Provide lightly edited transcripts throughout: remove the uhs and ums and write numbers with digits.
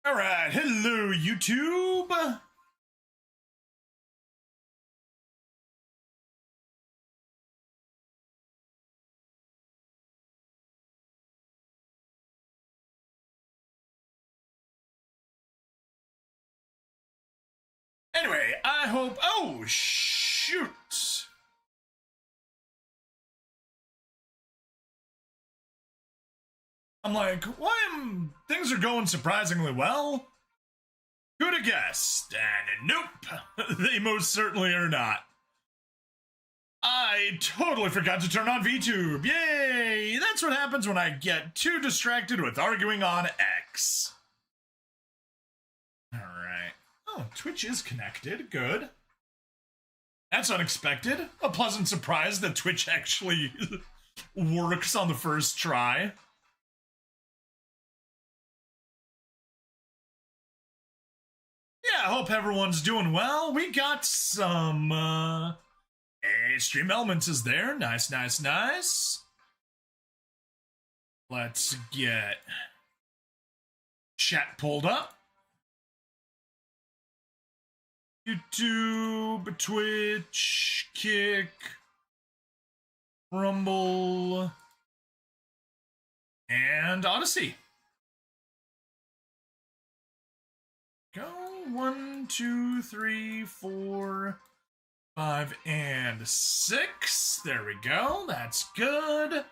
All right, hello YouTube. Anyway, I hope. Oh shoot! I'm like, things are going surprisingly well? Who'd have guessed? And nope, they most certainly are not. I totally forgot to turn on VTube. Yay! That's what happens when I get too distracted with arguing on X. Alright. Oh, Twitch is connected. Good. That's unexpected. A pleasant surprise that Twitch actually works on the first try. Yeah, I hope everyone's doing well. We got some, hey, Stream Elements is there. Nice, nice, nice. Let's get chat pulled up. YouTube, Twitch, Kick, Rumble, and Odyssey. Go 1, 2, 3, 4, 5, and 6. There we go. That's good.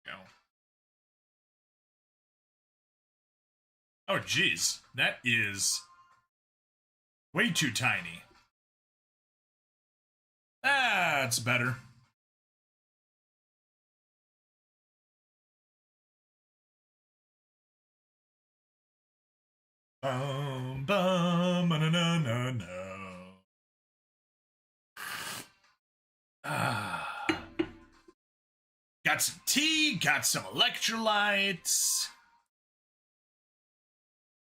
Go. Oh, geez. That is way too tiny. That's better. Bum, bum, na, na, na, na. Got some tea, got some electrolytes.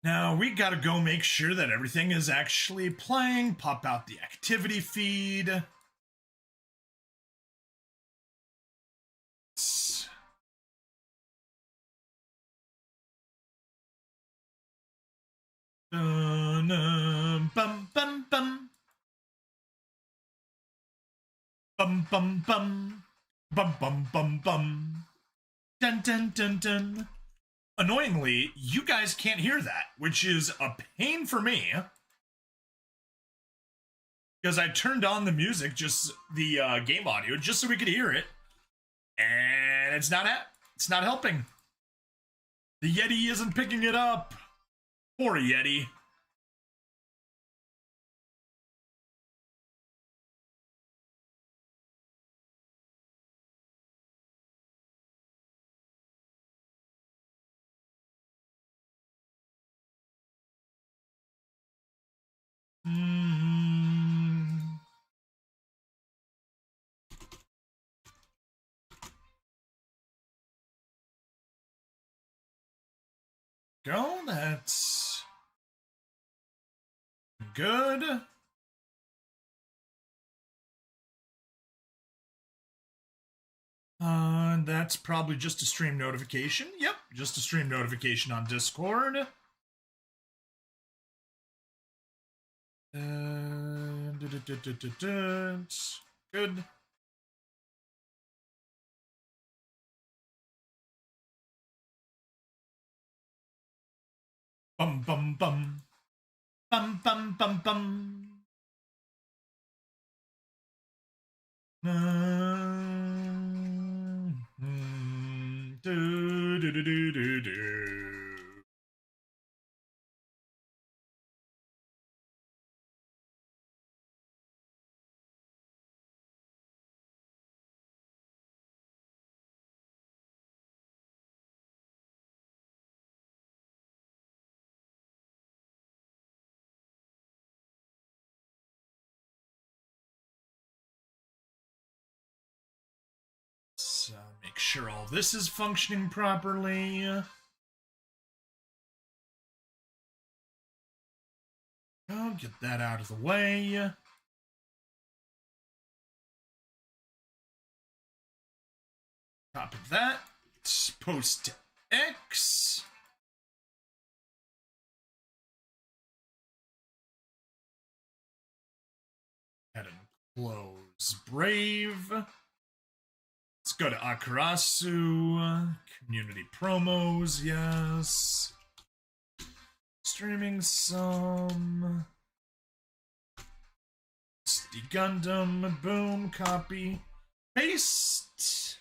Now we gotta go make sure that everything is actually playing. Pop out the activity feed. Bum, bum, bum. Bum, bum, bum. Bum, bum, bum, bum. Dun, dun, dun, dun. Annoyingly, you guys can't hear that, which is a pain for me. Because I turned on the music, just the game audio, just so we could hear it. And it's not helping. The Yeti isn't picking it up. Poor Yeti. Go, that's good. That's probably just a stream notification. Yep, just a stream notification on Discord. Good. Bum bum bum. Bum bum bum bum. Do, do, do, do, do, do. Make sure all this is functioning properly. Get that out of the way. Copy that. Post to X. Add and close Brave. Let's go to Akarasu. Community promos, yes. Streaming some. SD Gundam, boom, copy, paste.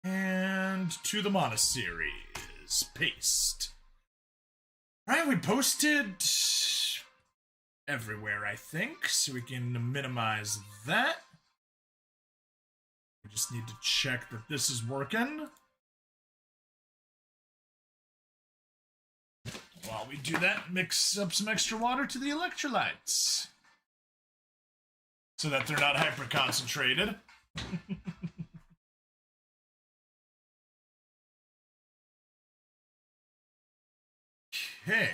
And to the monoseries, paste. Alright, we posted everywhere, I think, so we can minimize that. We just need to check that this is working. While we do that, mix up some extra water to the electrolytes so that they're not hyper concentrated. Okay.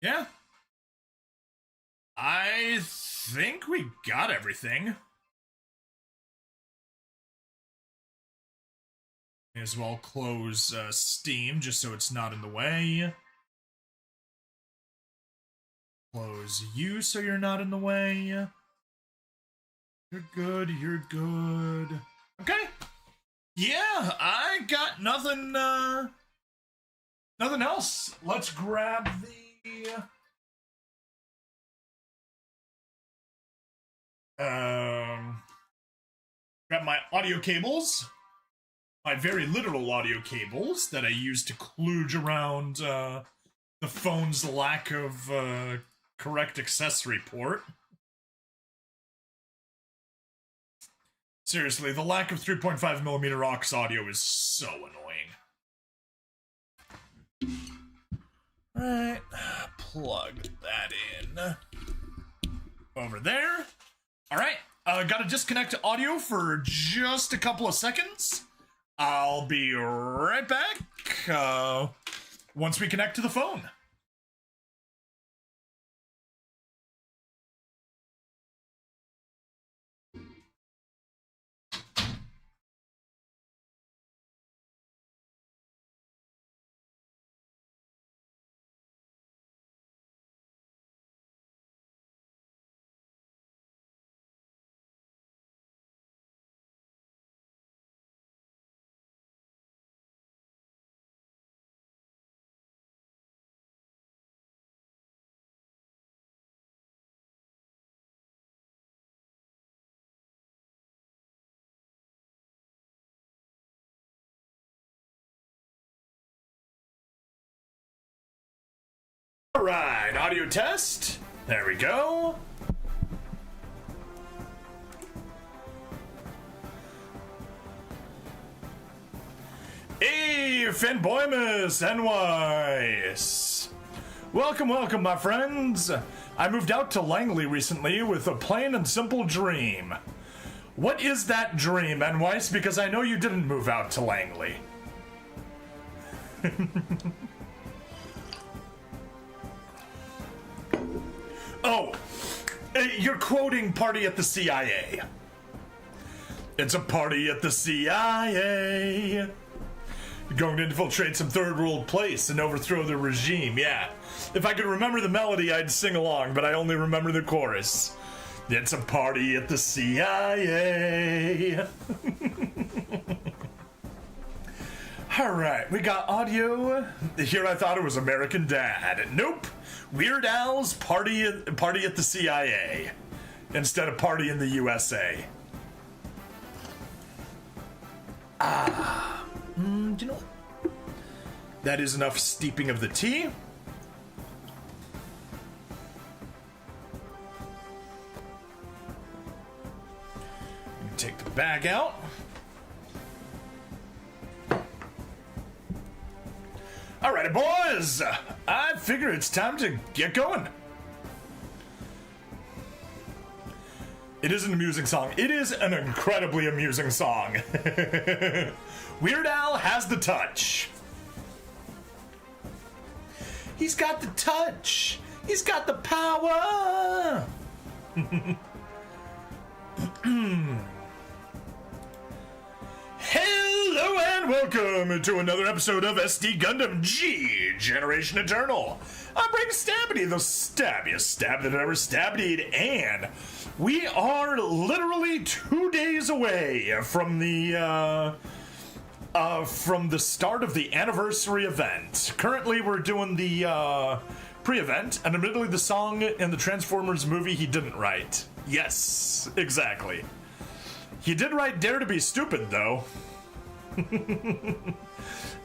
Yeah. I think we got everything. May as well close Steam just so it's not in the way. Close you so you're not in the way. You're good, you're good. Okay. Yeah, I got nothing, nothing else. Let's grab the... grab my audio cables. My very literal audio cables that I use to kludge around, the phone's lack of, correct accessory port. Seriously, the lack of 3.5mm aux audio is so annoying. Alright, plug that in. Over there. Alright, gotta disconnect audio for just a couple of seconds. I'll be right back once we connect to the phone. Alright, audio test. There we go. Hey, Fanboymus NYs. Welcome, welcome, my friends. I moved out to Langley recently with a plain and simple dream. What is that dream, NYs? Because I know you didn't move out to Langley. Oh, you're quoting Party at the CIA. It's a party at the CIA. Going to infiltrate some third world place and overthrow the regime, yeah. If I could remember the melody, I'd sing along, but I only remember the chorus. It's a party at the CIA. Alright, we got audio. Here I thought it was American Dad. Nope. Weird Al's party at the CIA instead of party in the USA. Do you know what? That is enough steeping of the tea. Take the bag out. Alrighty, boys. I figure it's time to get going. It is an amusing song. It is an incredibly amusing song. Weird Al has the touch. He's got the touch. He's got the power. Hello and welcome to another episode of SD Gundam G Generation Eternal. I'm Break Stabbity, the stabbiest stab that ever stabbed, and we are literally 2 days away from the start of the anniversary event. Currently, we're doing the pre-event, and admittedly, the song in the Transformers movie he didn't write. Yes, exactly. He did write "Dare to Be Stupid," though.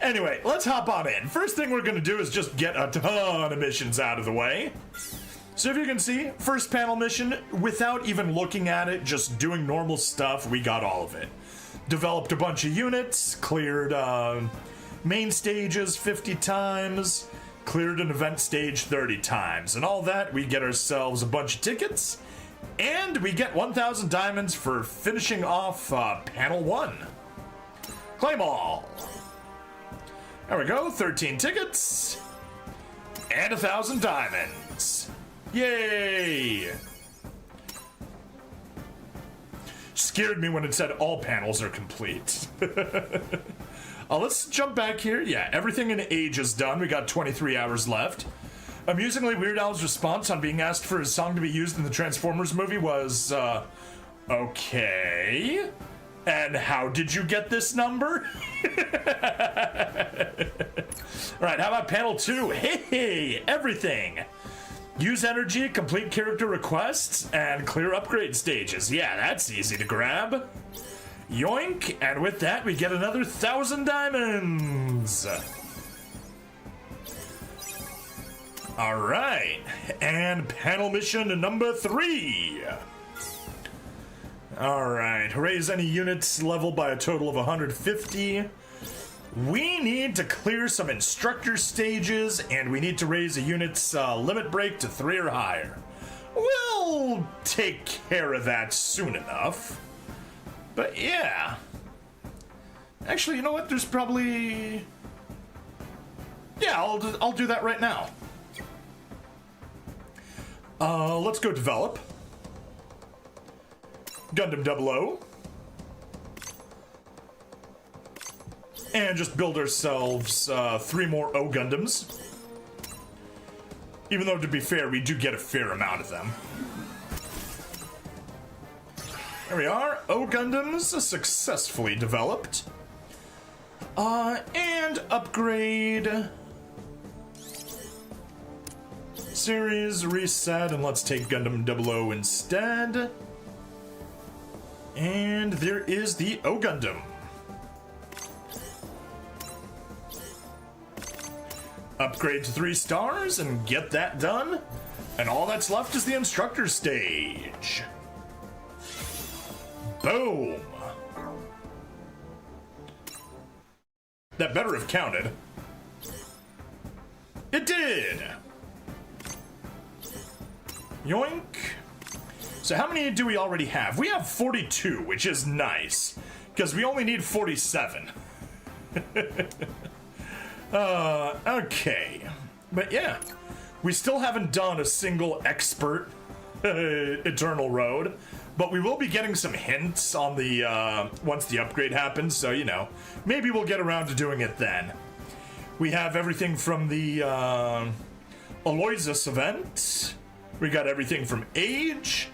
Anyway, let's hop on in. First thing we're gonna do is just get a ton of missions out of the way. So if you can see, first panel mission, without even looking at it, just doing normal stuff, we got all of it. Developed a bunch of units, cleared main stages 50 times, cleared an event stage 30 times, and all that, we get ourselves a bunch of tickets, and we get 1,000 diamonds for finishing off panel 1. Claim all. There we go, 13 tickets, and 1,000 diamonds. Yay! Scared me when it said all panels are complete. Let's jump back here. Yeah, everything in Age is done. We got 23 hours left. Amusingly, Weird Al's response on being asked for his song to be used in the Transformers movie was, okay. And how did you get this number? Alright, how about panel 2? Hey, everything. Use energy, complete character requests, and clear upgrade stages. Yeah, that's easy to grab. Yoink, and with that we get another 1,000 diamonds. Alright, and panel mission number 3. Alright, raise any units level by a total of 150. We need to clear some instructor stages, and we need to raise a unit's limit break to 3 or higher. We'll take care of that soon enough. But yeah. Actually, you know what? There's probably... Yeah, I'll do that right now. Let's go develop. Gundam 00. And just build ourselves 3 more O Gundams. Even though, to be fair, we do get a fair amount of them. There we are. O Gundams successfully developed. And upgrade. Series reset, and let's take Gundam 00 instead. And there is the O Gundam. Upgrade to 3 stars and get that done. And all that's left is the instructor stage. Boom. That better have counted. It did. Yoink. So how many do we already have? We have 42, which is nice, because we only need 47. Okay. But yeah, we still haven't done a single expert Eternal Road, but we will be getting some hints on the, once the upgrade happens, so, you know, maybe we'll get around to doing it then. We have everything from the, Aloysius event. We got everything from Age,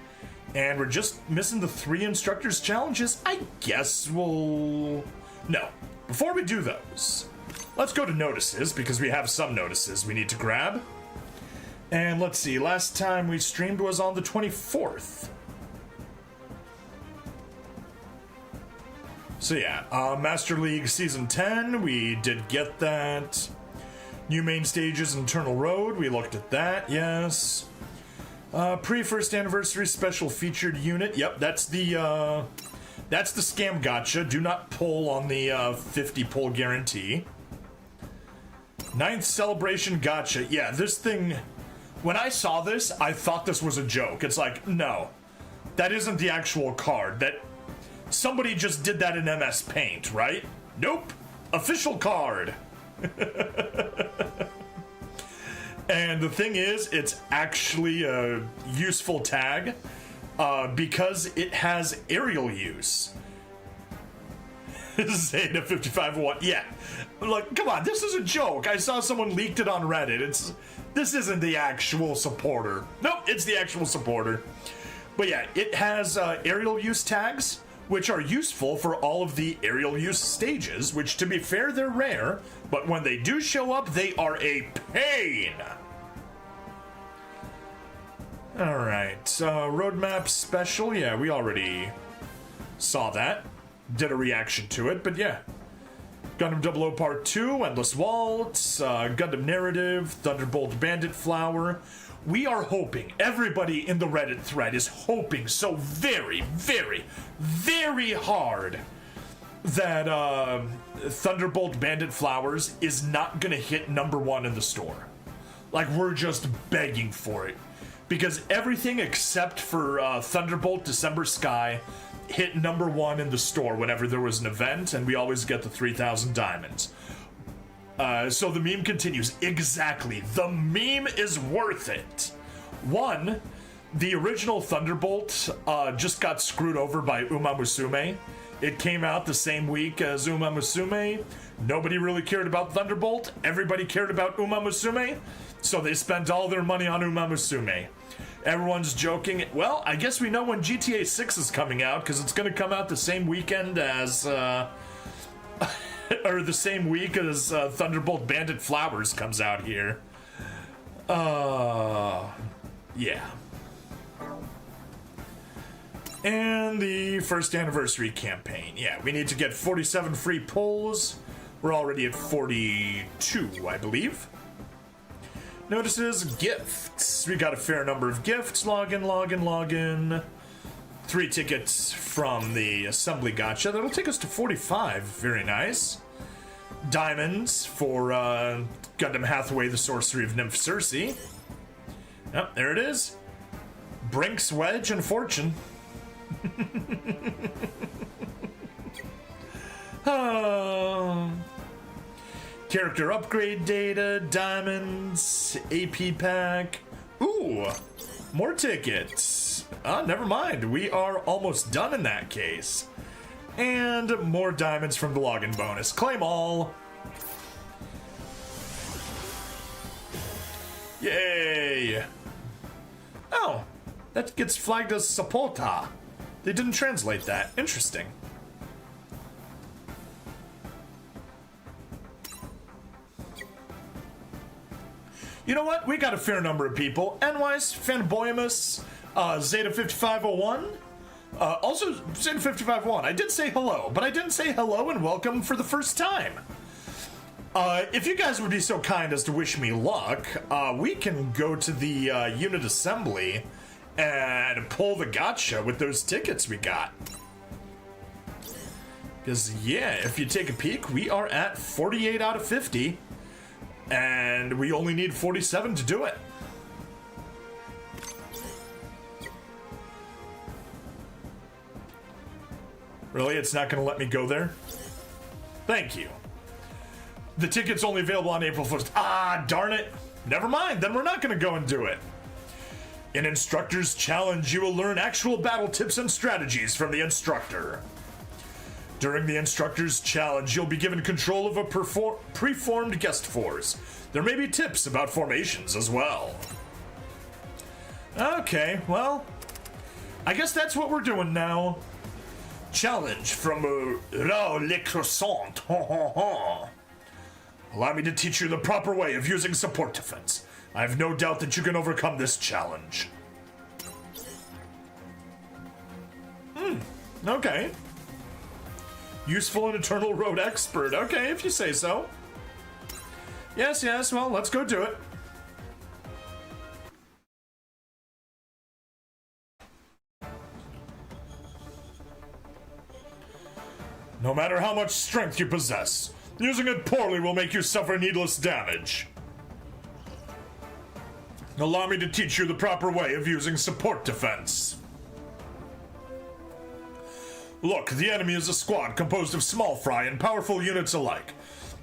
and we're just missing the 3 instructors challenges. I guess we'll... No. Before we do those, let's go to notices, because we have some notices we need to grab. And let's see, last time we streamed was on the 24th. So yeah, Master League Season 10, we did get that. New main stages, Eternal Road, we looked at that, yes. Pre-first anniversary special featured unit, yep, that's the scam gotcha. Do not pull on the 50 pull guarantee. 9th celebration gotcha. Yeah, this thing, when I saw this, I thought this was a joke. It's like, no. That isn't the actual card. That somebody just did that in MS Paint, right? Nope. Official card. And the thing is, it's actually a useful tag because it has aerial use. Zeta 5501. Yeah. Like, come on, this is a joke. I saw someone leaked it on Reddit. This isn't the actual supporter. Nope, it's the actual supporter. But yeah, it has aerial use tags, which are useful for all of the aerial use stages, which, to be fair, they're rare, but when they do show up, they are a pain. Alright, roadmap special. Yeah, we already saw that. Did a reaction to it, but yeah. Gundam 00 Part 2, Endless Waltz, Gundam Narrative, Thunderbolt Bandit Flower. We are hoping, everybody in the Reddit thread is hoping so very, very, very hard that Thunderbolt Bandit Flowers is not gonna hit #1 in the store. Like, we're just begging for it. Because everything except for Thunderbolt December Sky hit #1 in the store whenever there was an event, and we always get the 3,000 diamonds. So the meme continues. Exactly. The meme is worth it. One, the original Thunderbolt just got screwed over by Uma Musume. It came out the same week as Uma Musume. Nobody really cared about Thunderbolt. Everybody cared about Uma Musume. So they spent all their money on Uma Musume. Everyone's joking. Well, I guess we know when GTA 6 is coming out, because it's going to come out the same weekend as, or the same week as Thunderbolt Bandit Flowers comes out here. Yeah. And the first anniversary campaign. Yeah, we need to get 47 free pulls. We're already at 42, I believe. Notices, gifts. We got a fair number of gifts. Login, login, login. 3 tickets from the assembly gacha. That'll take us to 45. Very nice. Diamonds for Gundam Hathaway, the Sorcery of Nymph Cersei. Yep, there it is. Brink's Wedge and Fortune. Oh. Character upgrade data, diamonds, AP pack. Ooh, more tickets. Never mind. We are almost done in that case. And more diamonds from the login bonus. Claim all. Yay. Oh, that gets flagged as Sapota. They didn't translate that. Interesting. You know what? We got a fair number of people. Enwise, Fanboyamus, Zeta 5501. Also, Zeta 5501. I did say hello, but I didn't say hello and welcome for the first time. If you guys would be so kind as to wish me luck, we can go to the unit assembly and pull the gacha with those tickets we got. Because, yeah, if you take a peek, we are at 48 out of 50. And we only need 47 to do it. Really? It's not going to let me go there? Thank you. The ticket's only available on April 1st. Ah, darn it. Never mind, then we're not going to go and do it. In Instructor's Challenge, you will learn actual battle tips and strategies from the instructor. During the Instructor's Challenge, you'll be given control of a preformed guest force. There may be tips about formations as well. Okay, well, I guess that's what we're doing now. Challenge from Rao Le Croissant. Allow me to teach you the proper way of using support defense. I have no doubt that you can overcome this challenge. Okay. Useful and Eternal Road Expert. Okay, if you say so. Yes, yes, well, let's go do it. No matter how much strength you possess, using it poorly will make you suffer needless damage. Allow me to teach you the proper way of using support defense. Look, the enemy is a squad composed of small fry and powerful units alike.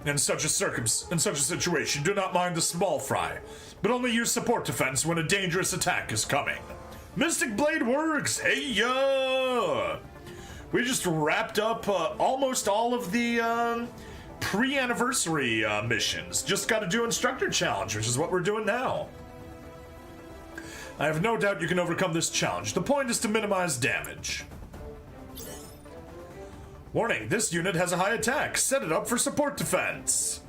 In such a situation, do not mind the small fry, but only use support defense when a dangerous attack is coming. Mystic Blade works! Hey ya! We just wrapped up almost all of the pre-anniversary missions. Just gotta do Instructor Challenge, which is what we're doing now. I have no doubt you can overcome this challenge. The point is to minimize damage. Warning, this unit has a high attack. Set it up for support defense.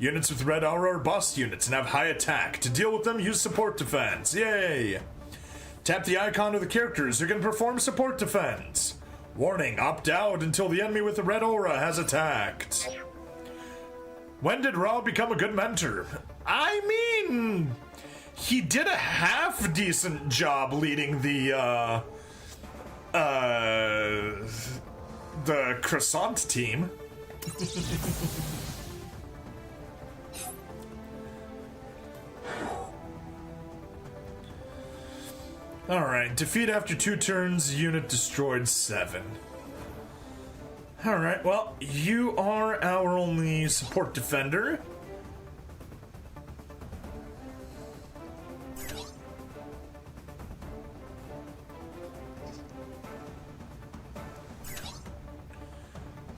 Units with red aura are boss units and have high attack. To deal with them, use support defense. Yay! Tap the icon of the characters who can perform support defense. Warning, opt out until the enemy with the red aura has attacked. When did Rao become a good mentor? I mean, he did a half-decent job leading the croissant team. Alright, defeat after 2 turns, unit destroyed 7. Alright, well, you are our only support defender.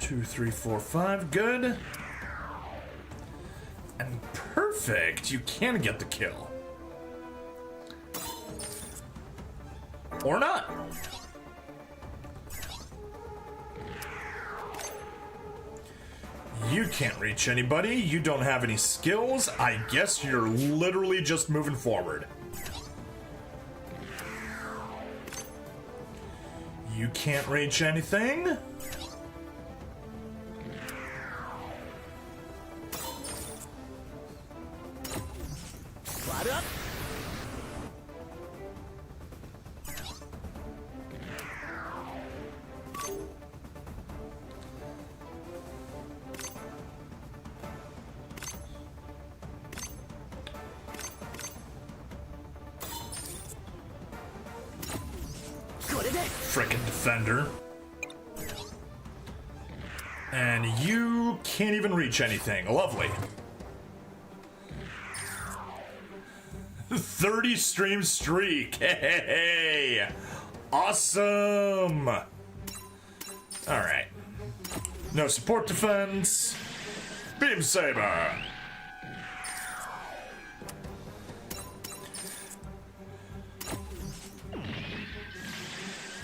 Two, three, four, five, good. And perfect, you can get the kill. Or not. You can't reach anybody, you don't have any skills, I guess you're literally just moving forward. You can't reach anything. Frickin' defender. And you can't even reach anything. Lovely. 30 stream streak. Hey, awesome. All right. No support defense. Beam saber.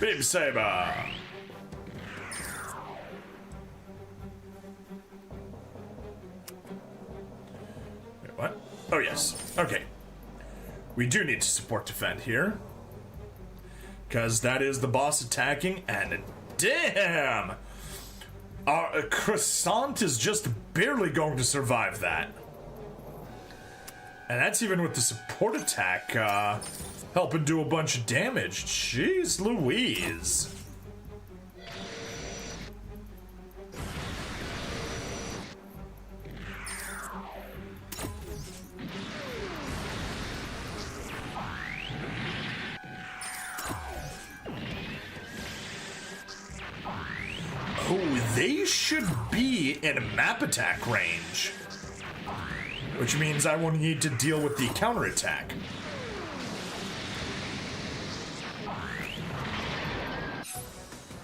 Beam saber. Wait, what? Oh yes. Okay. We do need to support defend here. Because that is the boss attacking, and damn! Our croissant is just barely going to survive that. And that's even with the support attack helping do a bunch of damage. Jeez Louise. Oh, they should be in map attack range. Which means I won't need to deal with the counterattack.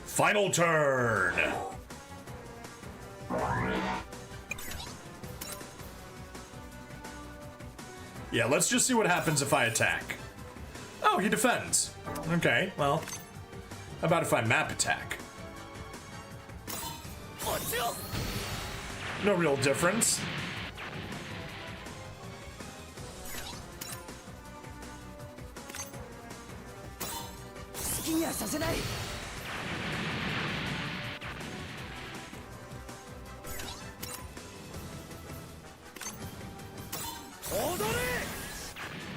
Final turn. Yeah, let's just see what happens if I attack. Oh, he defends. Okay, well, how about if I map attack? No real difference.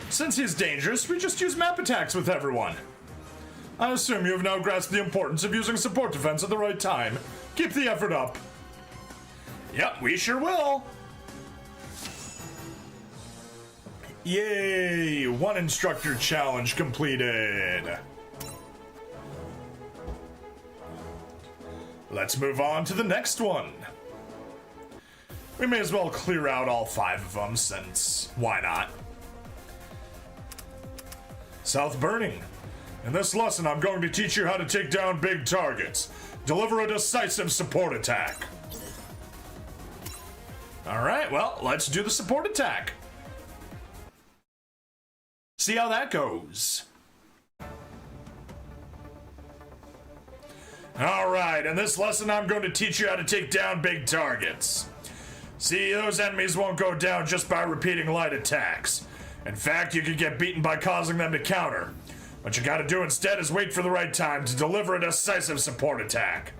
Since he's dangerous, we just use map attacks with everyone. I assume you have now grasped the importance of using support defense at the right time. Keep the effort up. Yep, we sure will. Yay! 1 instructor challenge completed. Let's move on to the next one. We may as well clear out all 5 of them, since why not? South Burning. In this lesson, I'm going to teach you how to take down big targets. Deliver a decisive support attack. Alright, well, let's do the support attack. See how that goes. Alright, in this lesson I'm going to teach you how to take down big targets. See, those enemies won't go down just by repeating light attacks. In fact, you could get beaten by causing them to counter. What you gotta do instead is wait for the right time to deliver a decisive support attack.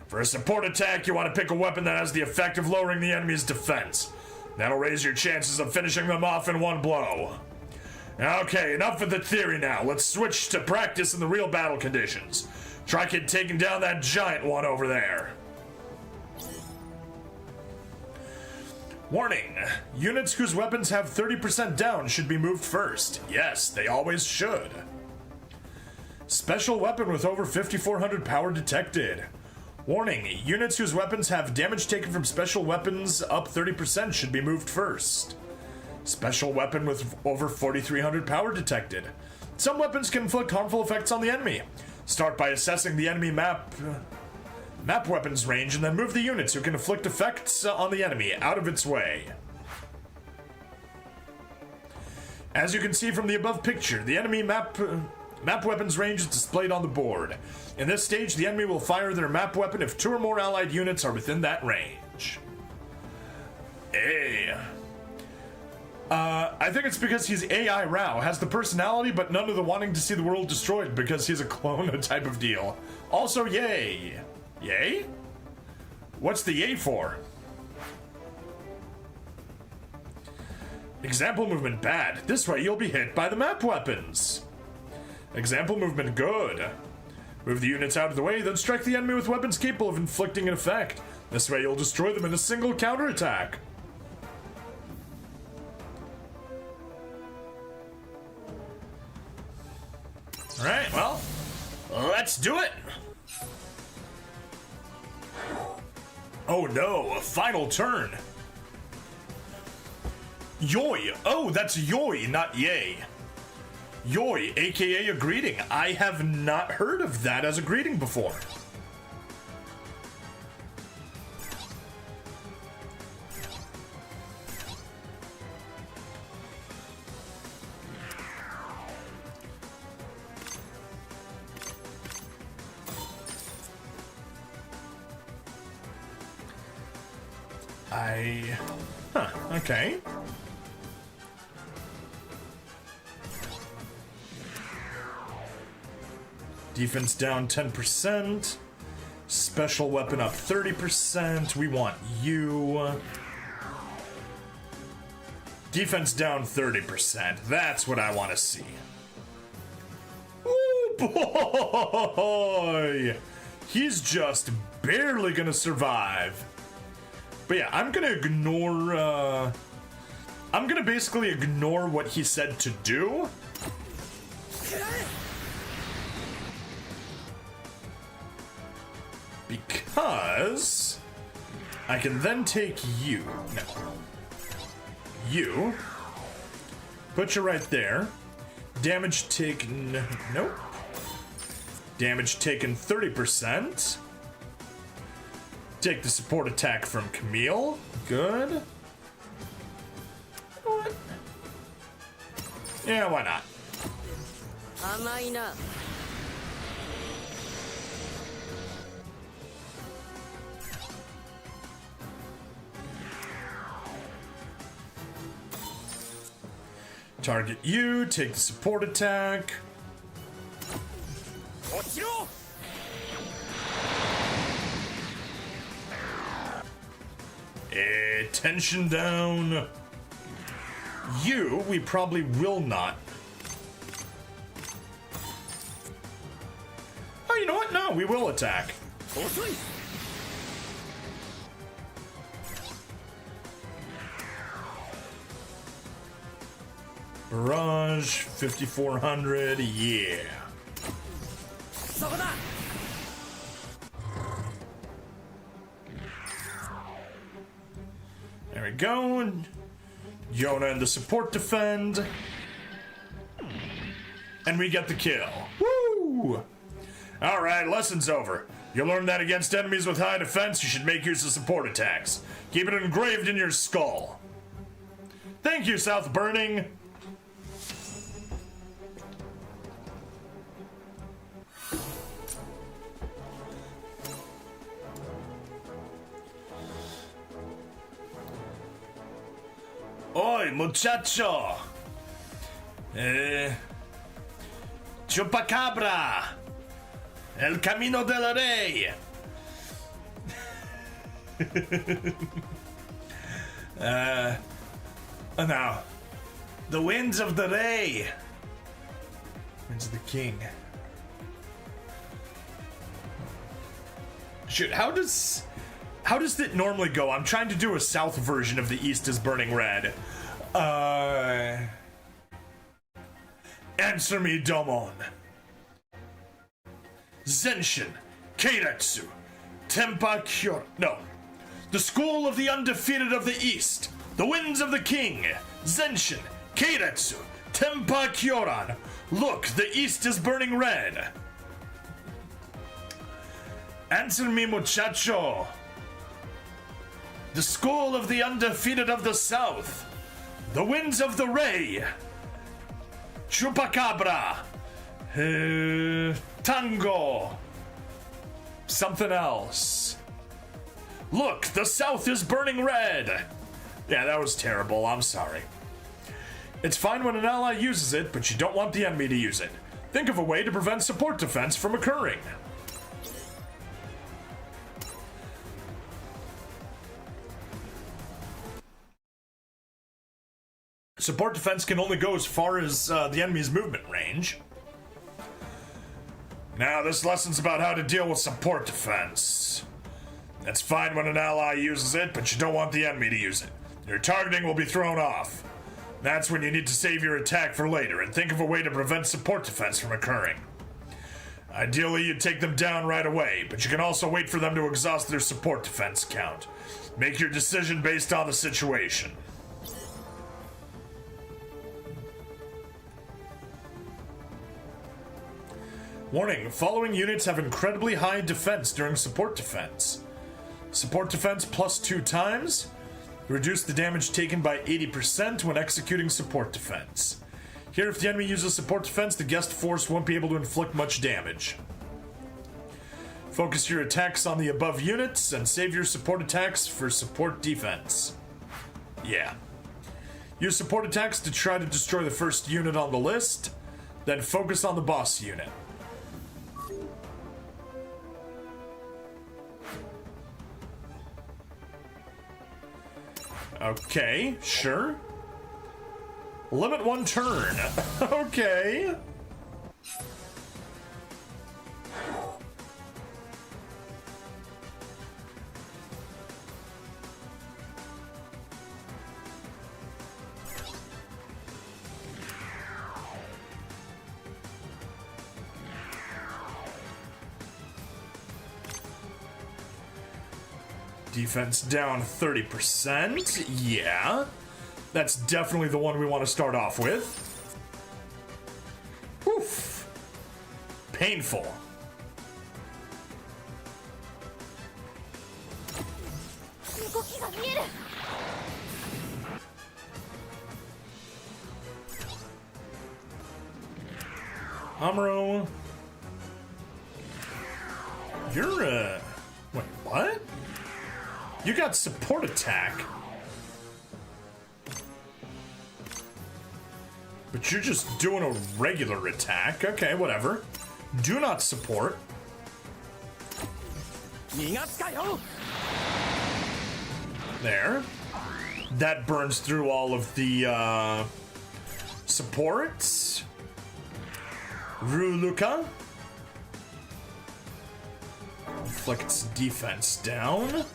For a support attack, you want to pick a weapon that has the effect of lowering the enemy's defense. That'll raise your chances of finishing them off in one blow. Okay, enough with the theory now. Let's switch to practice in the real battle conditions. Try taking down that giant one over there. Warning! Units whose weapons have 30% down should be moved first. Yes, they always should. Special weapon with over 5400 power detected. Warning, units whose weapons have damage taken from special weapons up 30% should be moved first. Special weapon with over 4300 power detected. Some weapons can inflict harmful effects on the enemy. Start by assessing the enemy map weapons range and then move the units who can inflict effects on the enemy out of its way. As you can see from the above picture, the enemy map weapons range is displayed on the board. In this stage, the enemy will fire their map weapon if 2 or more allied units are within that range. Hey. I think it's because he's AI Rao, has the personality but none of the wanting to see the world destroyed because he's a clone type of deal. Also, yay. Yay? What's the yay for? Example movement bad. This way you'll be hit by the map weapons. Example movement good. Move the units out of the way, then strike the enemy with weapons capable of inflicting an effect. This way you'll destroy them in a single counterattack. Alright, well, let's do it! Oh no, a final turn! Yoy! Oh, that's yoy, not yay. Yoy, aka a greeting. I have not heard of that as a greeting before. Okay. Defense down 10%. Special weapon up 30%. We want you. Defense down 30%. That's what I want to see. Oh boy! He's just barely gonna survive. But yeah, I'm gonna ignore, I'm gonna basically ignore what he said to do. Because I can then take you. No. You. Put you right there. Damage taken. Nope. Damage taken 30%. Take the support attack from Camille. Good. What? Yeah, why not? Target you, take the support attack. Tension down. You, we probably will not. Oh, you know what? No, we will attack. Barrage, 5400, yeah. go. Yona and the support defend. And we get the kill. Woo! Alright, lesson's over. You learned that against enemies with high defense, you should make use of support attacks. Keep it engraved in your skull. Thank you, South Burning. Oi, muchacho. Chupacabra. El Camino del Rey. Now, the winds of the Rey. Winds of the King. Shoot, how does it normally go? I'm trying to do a south version of the East is Burning Red. Answer me, Domon. Zenshin, Keiretsu, Tenpa Kyoran. No. The School of the Undefeated of the East. The Winds of the King. Zenshin, Keiretsu, Tenpa Kyoran. Look, the East is burning red. Answer me, muchacho. The School of the Undefeated of the South. The Winds of the Rey. Chupacabra. Tango. Something else. Look, the South is burning red. Yeah, that was terrible. I'm sorry. It's fine when an ally uses it, but you don't want the enemy to use it. Think of a way to prevent support defense from occurring. Support defense can only go as far as the enemy's movement range. Now, this lesson's about how to deal with support defense. It's fine when an ally uses it, but you don't want the enemy to use it. Your targeting will be thrown off. That's when you need to save your attack for later and think of a way to prevent support defense from occurring. Ideally, you take them down right away, but you can also wait for them to exhaust their support defense count. Make your decision based on the situation. Warning, following units have incredibly high defense during support defense. Support defense plus 2 times. Reduce the damage taken by 80% when executing support defense. Here, if the enemy uses support defense, the guest force won't be able to inflict much damage. Focus your attacks on the above units and save your support attacks for support defense. Yeah. Use support attacks to try to destroy the first unit on the list, then focus on the boss unit. Okay, sure. Limit 1 turn. Okay. Defense down 30%. Yeah. That's definitely the one we want to start off with. Oof. Painful. Amuro. You're, wait, what? You got support attack. But you're just doing a regular attack. Okay, whatever. Do not support. There. That burns through all of the supports. Ruluka. Inflicts defense down.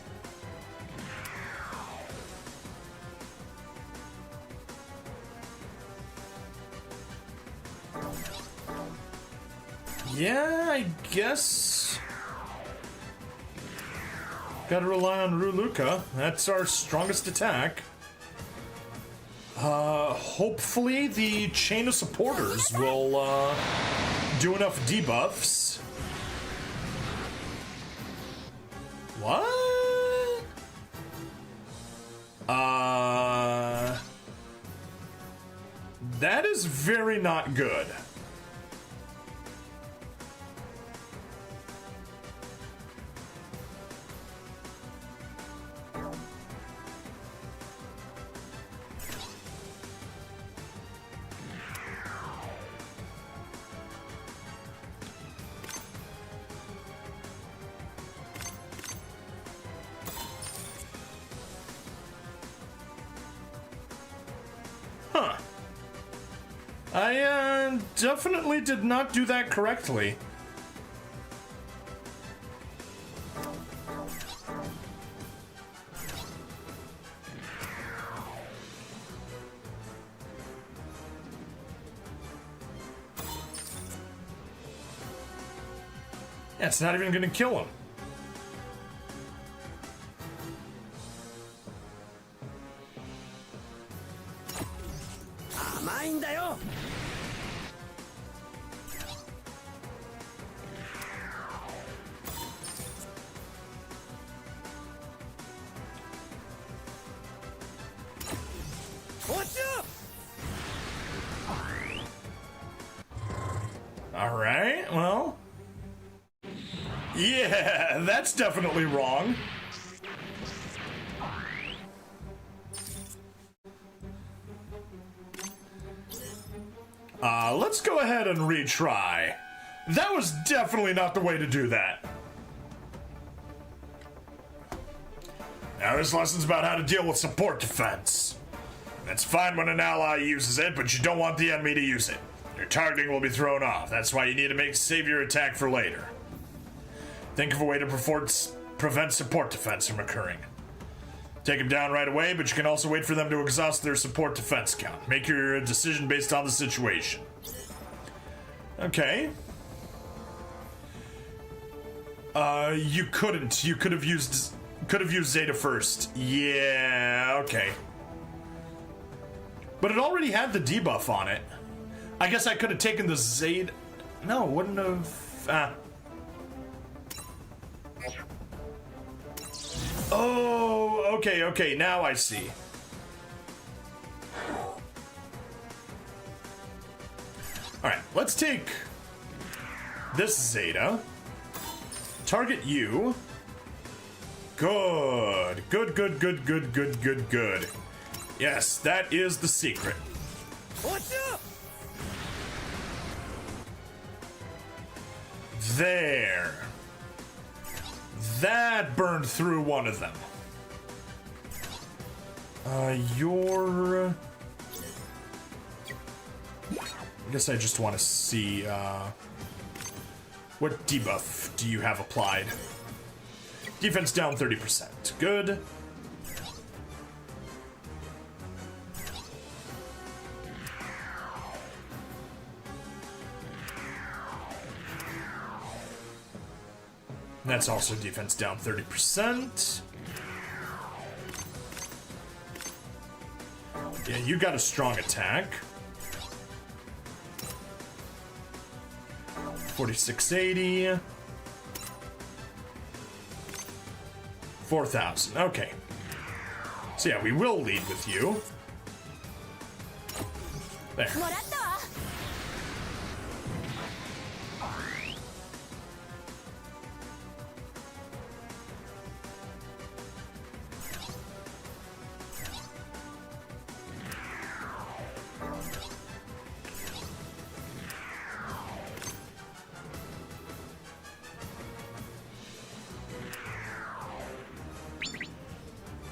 Yeah, I guess. Gotta rely on Ruluka. That's our strongest attack. Hopefully the chain of supporters will, do enough debuffs. What? That is very not good. Huh. I definitely did not do that correctly. Yeah, it's not even gonna kill him. All right, well. Yeah, that's definitely wrong. Let's go ahead and retry. That was definitely not the way to do that. Now this lesson's about how to deal with support defense. That's fine when an ally uses it, but you don't want the enemy to use it. Your targeting will be thrown off. That's why you need to save your attack for later. Think of a way to prevent support defense from occurring. Take them down right away, but you can also wait for them to exhaust their support defense count. Make your decision based on the situation. Okay. You couldn't. You could have used Zeta first. Yeah, okay. But it already had the debuff on it. I guess I could have taken the Zeta. No, wouldn't have. Oh, okay, now I see. Alright, let's take this Zeta. Target you. Good. Good. Yes, that is the secret. There. That burned through one of them. I guess I just want to see, what debuff do you have applied? Defense down 30%. Good. That's also defense down 30%. Yeah, you got a strong attack. 4680. 4,000. Okay. So yeah, we will lead with you. There.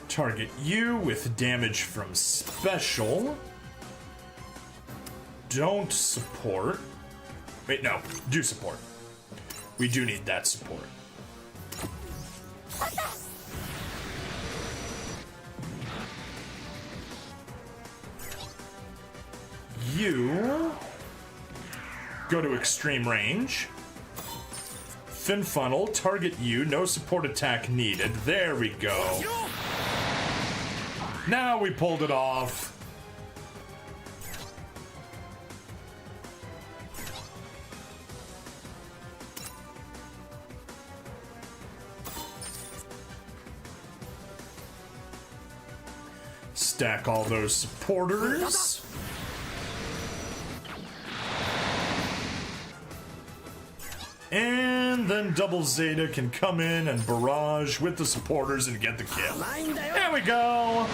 Target you with damage from special. Don't support. Wait, no, do support. We do need that support. You go to extreme range. Fin funnel, target you, no support attack needed. There we go. Now we pulled it off. stack all those supporters. And then Double Zeta can come in and barrage with the supporters and get the kill. There we go.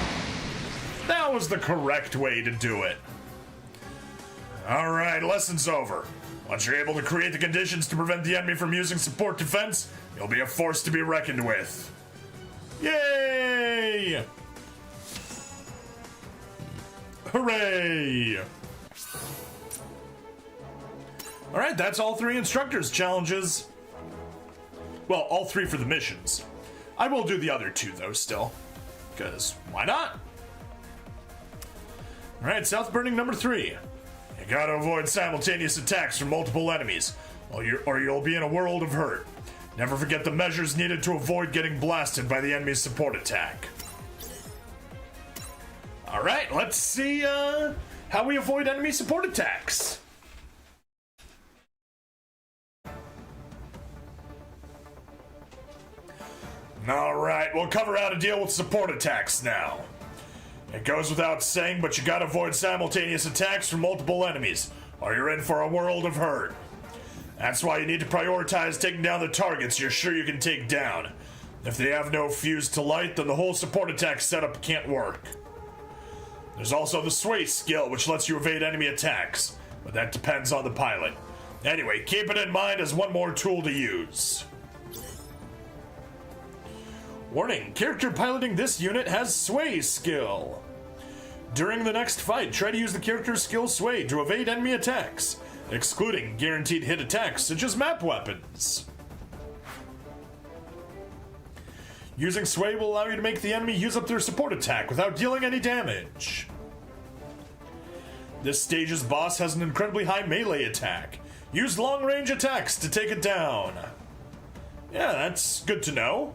That was the correct way to do it. All right, lesson's over. Once you're able to create the conditions to prevent the enemy from using support defense, you'll be a force to be reckoned with. Yay! Hooray! All right, that's all 3 instructors challenges. Well, all 3 for the missions. I will do the other 2 though still, because why not? All right, South Burning number 3. You gotta avoid simultaneous attacks from multiple enemies, or you'll be in a world of hurt. Never forget the measures needed to avoid getting blasted by the enemy's support attack. All right, let's see how we avoid enemy support attacks. Alright, we'll cover how to deal with support attacks now. It goes without saying, but you gotta avoid simultaneous attacks from multiple enemies, or you're in for a world of hurt. That's why you need to prioritize taking down the targets you're sure you can take down. If they have no fuse to light, then the whole support attack setup can't work. There's also the Sway skill, which lets you evade enemy attacks, but that depends on the pilot. Anyway, keep it in mind as one more tool to use. Warning, character piloting this unit has Sway skill. During the next fight, try to use the character's skill Sway to evade enemy attacks, excluding guaranteed hit attacks such as map weapons. Using Sway will allow you to make the enemy use up their support attack without dealing any damage. This stage's boss has an incredibly high melee attack. Use long-range attacks to take it down. Yeah, that's good to know.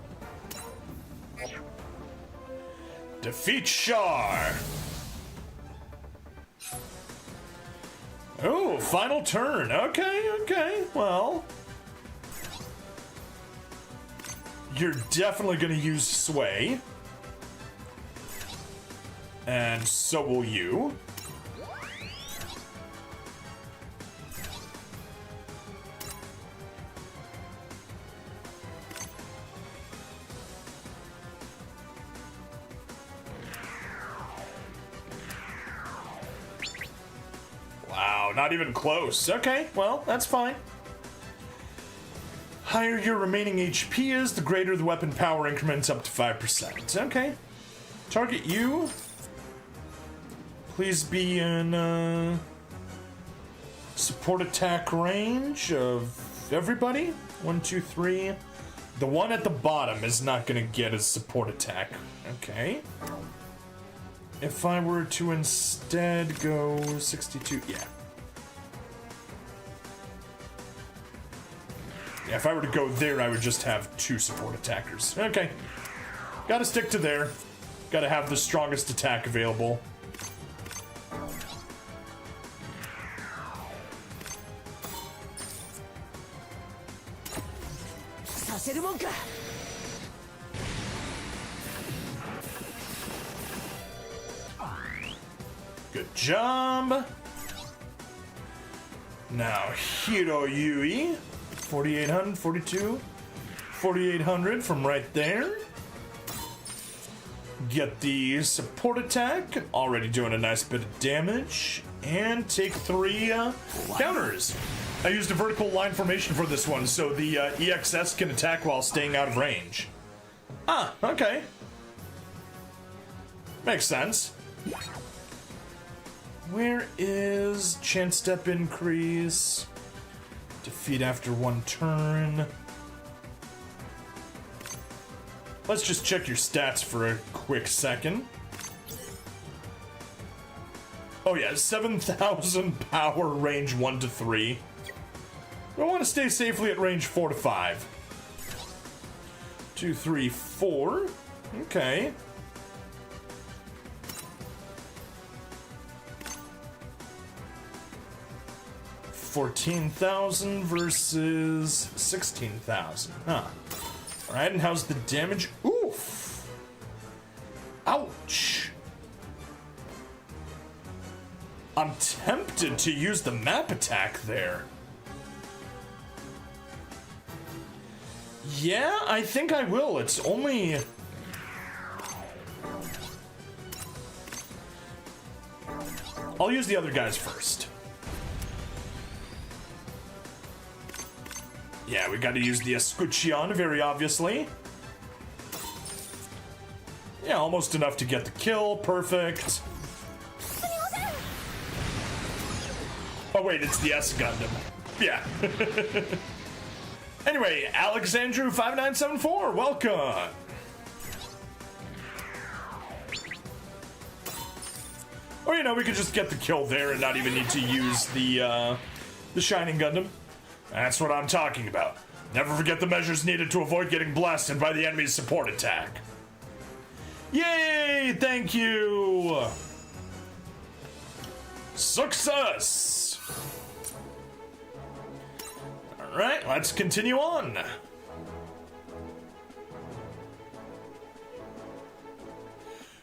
Defeat Char. Oh, final turn. Okay. Well, you're definitely going to use Sway. And so will you. Wow, not even close. Okay, well, that's fine. Higher your remaining HP is, the greater the weapon power increments up to 5%. Okay. Target you. Please be in support attack range of everybody. 1, 2, 3. The one at the bottom is not going to get a support attack. Okay. If I were to instead go 62, yeah. Yeah, if I were to go there, I would just have 2 support attackers. Okay. Gotta stick to there. Gotta have the strongest attack available. Good job. Now, Hiro Yui. 4,800, 42, 4,800 from right there. Get the support attack, already doing a nice bit of damage, and take 3 counters. I used a vertical line formation for this one, so the EXS can attack while staying out of range. Ah, okay. Makes sense. Where is chance step increase? Defeat after 1 turn. Let's just check your stats for a quick second. Oh yeah, 7,000 power, range 1 to 3. I want to stay safely at range 4 to 5. 2, 3, 4. Okay. $14,000 versus 16,000. Huh. Alright, and how's the damage? Oof! Ouch! I'm tempted to use the map attack there. Yeah, I think I will. It's only... I'll use the other guys first. Yeah, we gotta use the Escutcheon, very obviously. Yeah, almost enough to get the kill. Perfect. Oh wait, it's the S Gundam. Yeah. Anyway, Alexandru5974, welcome. Or, you know, we could just get the kill there and not even need to use the Shining Gundam. That's what I'm talking about. Never forget the measures needed to avoid getting blasted by the enemy's support attack. Yay! Thank you! Success! Alright, let's continue on.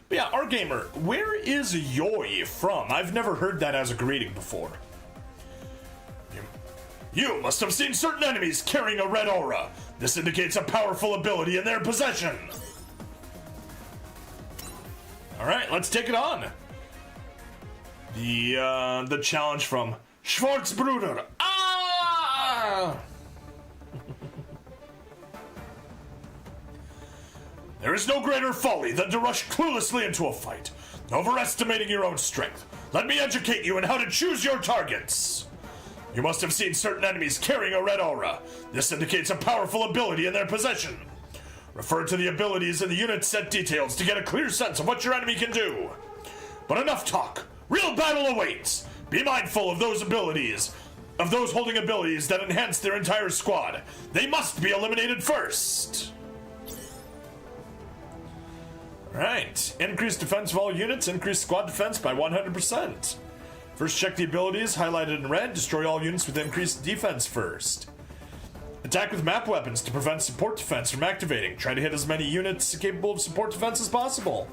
But yeah, our gamer, where is Yoi from? I've never heard that as a greeting before. You must have seen certain enemies carrying a red aura. This indicates a powerful ability in their possession. Alright, let's take it on. The challenge from Schwarzbruder. Ah! There is no greater folly than to rush cluelessly into a fight, overestimating your own strength. Let me educate you in how to choose your targets. You must have seen certain enemies carrying a red aura. This indicates a powerful ability in their possession. Refer to the abilities in the unit set details to get a clear sense of what your enemy can do. But enough talk. Real battle awaits. Be mindful of those abilities, of those holding abilities that enhance their entire squad. They must be eliminated first. Alright, increased defense of all units, increased squad defense by 100%. First check the abilities, highlighted in red, destroy all units with increased defense first. Attack with map weapons to prevent support defense from activating. Try to hit as many units capable of support defense as possible.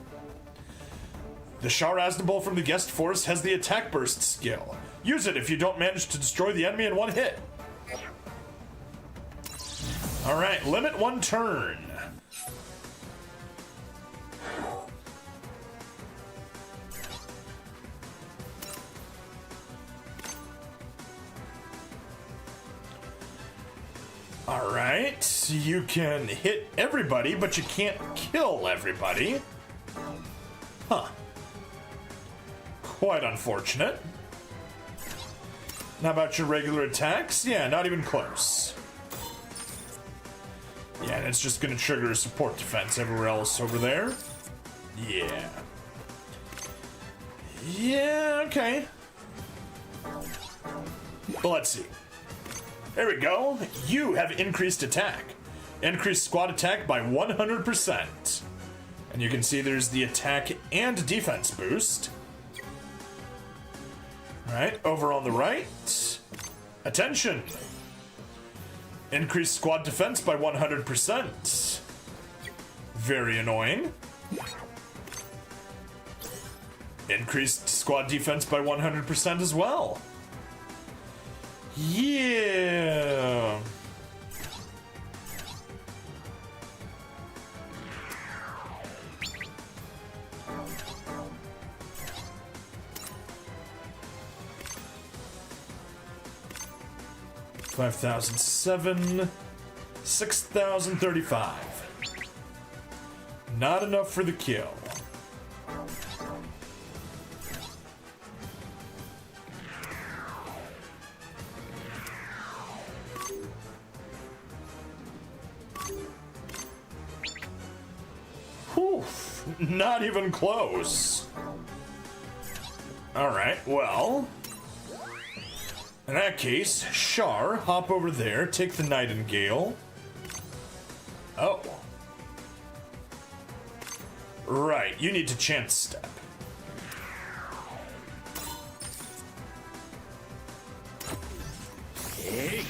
The Char Aznable from the guest force has the attack burst skill. Use it if you don't manage to destroy the enemy in one hit. Alright, limit one turn. Alright, you can hit everybody, but you can't kill everybody. Huh. Quite unfortunate. How about your regular attacks? Yeah, not even close. Yeah, and it's just gonna trigger support defense everywhere else over there. Yeah. Yeah, okay. Well, let's see. There we go. You have increased attack. Increased squad attack by 100%. And you can see there's the attack and defense boost. Alright, over on the right. Attention! Increased squad defense by 100%. Very annoying. Increased squad defense by 100% as well. Yeah. $5,007, $6,035. Not enough for the kill. Whew, not even close. Alright, well, in that case, Char, hop over there, take the Nightingale. Oh. Right, you need to chance step. Hey,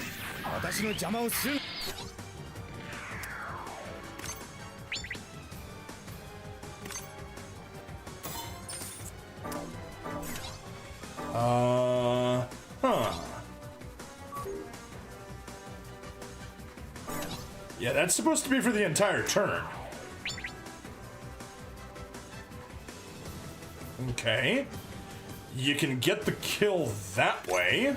Yeah, that's supposed to be for the entire turn. Okay. You can get the kill that way.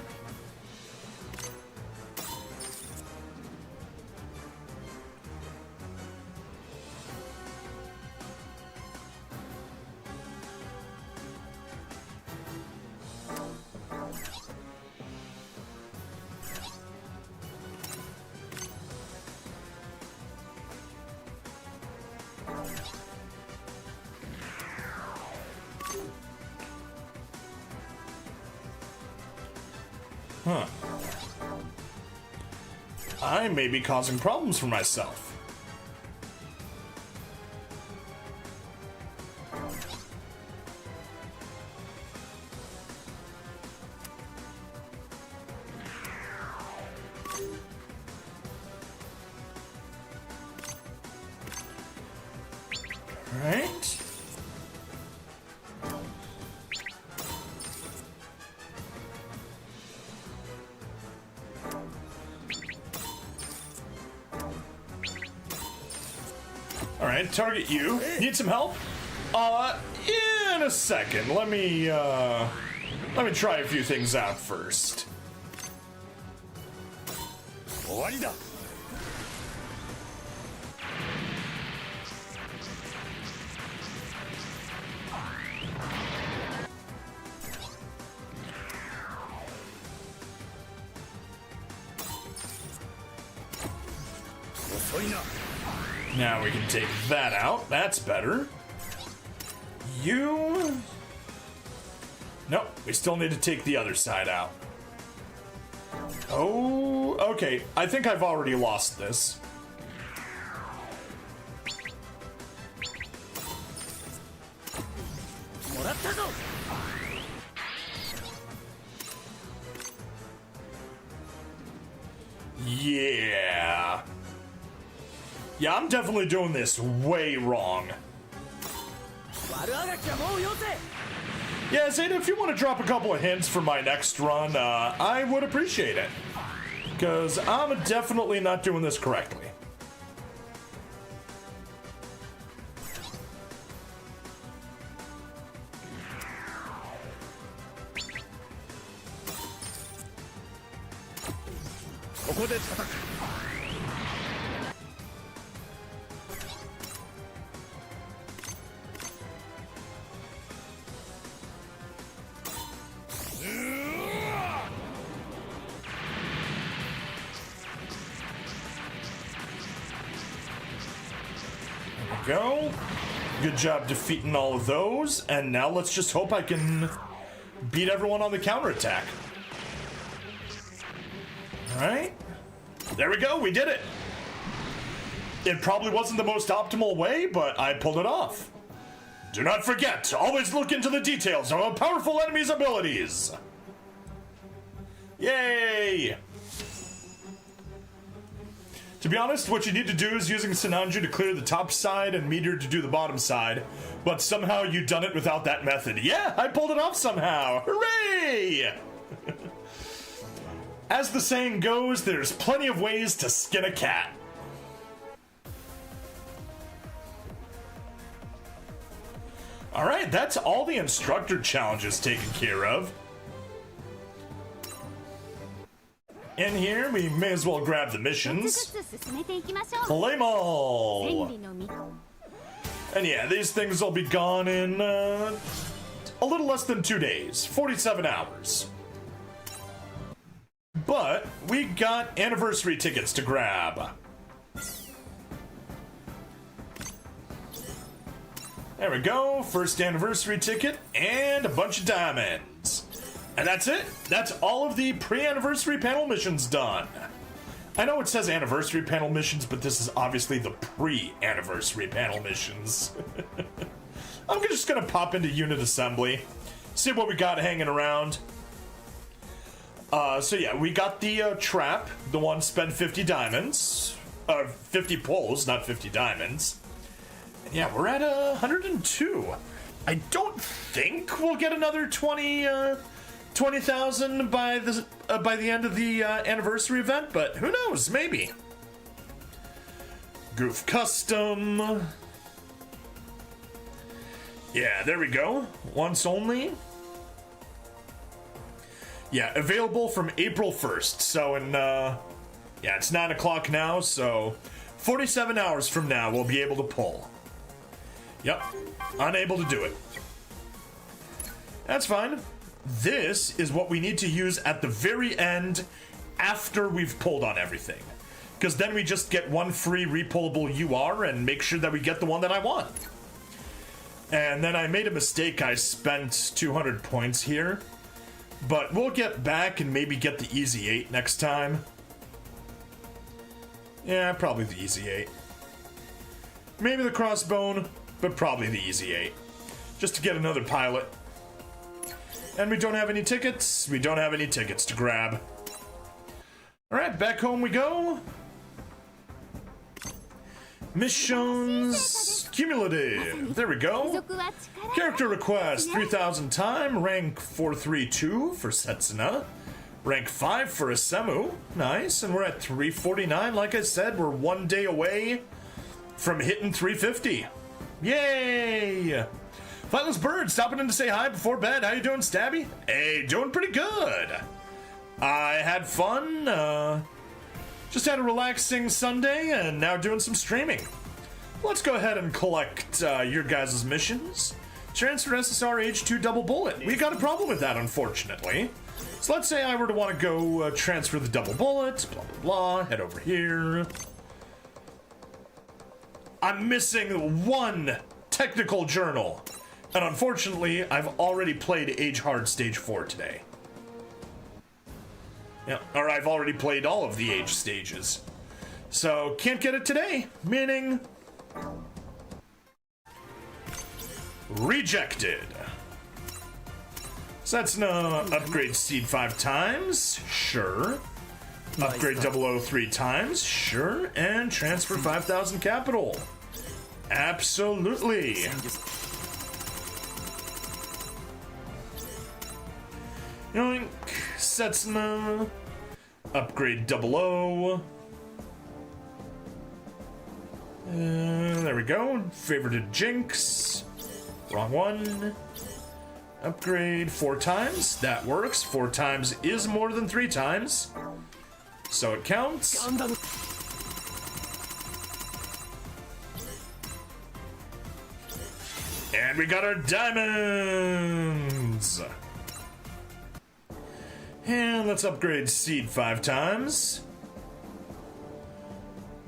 Huh. I may be causing problems for myself. Right. Alright, target you. Need some help? In a second. Let me try a few things out first. Now we can take that out. That's better. You... Nope, we still need to take the other side out. Oh, okay. I think I've already lost this. Yeah. Yeah, I'm definitely doing this way wrong. Yeah, Zeta, if you want to drop a couple of hints for my next run, I would appreciate it. Because I'm definitely not doing this correctly. Go. Good job defeating all of those, and now let's just hope I can beat everyone on the counterattack. Alright. There we go, we did it. It probably wasn't the most optimal way, but I pulled it off. Do not forget to always look into the details of a powerful enemy's abilities. Yay! To be honest, what you need to do is using Sinanju to clear the top side and Meteor to do the bottom side, but somehow you done it without that method. Yeah, I pulled it off somehow. Hooray! As the saying goes, there's plenty of ways to skin a cat. Alright, that's all the instructor challenges taken care of. In here, we may as well grab the missions. Play 'em all! And yeah, these things will be gone in a little less than 2 days, 47 hours. But we got anniversary tickets to grab. There we go, first anniversary ticket and a bunch of diamonds. And that's it. That's all of the pre-anniversary panel missions done. I know it says anniversary panel missions, but this is obviously the pre-anniversary panel missions. I'm just gonna pop into unit assembly, see what we got hanging around. So yeah, we got the trap, the one spend 50 diamonds. 50 pulls, not 50 diamonds. And yeah, we're at 102. I don't think we'll get another 20,000 by the end of the anniversary event, but who knows, maybe. Goof Custom. Yeah, there we go. Once only. Yeah, available from April 1st. So in, yeah, it's 9 o'clock now, so 47 hours from now we'll be able to pull. Yep, unable to do it. That's fine. This is what we need to use at the very end after we've pulled on everything. Because then we just get one free repullable UR and make sure that we get the one that I want. And then I made a mistake. I spent 200 points here. But we'll get back and maybe get the easy 8 next time. Yeah, probably the easy 8. Maybe the crossbone, but probably the easy 8. Just to get another pilot. And we don't have any tickets. We don't have any tickets to grab. Alright, back home we go. Missions cumulative. There we go. Character request 3000 time. Rank 432 for Setsuna. Rank 5 for Asemu. Nice. And we're at 349. Like I said, we're 1 day away from hitting 350. Yay! Flightless Bird stopping in to say hi before bed. How you doing, Stabby? Hey, doing pretty good. I had fun. Just had a relaxing Sunday and now doing some streaming. Let's go ahead and collect your guys' missions. Transfer SSR H2 double bullet. We got a problem with that, unfortunately. So let's say I were to want to go transfer the double bullet, blah, blah, blah, head over here. I'm missing one technical journal. And unfortunately, I've already played Age Hard Stage 4 today. Yeah, or I've already played all of the Age stages. So, can't get it today, meaning... rejected. So that's no upgrade seed 5 times, sure. Upgrade 003 times, sure. And transfer 5,000 capital. Absolutely. Yoink, Setsuna, upgrade 00. There we go. Favorited Jinx. Wrong one. Upgrade 4 times. That works. 4 times is more than 3 times. So it counts. And we got our diamonds. And let's upgrade seed 5 times.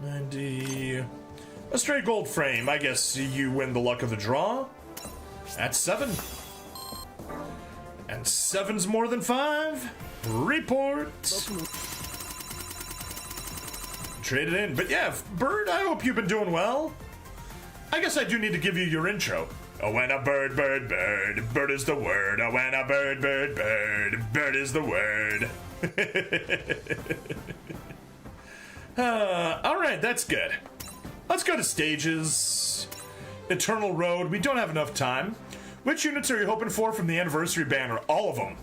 90. A straight gold frame. I guess you win the luck of the draw. That's 7. And 7's more than 5. Report. Trade it in. But yeah, Bird, I hope you've been doing well. I guess I do need to give you your intro. Oh, when a bird, bird, bird, bird is the word. Oh, when a bird, bird, bird, bird is the word. Alright, that's good. Let's go to stages. Eternal Road, we don't have enough time. Which units are you hoping for from the anniversary banner? All of them.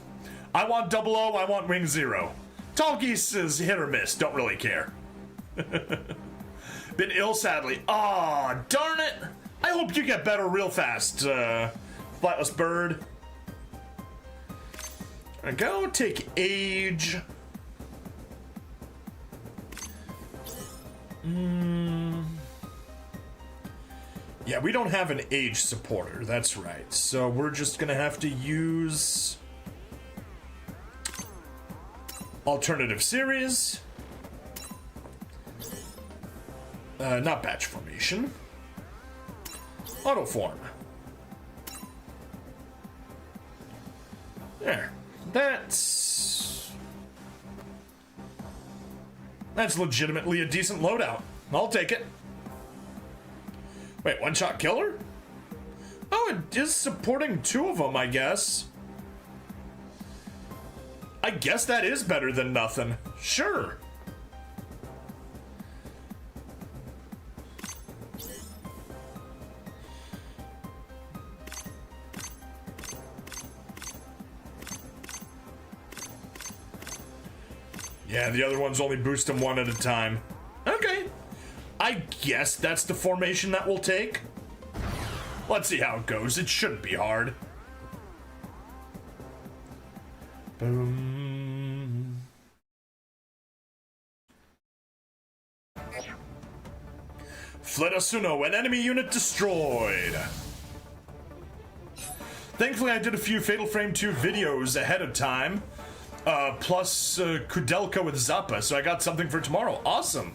I want 00, I want Wing 0. Tall Geese is hit or miss, don't really care. Been ill, sadly. Aw, darn it. I hope you get better real fast, Flightless Bird. There we go, take Age. Yeah, we don't have an Age supporter, that's right. So we're just gonna have to use alternative series. Not batch formation. Auto form. There. That's legitimately a decent loadout. I'll take it. Wait, one-shot killer? Oh, it is supporting 2 of them, I guess. I guess that is better than nothing. Sure. Yeah, the other ones only boost them 1 at a time. Okay. I guess that's the formation that we'll take. Let's see how it goes. It shouldn't be hard. Boom. Fled Asuno, an enemy unit destroyed. Thankfully, I did a few Fatal Frame 2 videos ahead of time. Plus Kudelka with Zappa, so I got something for tomorrow. Awesome.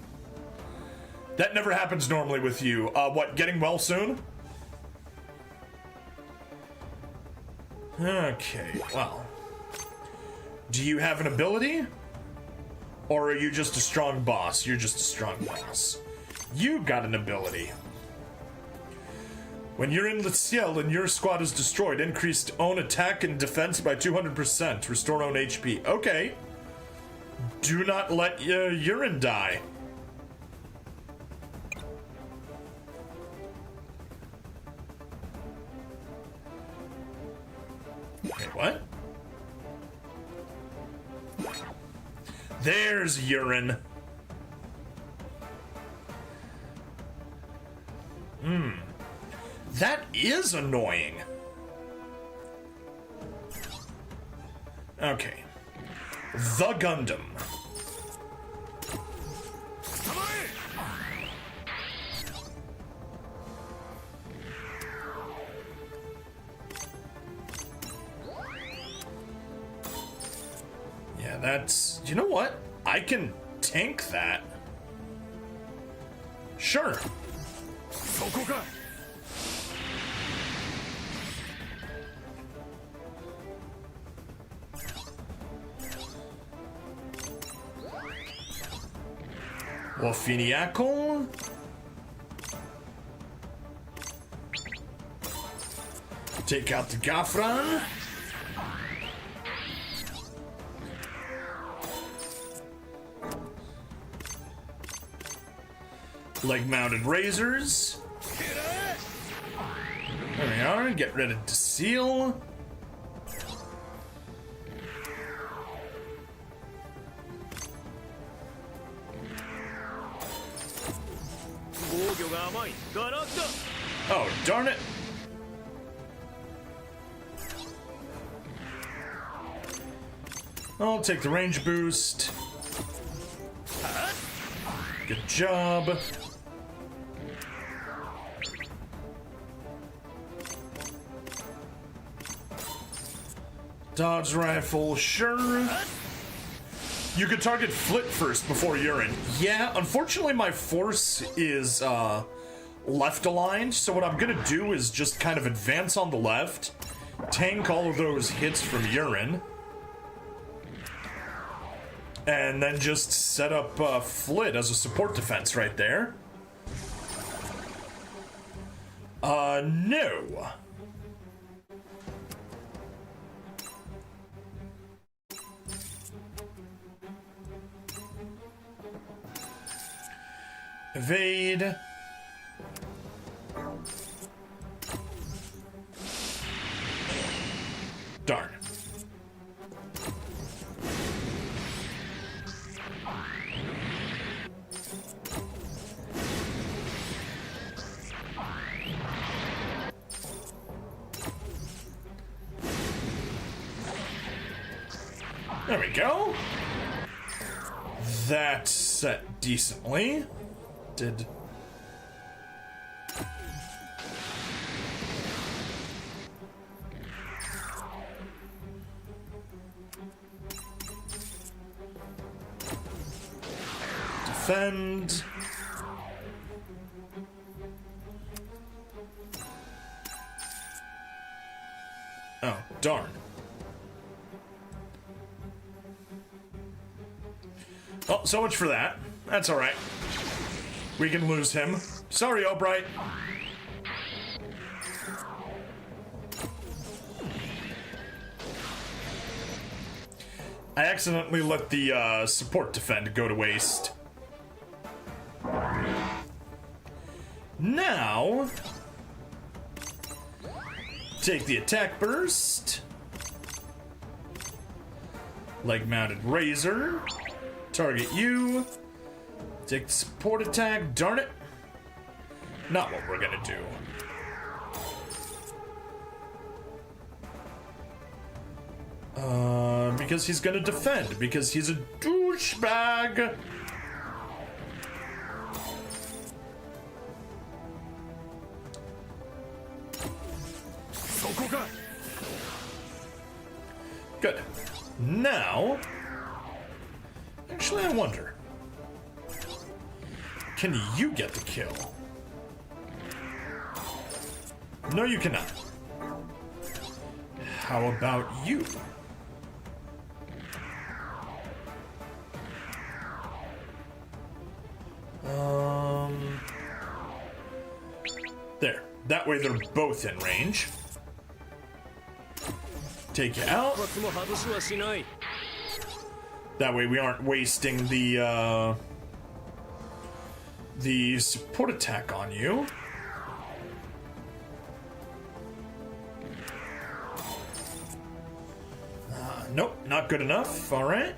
That never happens normally with you. What, getting well soon? Okay, well. Do you have an ability? Or are you just a strong boss? You're just a strong boss. You got an ability. When you're in the ciel and your squad is destroyed, increased own attack and defense by 200%. Restore own HP. Okay. Do not let urine die. Wait, what? There's urine. That is annoying. Okay. The Gundam. Yeah, that's... You know what? I can tank that. Sure. Wolfiniacal. Take out the Gafran. Leg-mounted razors. There we are. Get rid of the seal. Oh, darn it. I'll take the range boost. Good job. Dodge rifle, sure. You could target Flit first before urine. Yeah, unfortunately my force is left aligned, so what I'm gonna do is just kind of advance on the left, tank all of those hits from urine, and then just set up Flit as a support defense right there. No. Evade. Darn. There we go. That's set decently. Did defend. Oh, darn. Oh, so much for that. That's all right. We can lose him. Sorry, Albright. I accidentally let the support defend go to waste. Now, take the attack burst. Leg-mounted razor. Target you. Take the support attack. Darn it. not what we're gonna do. Because he's gonna defend, because he's a douchebag. Good. Now, actually, I wonder, can you get the kill? No, you cannot. How about you? There. That way they're both in range. Take you out. That way we aren't wasting the support attack on you. Nope, not good enough. All right.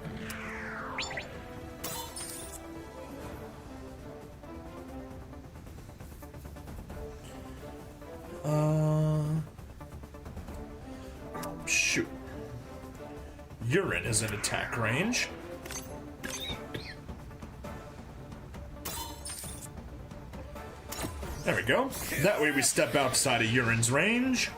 Shoot. Urine is in attack range. There we go. That way we step outside of Urine's range.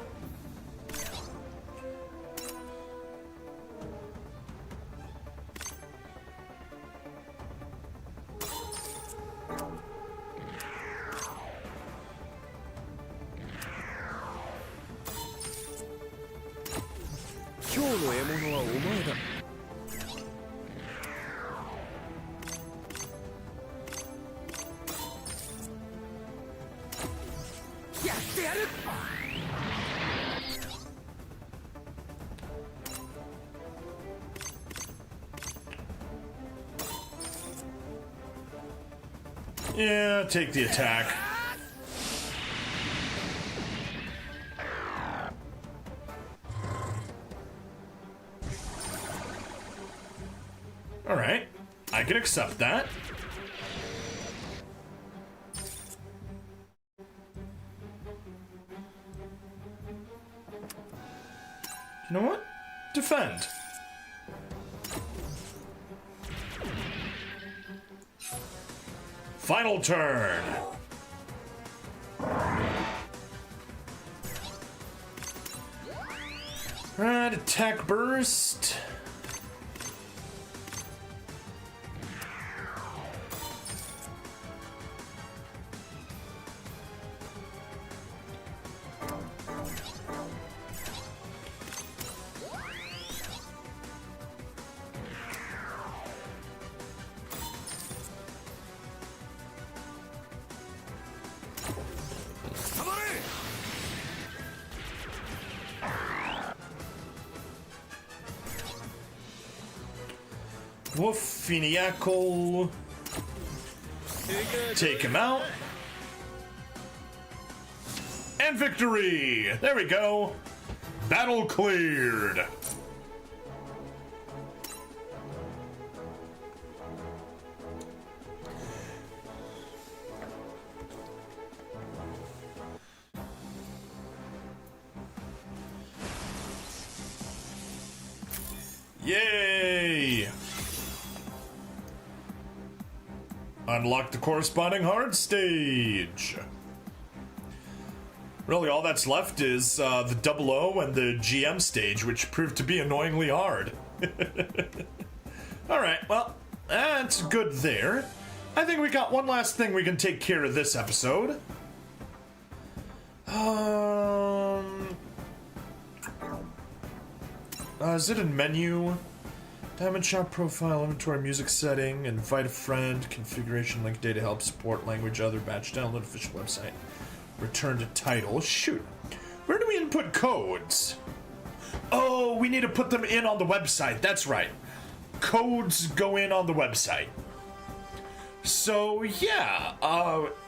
Yeah, take the attack. All right, I can accept that. You know what? Defend. Final turn. Alright, attack burst. Woofiniacal. Take him out. And victory! There we go. Battle cleared. Yay! Unlock the corresponding hard stage. Really, all that's left is the 00 and the GM stage, which proved to be annoyingly hard. Alright, well, that's good there. I think we got one last thing we can take care of this episode. Is it in menu? Diamond shop profile, inventory, music setting, invite a friend, configuration, link, data help, support, language, other, batch download, official website, return to title. Shoot. Where do we input codes? Oh, we need to put them in on the website. That's right. Codes go in on the website. So, yeah.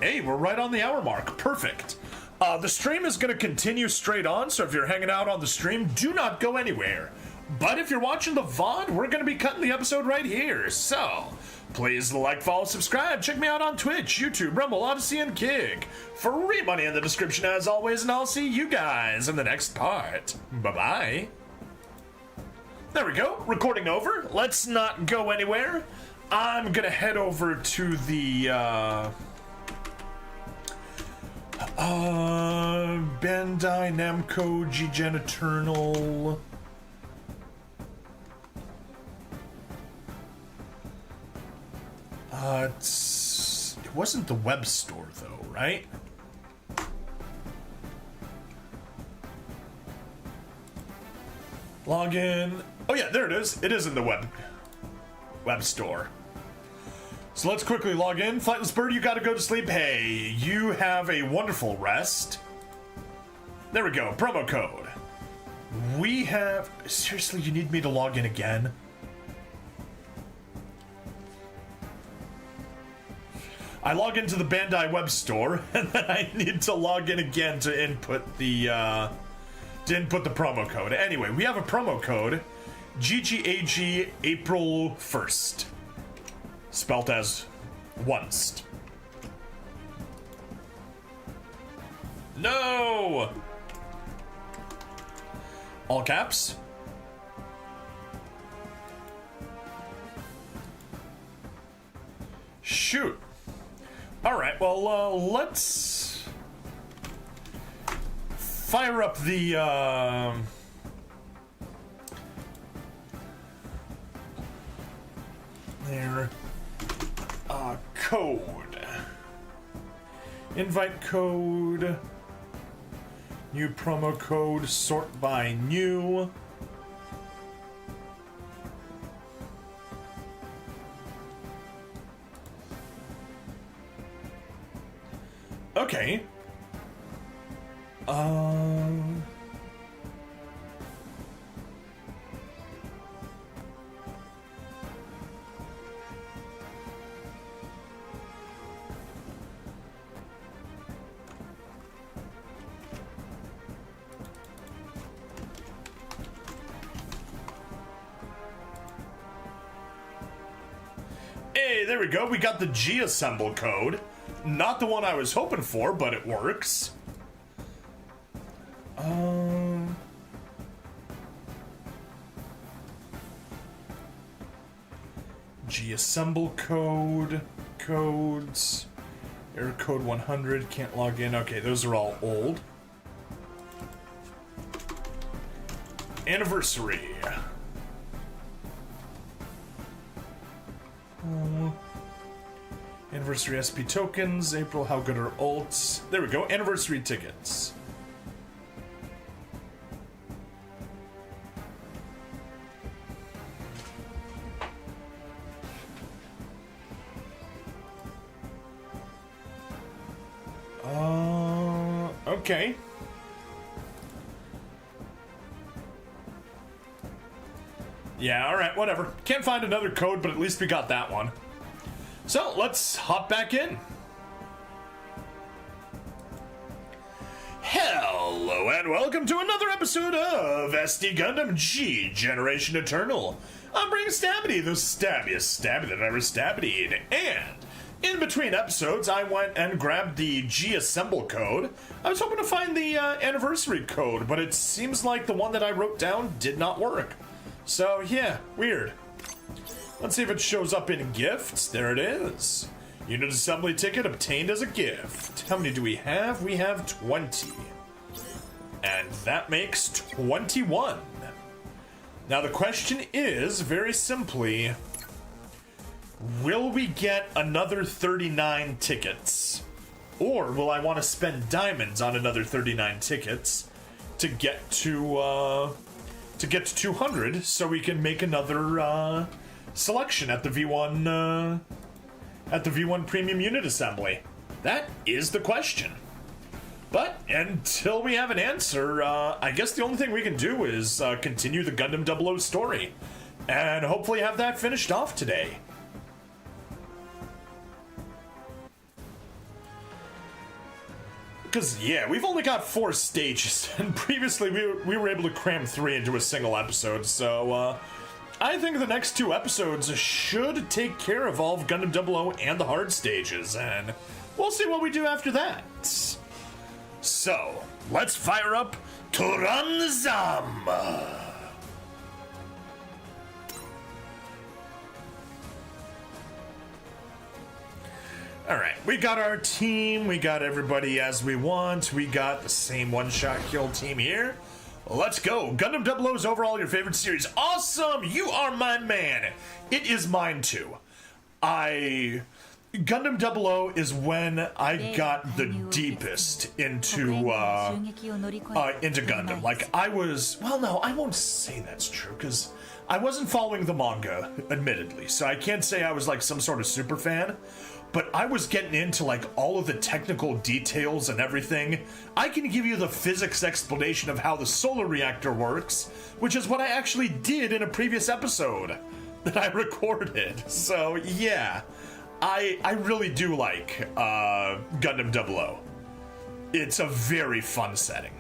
Hey, we're right on the hour mark. Perfect. The stream is going to continue straight on, so if you're hanging out on the stream, do not go anywhere. But if you're watching the VOD, we're going to be cutting the episode right here. So, Please like, follow, subscribe. Check me out on Twitch, YouTube, Rumble, Odyssey, and Kick. Free money in the description as always, and I'll see you guys in the next part. Bye-bye. There we go. Recording over. Let's not go anywhere. I'm gonna head over to the, Bandai Namco G-Gen Eternal. It wasn't the web store though, right? Login. Oh yeah, there it is. It is in the web store. So let's quickly log in. Flightless Bird, you gotta go to sleep. Hey, you have a wonderful rest. There we go, promo code. We have... Seriously, you need me to log in again? I log into the Bandai web store, and then I need to log in again to input the promo code. Anyway, we have a promo code, GGAG April 1st. Spelt as once. No! All caps. Shoot. Alright, well, let's fire up the, code. Invite code. New promo code, sort by new. Okay. Hey, there we go. We got the G-Assemble code. Not the one I was hoping for, but it works. G-Assemble code. Codes. Error code 100. Can't log in. Okay, those are all old. Anniversary. Anniversary SP tokens, April, how good are alts? There we go, anniversary tickets. Okay. Yeah, alright, whatever. Can't find another code, but at least we got that one. So, let's hop back in. Hello and welcome to another episode of SD Gundam G Generation Eternal. I'm bringing Stabity, the stabbiest stabby that ever stabbied. And in between episodes, I went and grabbed the G-Assemble code. I was hoping to find the anniversary code, but it seems like the one that I wrote down did not work. So, yeah, weird. Let's see if it shows up in gifts. There it is. Unit assembly ticket obtained as a gift. How many do we have? We have 20. And that makes 21. Now the question is, very simply, will we get another 39 tickets? Or will I want to spend diamonds on another 39 tickets to get to 200 so we can make another selection at the V1 premium unit assembly? That is the question. But until we have an answer, I guess the only thing we can do is continue the Gundam 00 story and hopefully have that finished off today. Because, yeah, we've only got 4 stages, and previously we were able to cram 3 into a single episode, so I think the next 2 episodes should take care of all of Gundam 00 and the hard stages, and we'll see what we do after that. So, let's fire up Turanzam! Alright, we got our team, we got everybody as we want, we got the same one-shot kill team here. Let's go. Gundam 00 is overall your favorite series. Awesome! You are my man. It is mine too. Gundam 00 is when I got the deepest into Gundam. Like, well, I won't say that's true, because I wasn't following the manga, admittedly, so I can't say I was like some sort of super fan. But I was getting into like all of the technical details and everything. I can give you the physics explanation of how the solar reactor works, which is what I actually did in a previous episode that I recorded. So yeah, I really do like Gundam 00. It's a very fun setting,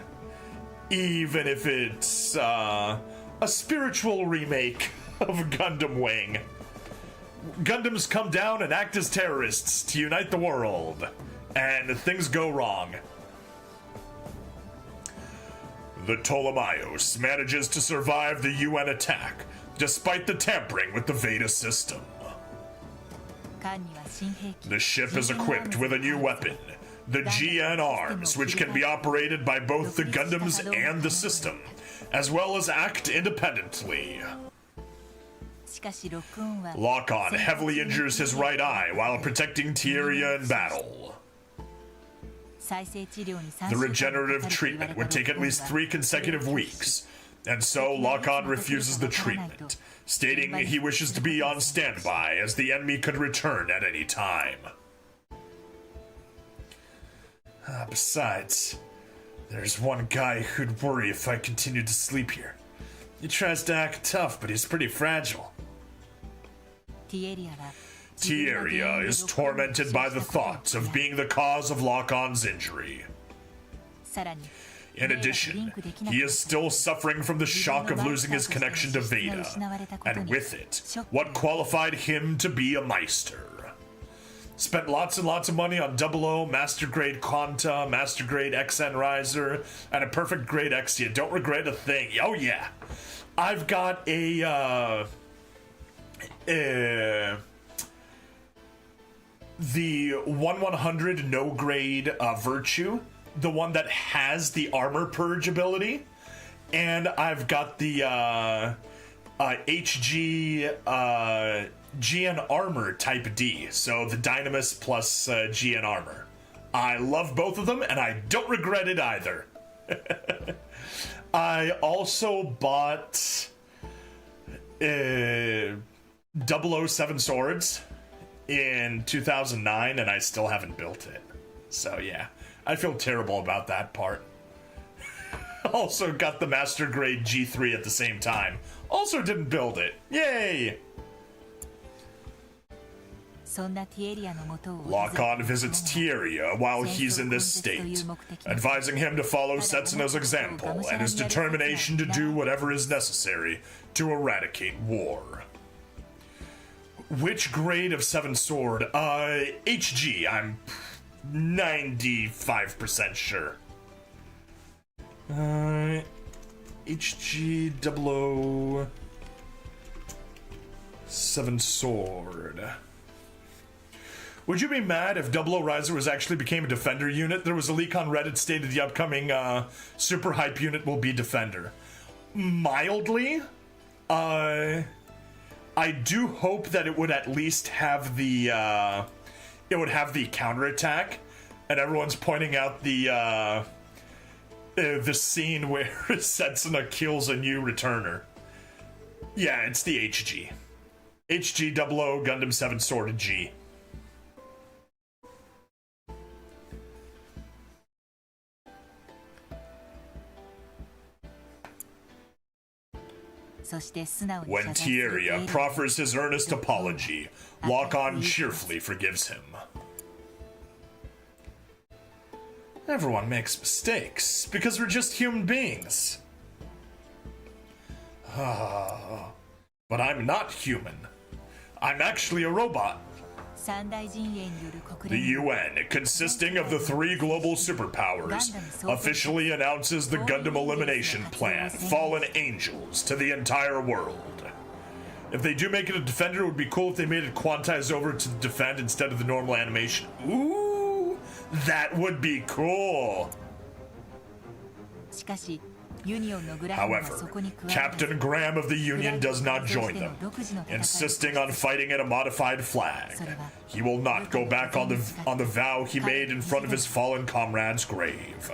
even if it's a spiritual remake of Gundam Wing. Gundams come down and act as terrorists to unite the world, and things go wrong. The Ptolemaeus manages to survive the UN attack, despite the tampering with the Veda system. The ship is equipped with a new weapon, the GN arms, which can be operated by both the Gundams and the system, as well as act independently. Lock-On heavily injures his right eye while protecting Tieria in battle. The regenerative treatment would take at least 3 consecutive weeks, and so Lock-On refuses the treatment, stating he wishes to be on standby as the enemy could return at any time. Besides, there's one guy who'd worry if I continued to sleep here. He tries to act tough, but he's pretty fragile. Tieria is tormented by the thought of being the cause of Lock-On's injury. In addition, he is still suffering from the shock of losing his connection to Veda, and with it, what qualified him to be a Meister. Spent lots and lots of money on 00, Master Grade Quanta, Master Grade XN Riser, and a Perfect Grade Exia. Don't regret a thing. Oh yeah. I've got the 1/100 no grade Virtue, the one that has the armor purge ability, and I've got the HG GN armor type D, so the Dynamis plus GN armor. I love both of them, and I don't regret it either. I also bought 007 Swords in 2009, and I still haven't built it. So yeah, I feel terrible about that part. Also got the Master Grade G3 at the same time. Also didn't build it. Yay! Lock-On visits Tieria while he's in this state, advising him to follow Setsuno's example and his determination to do whatever is necessary to eradicate war. Which grade of 7 Sword? HG, I'm 95% sure. HG 007 Sword. Would you be mad if 00 Riser was actually became a Defender unit? There was a leak on Reddit stated the upcoming super hype unit will be Defender. Mildly. I do hope that it would at least have the counterattack, and everyone's pointing out the scene where Setsuna kills a new returner. Yeah, it's the HG. HG 00 Gundam 7 Sword G. When Tieria proffers his earnest apology, Lock-On cheerfully forgives him. Everyone makes mistakes, because we're just human beings. But I'm not human. I'm actually a robot. The UN, consisting of the 3 global superpowers, officially announces the Gundam elimination plan, Fallen Angels, to the entire world. If they do make it a Defender, it would be cool if they made it quantized over to Defend instead of the normal animation. Ooh, that would be cool. However, Captain Graham of the Union does not join them, insisting on fighting in a modified flag. He will not go back on the vow he made in front of his fallen comrade's grave.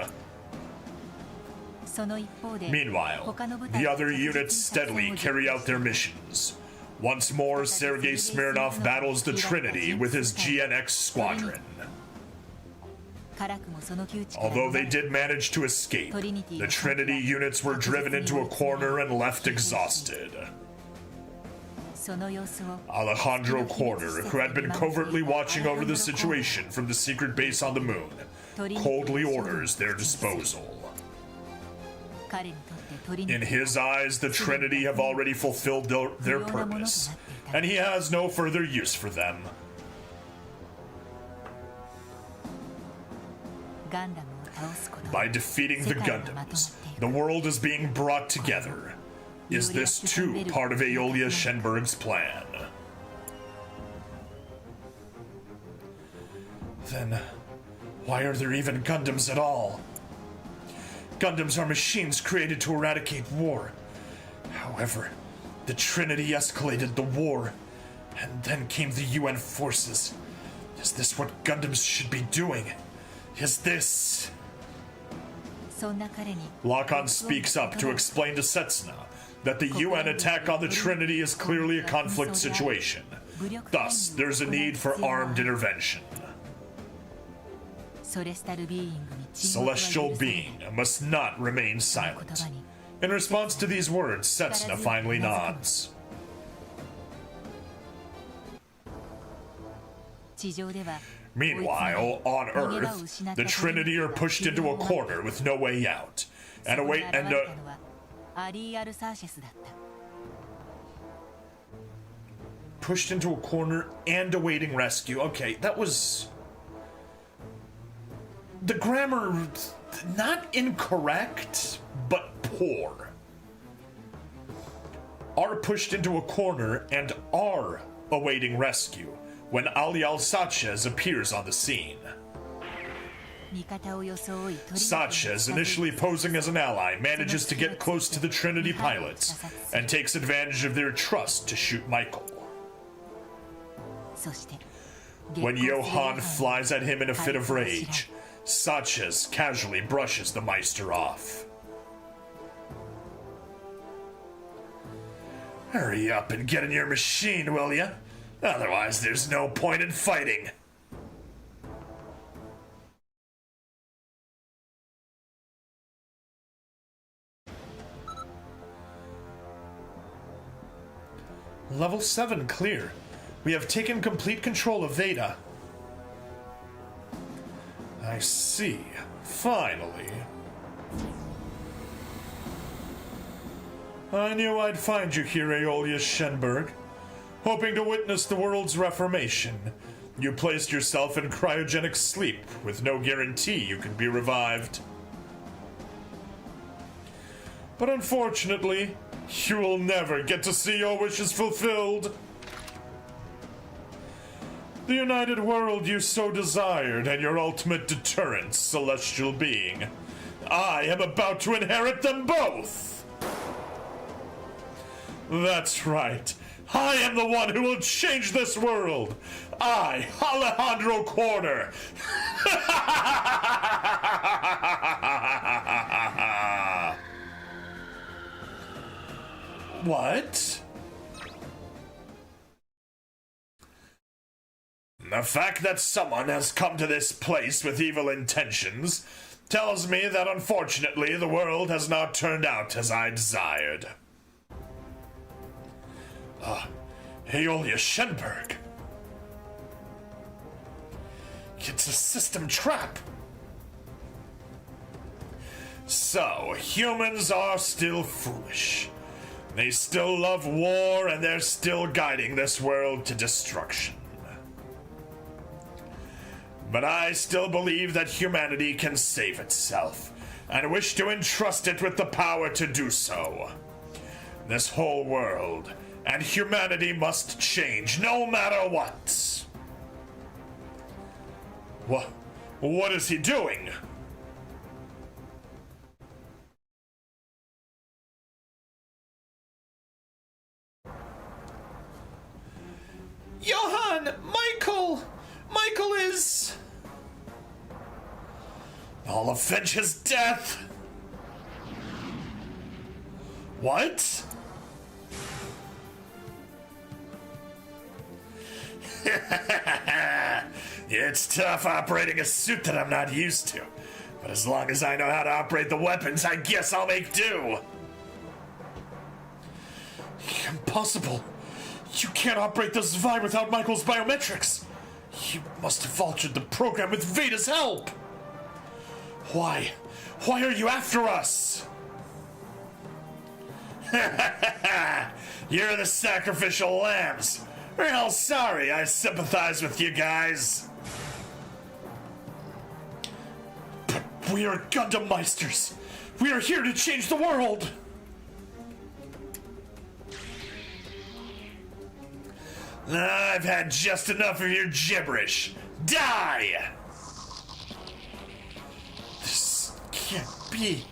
Meanwhile, the other units steadily carry out their missions. Once more, Sergei Smirnov battles the Trinity with his GNX squadron. Although they did manage to escape, the Trinity units were driven into a corner and left exhausted. Alejandro Corner, who had been covertly watching over the situation from the secret base on the moon, coldly orders their disposal. In his eyes, the Trinity have already fulfilled their purpose, and he has no further use for them. By defeating the Gundams, the world is being brought together. Is this too part of Aeolia Shenberg's plan? Then, why are there even Gundams at all? Gundams are machines created to eradicate war. However, the Trinity escalated the war, and then came the UN forces. Is this what Gundams should be doing? Is this... Lacan speaks up to explain to Setsuna that the UN attack on the Trinity is clearly a conflict situation. Thus, there's a need for armed intervention. Celestial being must not remain silent. In response to these words, Setsuna finally nods. Meanwhile, on Earth, the Trinity are pushed into a corner with no way out, and pushed into a corner and awaiting rescue. Okay, that was... The grammar, not incorrect, but poor. Are pushed into a corner and are awaiting rescue when Alial Sanchez appears on the scene. Sanchez, initially posing as an ally, manages to get close to the Trinity pilots and takes advantage of their trust to shoot Michael. When Johann flies at him in a fit of rage, Sanchez casually brushes the Meister off. Hurry up and get in your machine, will ya? Otherwise, there's no point in fighting. Level 7 clear. We have taken complete control of Veda. I see. Finally. I knew I'd find you here, Aeolia Shenberg. Hoping to witness the world's reformation, you placed yourself in cryogenic sleep with no guarantee you could be revived. But unfortunately, you will never get to see your wishes fulfilled. The united world you so desired and your ultimate deterrent, celestial being. I am about to inherit them both! That's right. I am the one who will change this world. I, Alejandro Corner. What? The fact that someone has come to this place with evil intentions tells me that unfortunately the world has not turned out as I desired. Aeolia Shenberg. It's a system trap. So, humans are still foolish. They still love war, and they're still guiding this world to destruction. But I still believe that humanity can save itself, and wish to entrust it with the power to do so. This whole world and humanity must change, no matter what. What is he doing? Johann! Michael is... I'll avenge his death! What? It's tough operating a suit that I'm not used to. But as long as I know how to operate the weapons, I guess I'll make do. Impossible. You can't operate the Zwei without Michael's biometrics. You must have altered the program with Veda's help. Why? Why are you after us? You're the sacrificial lambs. Real sorry, I sympathize with you guys. But we are Gundam Meisters. We are here to change the world. I've had just enough of your gibberish. Die! This can't be.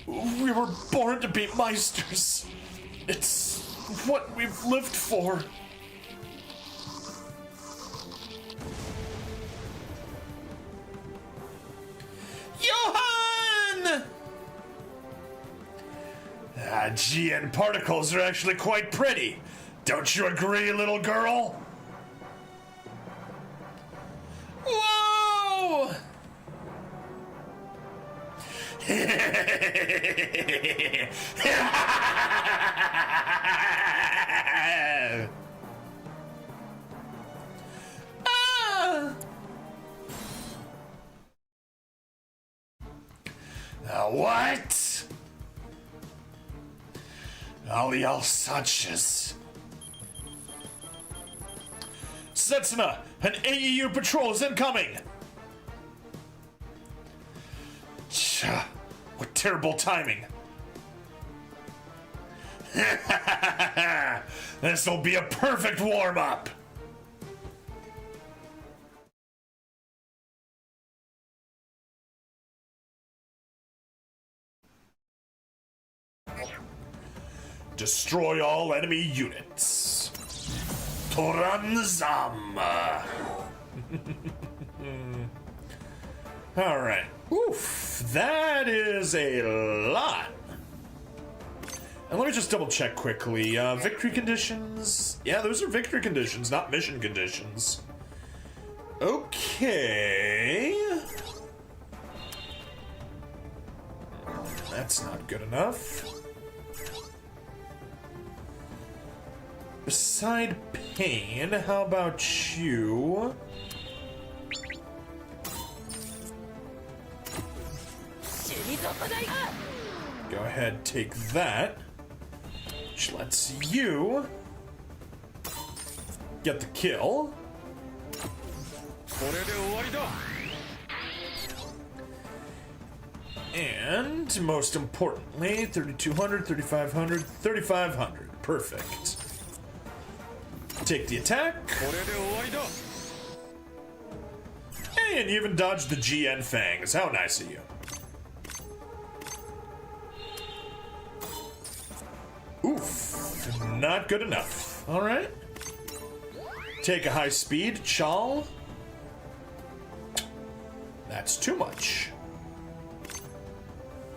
We were born to be Meisters. It's what we've lived for. Johann! GN particles are actually quite pretty. Don't you agree, little girl? Whoa! What? All y'all suches. Setsuna, an AEU patrol is incoming! What terrible timing. This'll be a perfect warm-up. Destroy all enemy units. Toranzam. All right. Oof, that is a lot. And let me just double check quickly. Victory conditions. Yeah, those are victory conditions, not mission conditions. Okay. That's not good enough. Beside pain, how about you? Go ahead, take that. Which lets you get the kill. And most importantly, 3,200, 3,500, 3,500. Perfect. Take the attack. And you even dodged the GN fangs. How nice of you. Oof. Not good enough. Alright. Take a high speed. Chal. That's too much.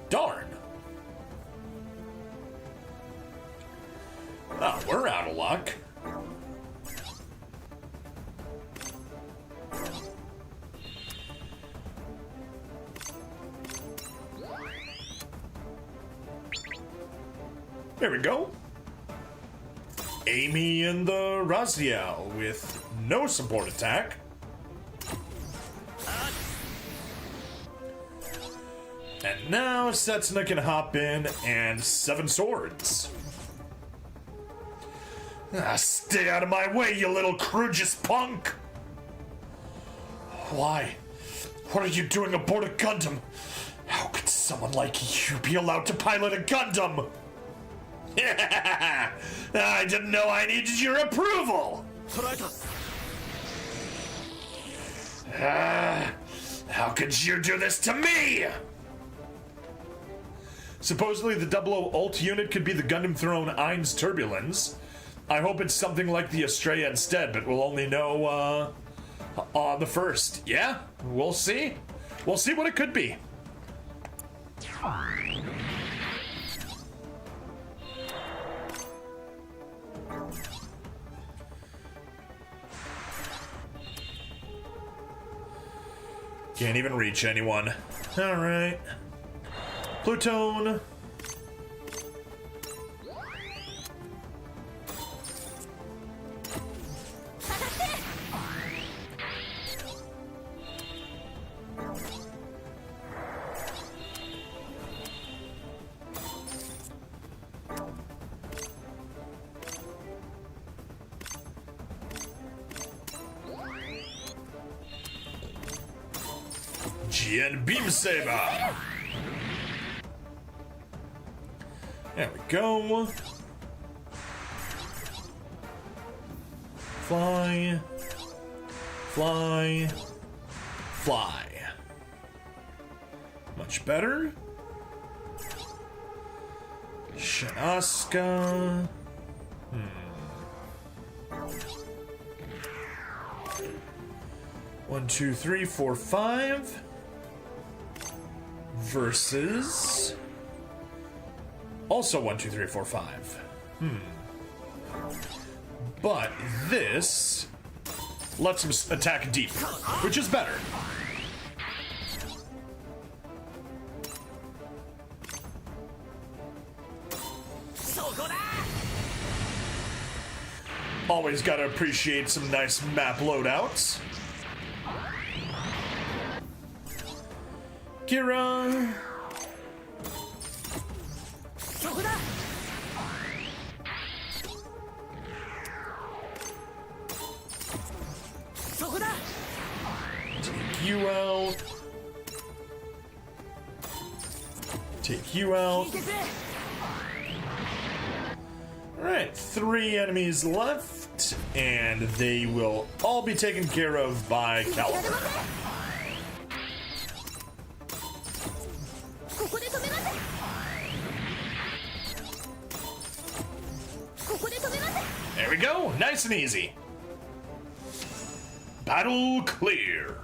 Darn. Oh, we're out of luck. There we go. Amy and the Raziel with no support attack. And now Setsuna can hop in and 7 swords. Stay out of my way, you little Crugis punk! Why? What are you doing aboard a Gundam? How could someone like you be allowed to pilot a Gundam? I didn't know I needed your approval! How could you do this to me? Supposedly the 00 ult unit could be the Gundam Throne Ein's Turbulence. I hope it's something like the Estrella instead, but we'll only know on the first. Yeah, we'll see. We'll see what it could be. Can't even reach anyone. All right. Plutone. GN Beam Saber. There we go. Fly. Fly. Fly. Much better. Shinaska. 1, 2, 3, 4, 5. Versus. Also 1, 2, 3, 4, 5. But this lets him attack deep, which is better. Always gotta appreciate some nice map loadouts. Kira. Take you out. Take you out. Alright, 3 enemies left, and they will all be taken care of by Caliber. There we go, nice and easy. Battle clear.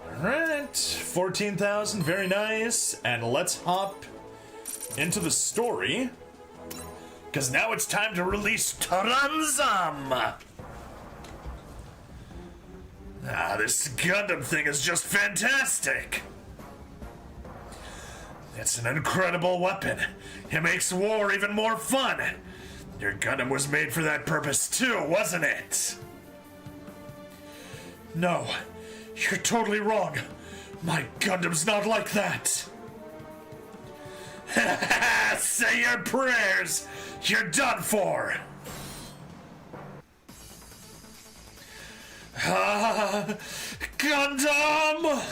Alright, 14,000, very nice. And let's hop into the story. Because now it's time to release Taranzam! This Gundam thing is just fantastic! It's an incredible weapon. It makes war even more fun. Your Gundam was made for that purpose too, wasn't it? No, you're totally wrong. My Gundam's not like that. Say your prayers. You're done for. Gundam!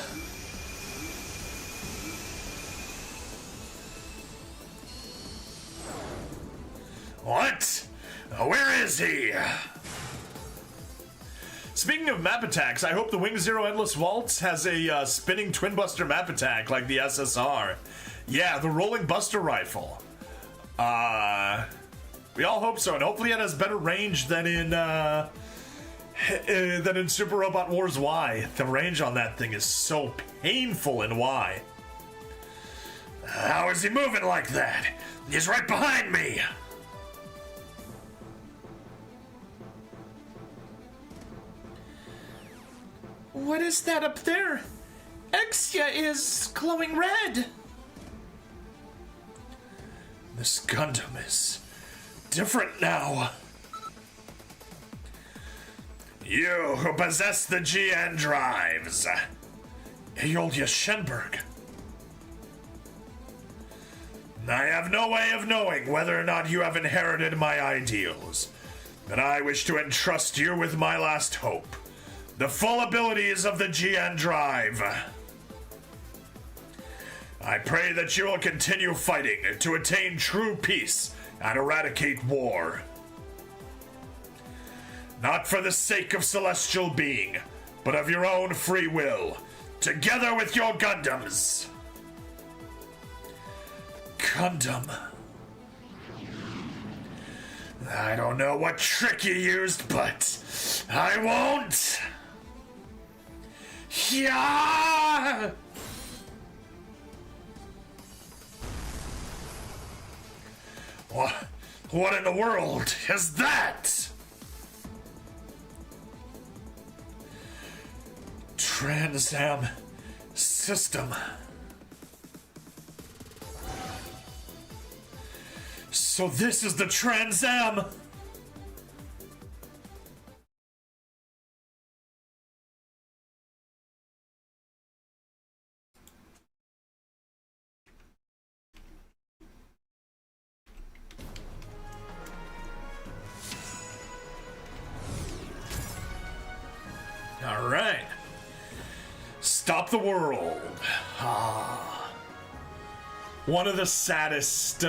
What? Where is he? Speaking of map attacks, I hope the Wing Zero Endless Waltz has a spinning Twin Buster map attack like the SSR. Yeah, the Rolling Buster Rifle. We all hope so, and hopefully it has better range than in Super Robot Wars Y. The range on that thing is so painful in Y. How is he moving like that? He's right behind me. What is that up there? Exia is glowing red. This Gundam is different now. You who possess the GN drives. Eolia Shenberg. I have no way of knowing whether or not you have inherited my ideals, but I wish to entrust you with my last hope, the full abilities of the GN Drive. I pray that you will continue fighting to attain true peace and eradicate war. Not for the sake of celestial being, but of your own free will, together with your Gundams. Gundam. I don't know what trick you used, but I won't. Yeah. What in the world is that? Trans Am system. So this is the Trans Am. All right. Stop the world. One of the saddest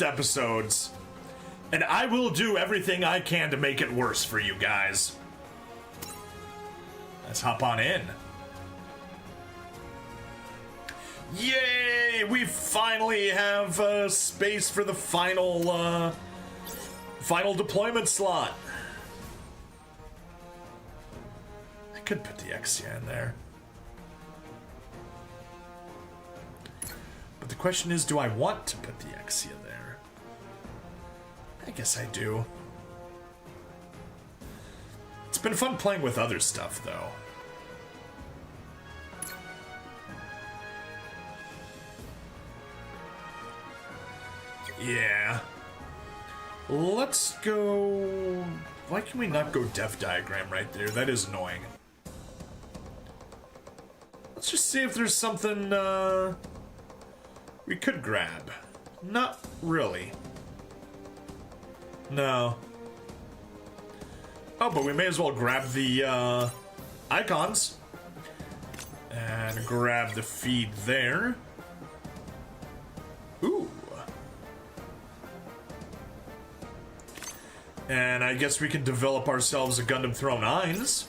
episodes. And I will do everything I can to make it worse for you guys. Let's hop on in. Yay! We finally have space for the final deployment slot. I could put the Exia in there. But the question is, do I want to put the Exia there? I guess I do. It's been fun playing with other stuff, though. Yeah. Let's go... Why can we not go def diagram right there? That is annoying. Let's just see if there's something, we could grab. Not really. No. Oh, but we may as well grab the, icons. And grab the feed there. Ooh. And I guess we can develop ourselves a Gundam Throne 9s.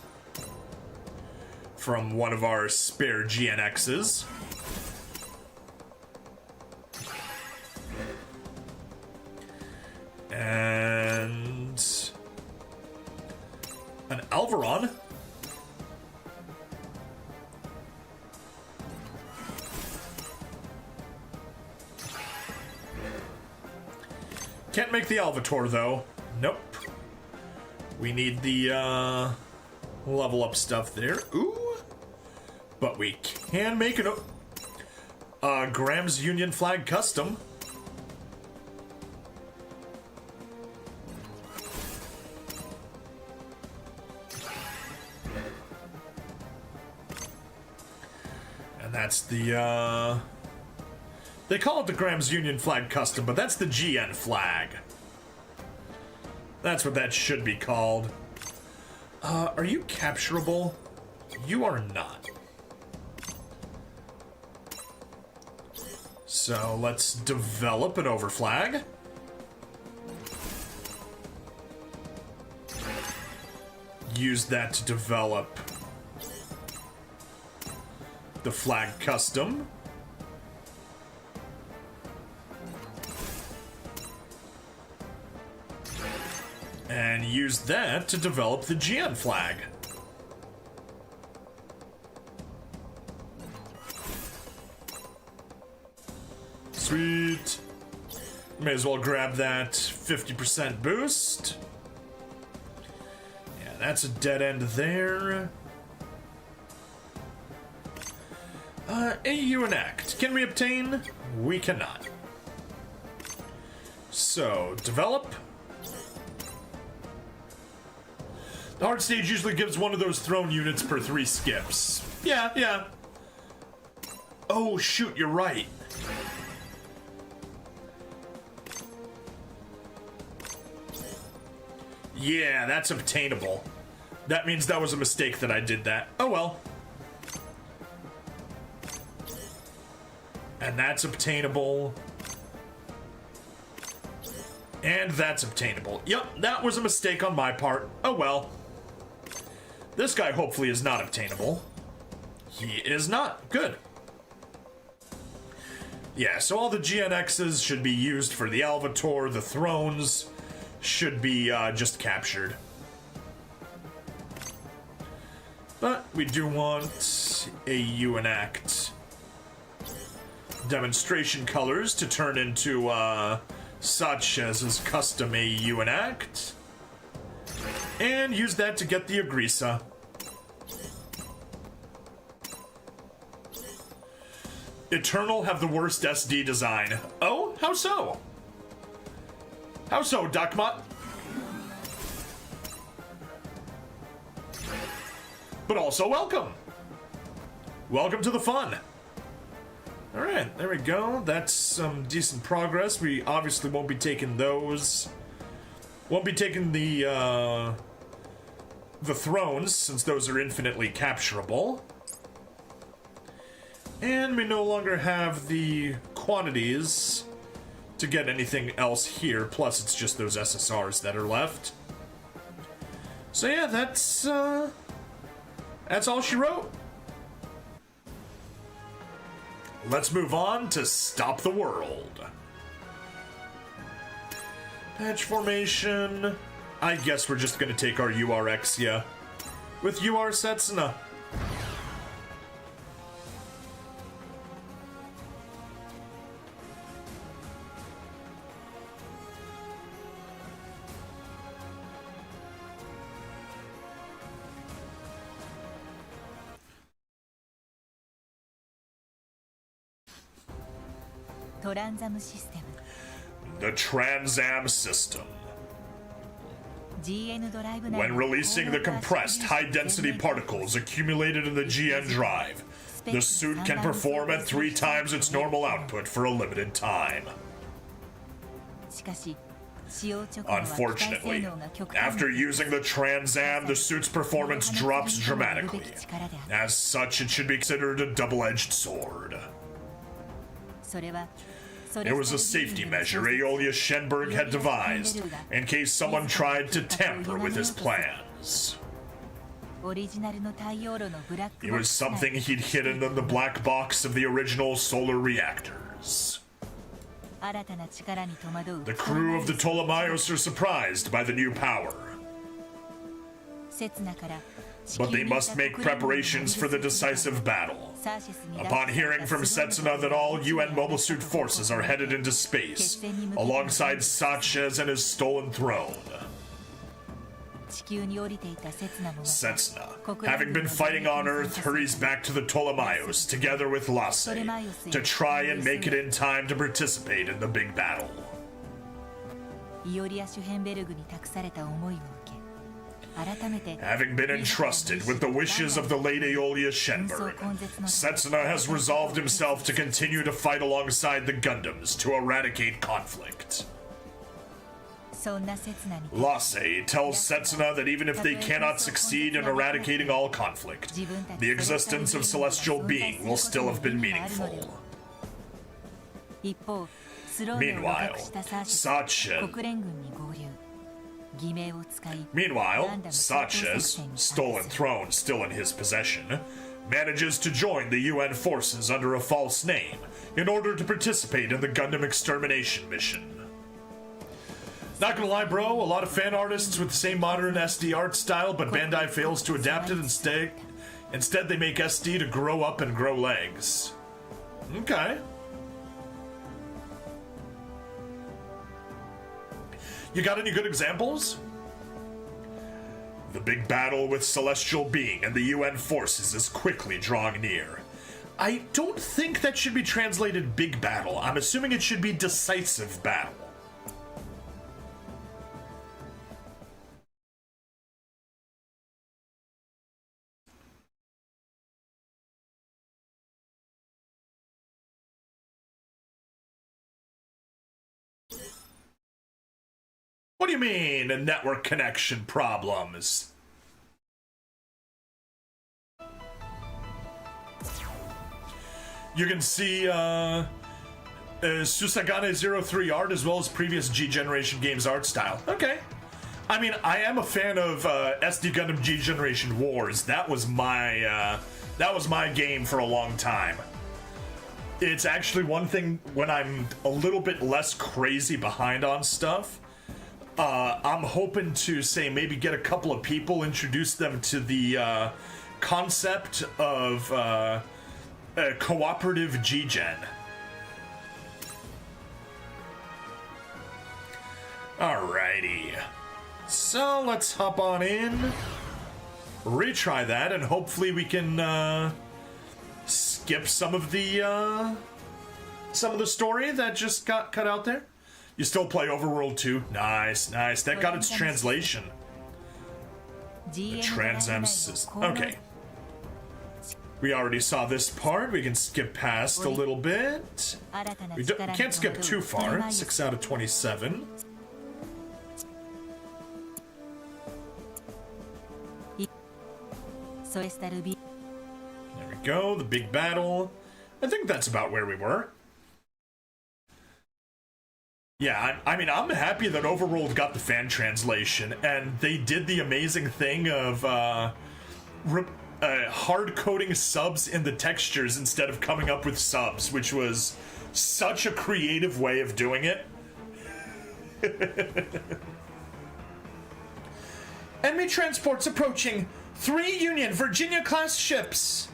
From one of our spare GNXs. And an Alvaron. Can't make the Alvator though. Nope. We need the level up stuff there. Ooh. But we can make it Graham's Union Flag custom. And that's the, they call it the Graham's Union Flag custom, but that's the GN flag. That's what that should be called. Are you capturable? You are not. So let's develop an overflag. Use that to develop the flag custom. And use that to develop the GN flag. Sweet. May as well grab that 50% boost. Yeah, that's a dead end there. AU and ACT. Can we obtain? We cannot. So, develop. The hard stage usually gives one of those throne units per 3 skips. Yeah. Oh, shoot, you're right. Yeah, that's obtainable. That means that was a mistake that I did that. Oh well. And that's obtainable. And that's obtainable. Yep, that was a mistake on my part. Oh well. This guy hopefully is not obtainable. He is not. Good. Yeah, so all the GNXs should be used for the Alvator. The thrones should be just captured. But we do want a UN Act demonstration colors to turn into Sachez's custom AU Act, and use that to get the Agrisa. Eternal have the worst SD design. Oh, how so? How so, Dakmat? But also welcome. Welcome to the fun. Alright, there we go. That's some decent progress. We obviously won't be taking those. Won't be taking the thrones, since those are infinitely capturable. And we no longer have the quantities to get anything else here, plus it's just those SSRs that are left. So yeah, that's all she wrote. Let's move on to Stop the World. Patch formation. I guess we're just gonna take our URXia with UR Setsuna. The Transam system. When releasing the compressed high-density particles accumulated in the GN drive, the suit can perform at 3 times its normal output for a limited time. Unfortunately, after using the Transam, the suit's performance drops dramatically. As such, it should be considered a double-edged sword. It was a safety measure Aeolia Shenberg had devised in case someone tried to tamper with his plans. It was something he'd hidden in the black box of the original solar reactors. The crew of the Ptolemaios are surprised by the new power. But they must make preparations for the decisive battle. Upon hearing from Setsuna that all UN Mobile Suit forces are headed into space, alongside Sachez and his stolen throne. Setsuna, having been fighting on Earth, hurries back to the Ptolemaios together with Lasse to try and make it in time to participate in the big battle. Having been entrusted with the wishes of the late Aeolia Shenberg, Setsuna has resolved himself to continue to fight alongside the Gundams to eradicate conflict. Lasse tells Setsuna that even if they cannot succeed in eradicating all conflict, the existence of celestial being will still have been meaningful. Meanwhile, Sachez, stolen throne still in his possession, manages to join the UN forces under a false name in order to participate in the Gundam extermination mission. Not gonna lie, bro, a lot of fan artists with the same modern SD art style, but Bandai fails to adapt it instead. Instead, they make SD to grow up and grow legs. Okay. You got any good examples? The big battle with Celestial Being and the UN forces is quickly drawing near. I don't think that should be translated big battle. I'm assuming it should be decisive battle. What do you mean, network connection problems? You can see Susagane03 art as well as previous G Generation games art style. Okay. I mean, I am a fan of SD Gundam G Generation Wars. That was my game for a long time. It's actually one thing when I'm a little bit less crazy behind on stuff. I'm hoping to say maybe get a couple of people, introduce them to the concept of cooperative G-Gen. Alrighty. So let's hop on in, retry that, and hopefully we can skip some of the story that just got cut out there. You still play Overworld 2? Nice, nice. That got its translation. The Trans-Am system. Okay. We already saw this part. We can skip past a little bit. We can't skip too far. 6 out of 27. There we go, the big battle. I think that's about where we were. Yeah, I mean, I'm happy that Overworld got the fan translation, and they did the amazing thing of hard-coding subs in the textures instead of coming up with subs, which was such a creative way of doing it. Enemy transports approaching. 3 Union Virginia-class ships.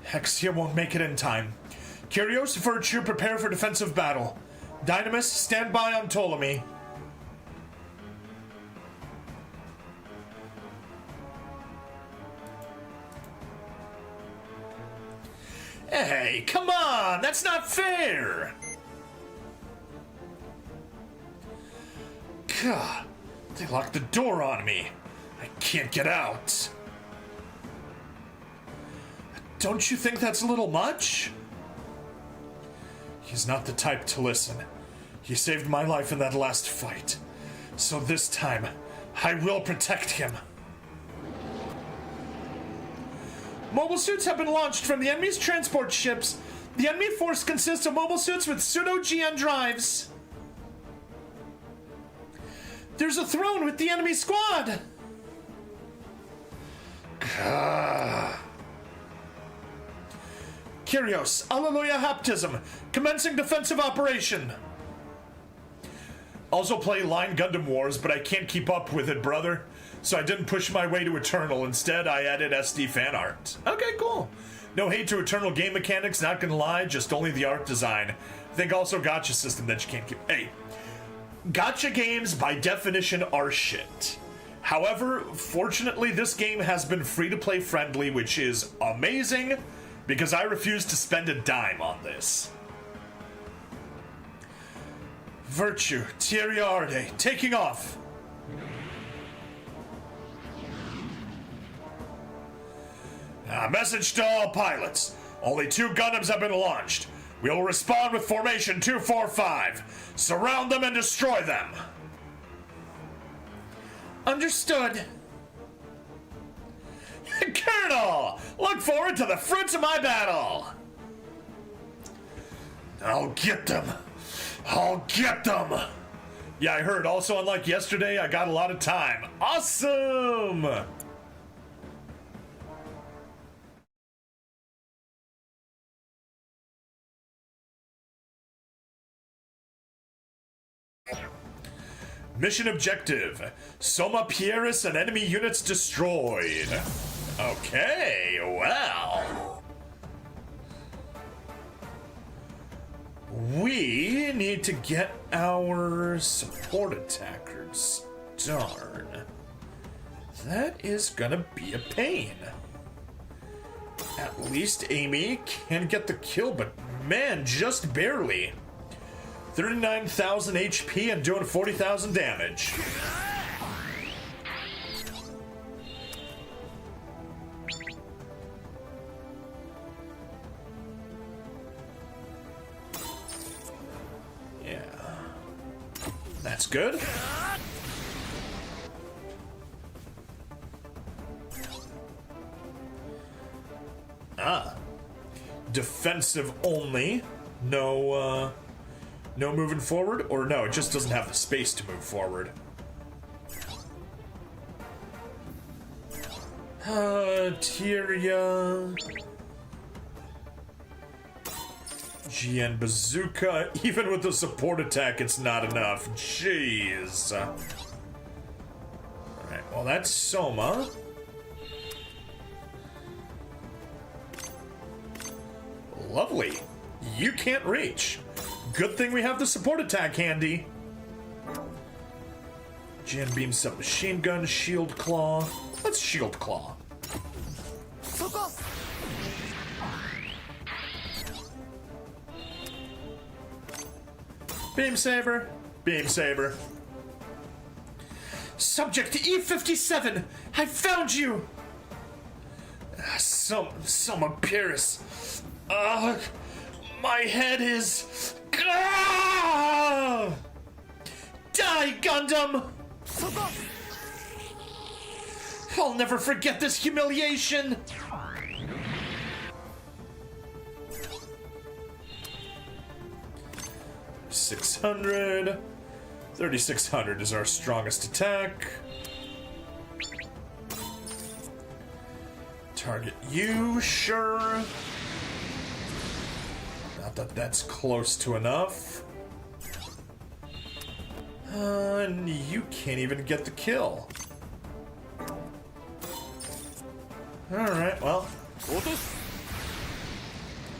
Hexia won't make it in time. Curios, Virtue, prepare for defensive battle. Dynamis, stand by on Ptolemy. Hey, come on! That's not fair! God, they locked the door on me. I can't get out. Don't you think that's a little much? He's not the type to listen. He saved my life in that last fight. So this time, I will protect him. Mobile suits have been launched from the enemy's transport ships. The enemy force consists of mobile suits with pseudo-GN drives. There's a throne with the enemy squad. Kyrios, Alleluia Haptism, commencing defensive operation. Also play Line Gundam Wars, but I can't keep up with it, brother. So I didn't push my way to Eternal. Instead, I added SD fan art. Okay, cool. No hate to Eternal game mechanics, not gonna lie, just only the art design. I think also gacha system that you can't keep. Hey, gacha games by definition are shit. However, fortunately, this game has been free-to-play friendly, which is amazing, because I refuse to spend a dime on this. Virtue, Thierry Arde, taking off. Message to all pilots. Only 2 Gundams have been launched. We will respond with Formation 245. Surround them and destroy them. Understood. Colonel, look forward to the fruits of my battle. I'll get them. I'll get them. Yeah, I heard. Also, unlike yesterday, I got a lot of time. Awesome. Mission objective. Soma Pieris and enemy units destroyed. Okay, well. We need to get our support attackers. Darn. That is gonna be a pain. At least Amy can get the kill, but man, just barely. 39,000 HP and doing 40,000 damage. Yeah. good. Ah. Defensive only. No, no moving forward? Or no, it just doesn't have the space to move forward. Tyria. GN Bazooka. Even with the support attack, it's not enough. Jeez. Alright, well, that's Soma. Lovely. You can't reach. Good thing we have the support attack handy. GN Beam Submachine Gun, Shield Claw. Let's Shield Claw. Beam Saber. Beam Saber. Subject to E57. I found you. Soma Pierce. My head is. Die, Gundam. I'll never forget this humiliation. $600. 3,600 is our strongest attack. Target you, sure. Not that that's close to enough. And you can't even get the kill. Alright, well.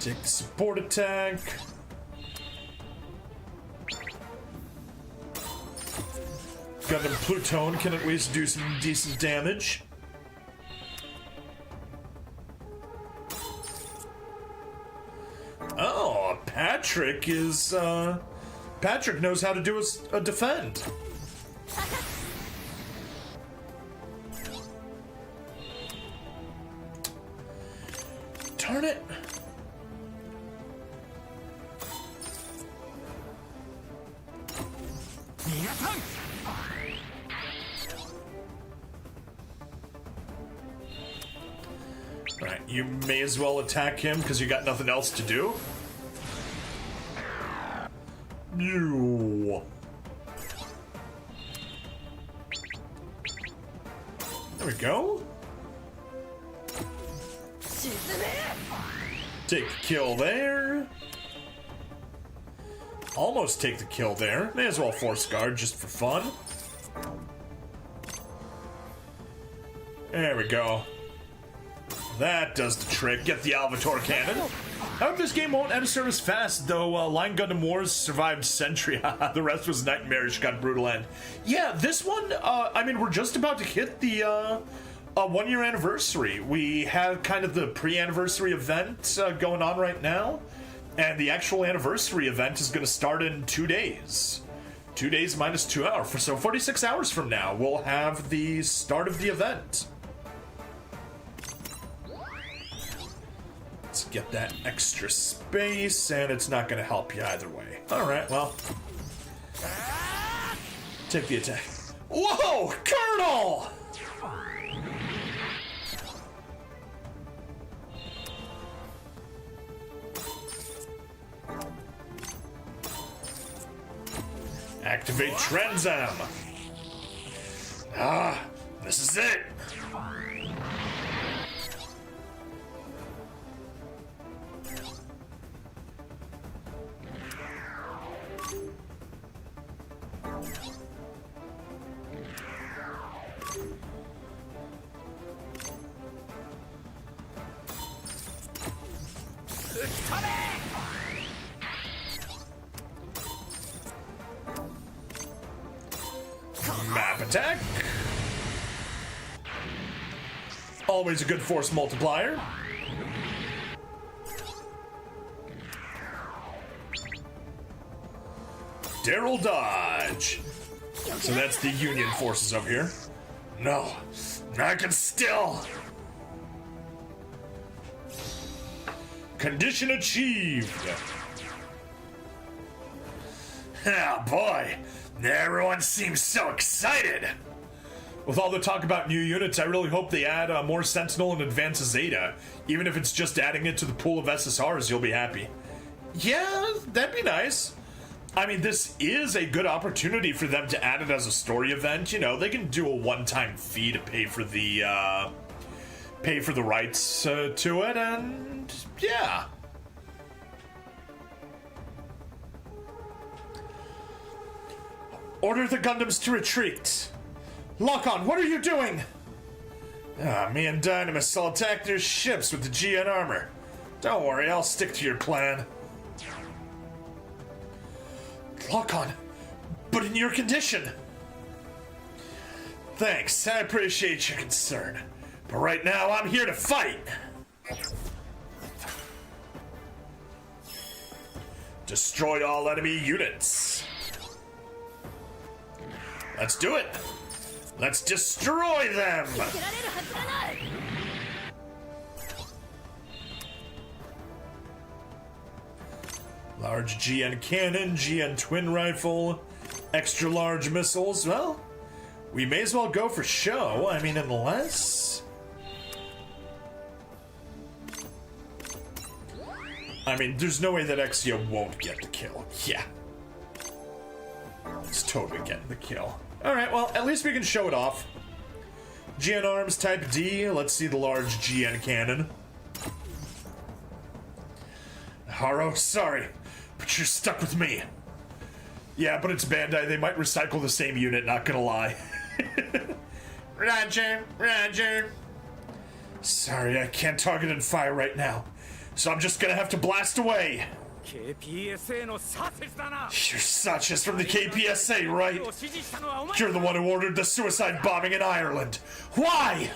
Take the support attack. Gundam Pluton can at least do some decent damage. Oh, Patrick is, Patrick knows how to do a defend. Darn it. Right, you may as well attack him because you got nothing else to do. You. There we go. Take the kill there. Almost take the kill there. May as well force guard just for fun. There we go. That does the trick. Get the Alvator cannon. I hope this game won't end service fast, though. Line Gundam Wars survived Sentry. The rest was nightmarish, got brutal end. Yeah, this one, I mean, we're just about to hit the 1 year anniversary. We have kind of the pre-anniversary event going on right now, and the actual anniversary event is going to start in 2 days. 2 days minus 2 hours. So 46 hours from now, we'll have the start of the event. Let's get that extra space, and it's not going to help you either way. Alright, well. Take the attack. Whoa! Colonel! Activate Trenzam! Ah, this is it! Map attack. Always a good force multiplier. Daryl dodge. So that's the Union forces over here. No, I can still. Condition achieved. Ah, boy, Everyone seems so excited. With all the talk about new units, I really hope they add more Sentinel and Advanced Zeta. Even if it's just adding it to the pool of SSRs, you'll be happy. Yeah, that'd be nice. I mean, this is a good opportunity for them to add it as a story event. You know, they can do a one-time fee to pay for the rights to it, and yeah. Order the Gundams to retreat. Lock on, what are you doing? Me and Dynamis will attack their ships with the GN armor. Don't worry, I'll stick to your plan. Lock on, but in your condition. Thanks, I appreciate your concern. But right now, I'm here to fight. Destroy all enemy units. Let's do it. Let's destroy them. Large GN cannon, GN twin rifle, extra large missiles. Well, we may as well go for show. I mean, unless... I mean, there's no way that Exia won't get the kill. Yeah. It's totally getting the kill. Alright, well, at least we can show it off. GN arms type D. Let's see the large GN cannon. Haro, sorry, but you're stuck with me. Yeah, but it's Bandai. They might recycle the same unit, not gonna lie. Roger, roger. Sorry, I can't target and fire right now, so I'm just gonna have to blast away. You're such as from the KPSA, right? You're the one who ordered the suicide bombing in Ireland. Why?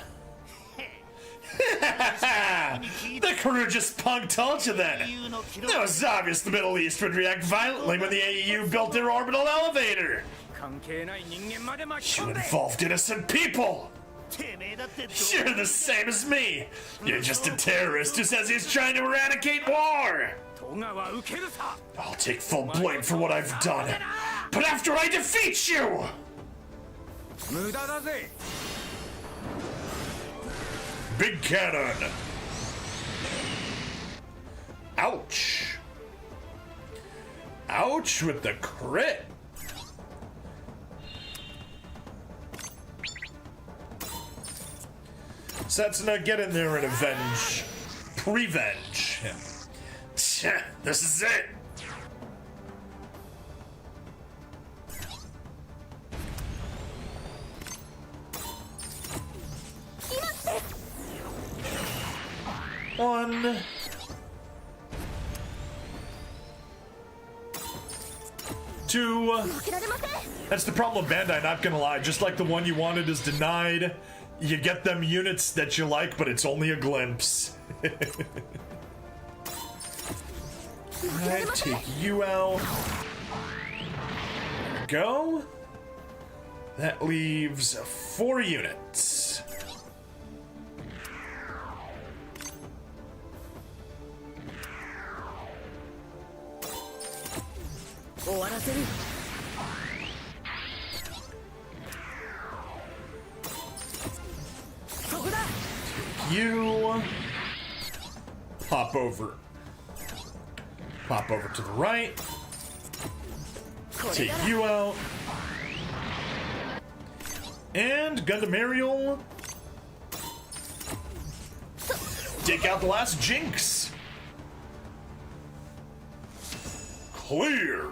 The courageous punk told you then. It was obvious the Middle East would react violently when the AEU built their orbital elevator. You involved innocent people. You're the same as me. You're just a terrorist who says he's trying to eradicate war. I'll take full blame for what I've done, but after I defeat you! Big cannon! Ouch! Ouch with the crit! Setsuna, get in there and avenge. Revenge him. This is it! One. Two. That's the problem with Bandai, not gonna lie. Just like the one you wanted is denied. You get them units that you like, but it's only a glimpse. Alright, take you out. There we go. That leaves 4 units. You pop over. Pop over to the right. Take you out. And Gundam Aerial. Take out the last Jinx. Clear.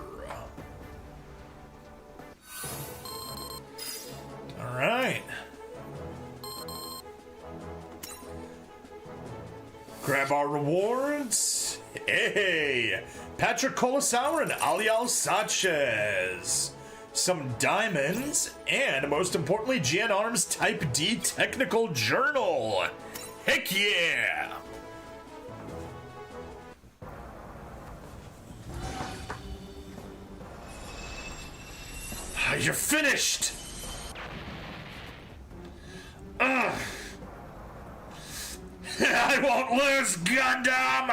All right. Grab our rewards. Hey, Patrick Colasauer and Alial Sanchez. Some diamonds, and most importantly, GN Arms Type D Technical Journal. Heck yeah! You're finished! Ugh. I won't lose, Gundam!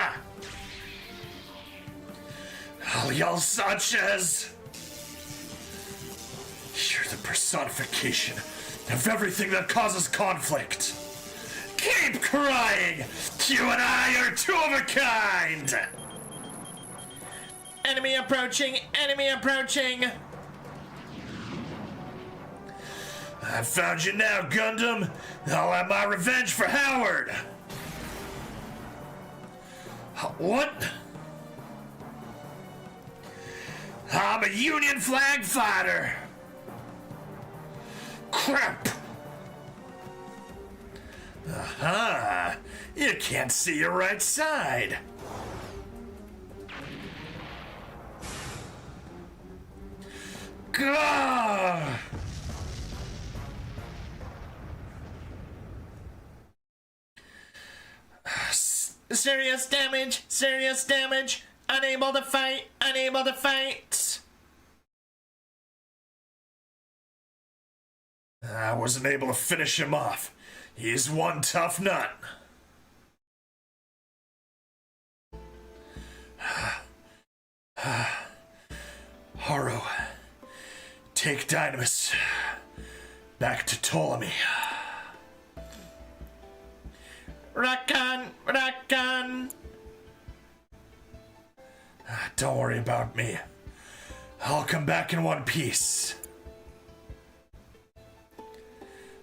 Alial Sanchez! the personification of everything that causes conflict. Keep crying! You and I are two of a kind! Enemy approaching! Enemy approaching! I found you now, Gundam! I'll have my revenge for Howard! What? I'm a Union flag fighter! Crap! Aha! You can't see your right side! Gah! Serious damage! Serious damage! Unable to fight! Unable to fight! I wasn't able to finish him off. He's one tough nut. Haru, take Dynamis back to Ptolemy. Rakan! Rakan! Don't worry about me. I'll come back in one piece.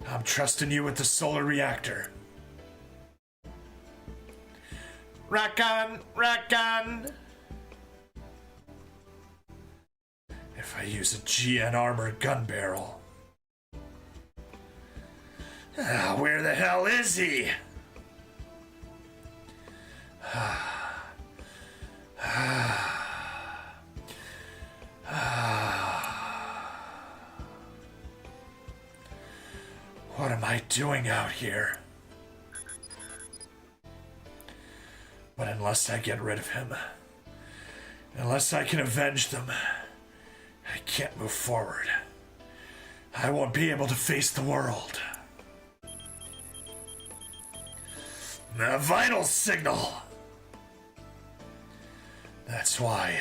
I'm trusting you with the solar reactor. Rakan! Rakan! If I use a GN armored gun barrel. Where the hell is he? What am I doing out here? But unless I get rid of him, unless I can avenge them, I can't move forward. I won't be able to face the world. A vital signal! That's why.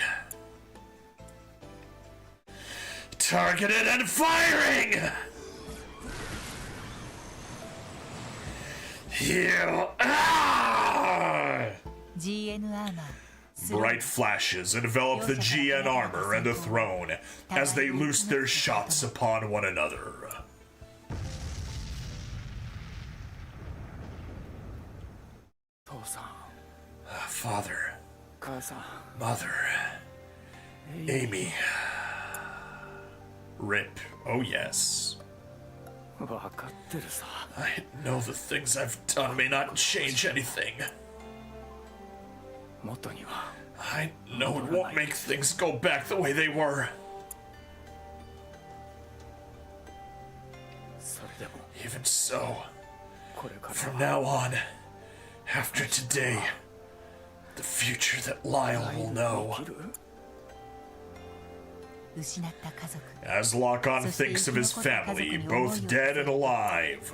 Targeted and firing! You. Bright flashes envelop the GN armor and the throne as they loose their shots upon one another. Father, Mother, Amy, Rip, oh yes. I know the things I've done may not change anything. I know it won't make things go back the way they were. Even so, from now on, after today, the future that Lyle will know. As Lock-On thinks of his family, both dead and alive,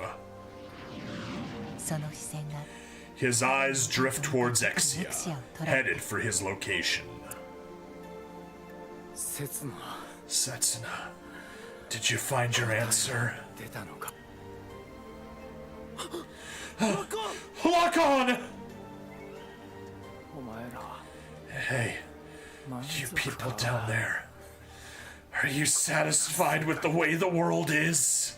his eyes drift towards Exia, headed for his location. Setsuna, did you find your answer? Lock-On! Hey, you people down there. Are you satisfied with the way the world is?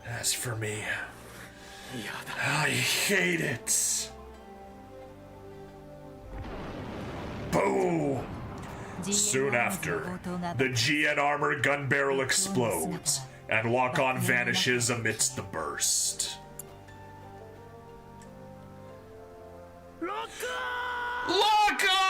As for me, I hate it. Boom! Soon after, the GN armor gun barrel explodes, and Lock-On vanishes amidst the burst. Lock-On!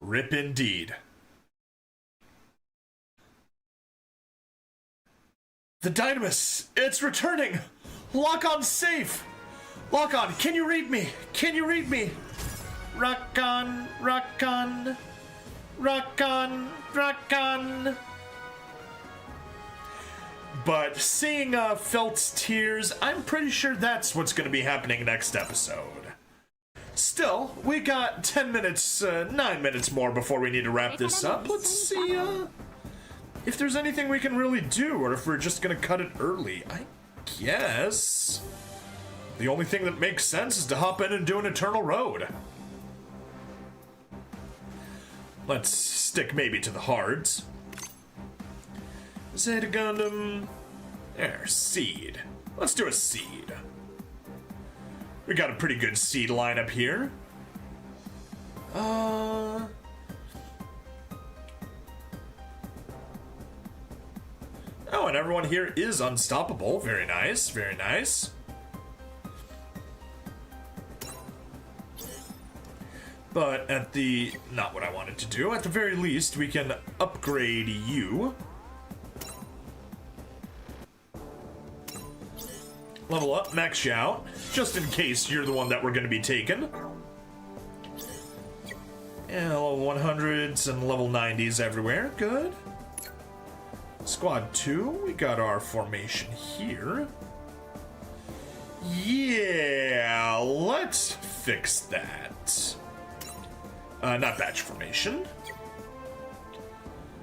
Rip indeed. The Dynamis, it's returning! Lock-On's safe! Lock-On, can you read me? Can you read me? Rock-On, rock-on, rock-on, rock-on. But seeing Felt's tears, I'm pretty sure that's what's going to be happening next episode. Still, we got 10 minutes, 9 minutes more before we need to wrap this up. Let's see, if there's anything we can really do, or if we're just gonna cut it early. I guess the only thing that makes sense is to hop in and do an Eternal Road. Let's stick maybe to the hards. Zeta Gundam. There, seed. Let's do a seed. We got a pretty good seed lineup here. Oh, and everyone here is unstoppable. Very nice, very nice. But at the... not what I wanted to do. At the very least, we can upgrade you. Level up, max you out, just in case you're the one that we're going to be taking. Yeah, level 100s and level 90s everywhere. Good. Squad 2, we got our formation here. Yeah, let's fix that. Not batch formation.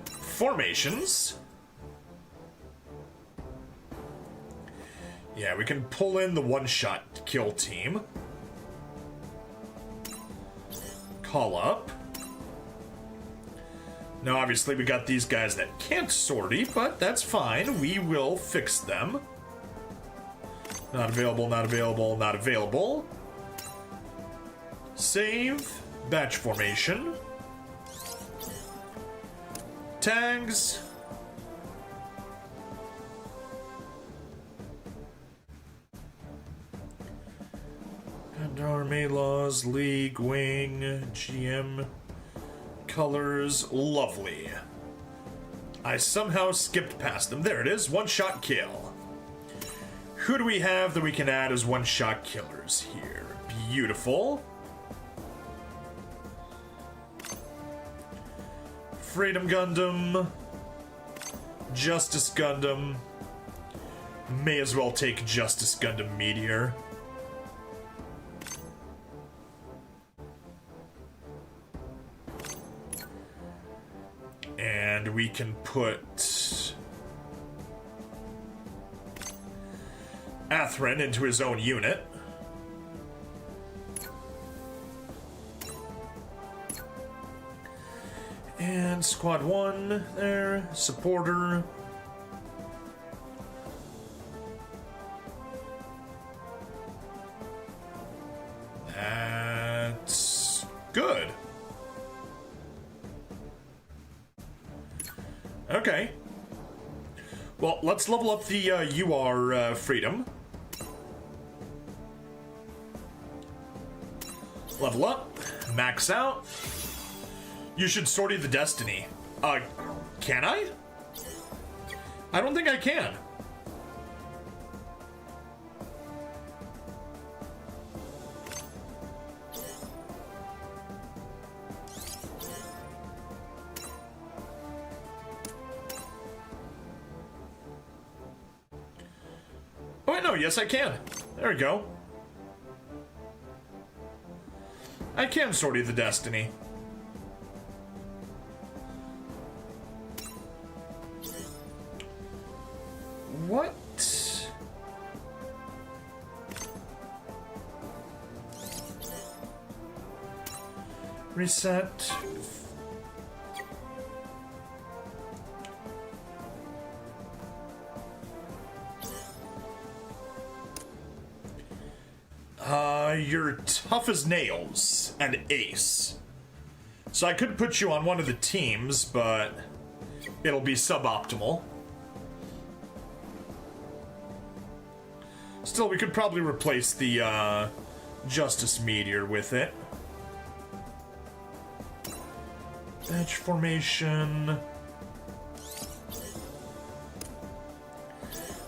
Formations. Yeah, we can pull in the one-shot kill team. Call up. Now, obviously, we got these guys that can't sortie, but that's fine. We will fix them. Not available, not available, not available. Save. Batch formation. Tags. Army laws, league, wing, GM, colors, lovely. I somehow skipped past them. There it is, one-shot kill. Who do we have that we can add as one-shot killers here? Beautiful. Freedom Gundam. Justice Gundam. May as well take Justice Gundam Meteor. And we can put Atherin into his own unit. And Squad 1 there, supporter. That's good. Okay. Well, let's level up the UR Freedom. Level up. Max out. You should sortie the Destiny. Can I? I don't think I can. Oh, wait, no, yes I can. There we go. I can sortie the Destiny. What? Reset. You're tough as nails and ace. So I could put you on one of the teams, but it'll be suboptimal. Still, we could probably replace the Justice Meteor with it. Batch formation.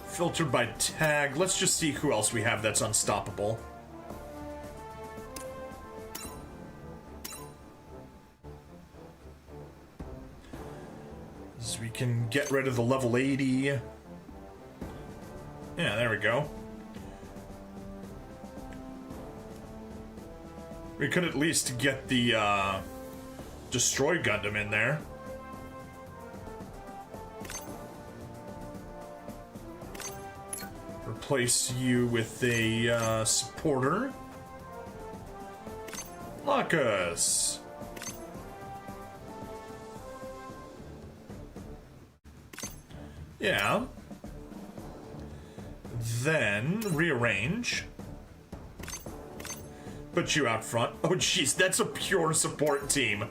Filtered by tag. Let's just see who else we have that's unstoppable. So we can get rid of the level 80. Yeah, there we go. We could at least get the Destroy Gundam in there. Replace you with a supporter. Lucas. Yeah. Then rearrange. Put you out front. Oh jeez, that's a pure support team.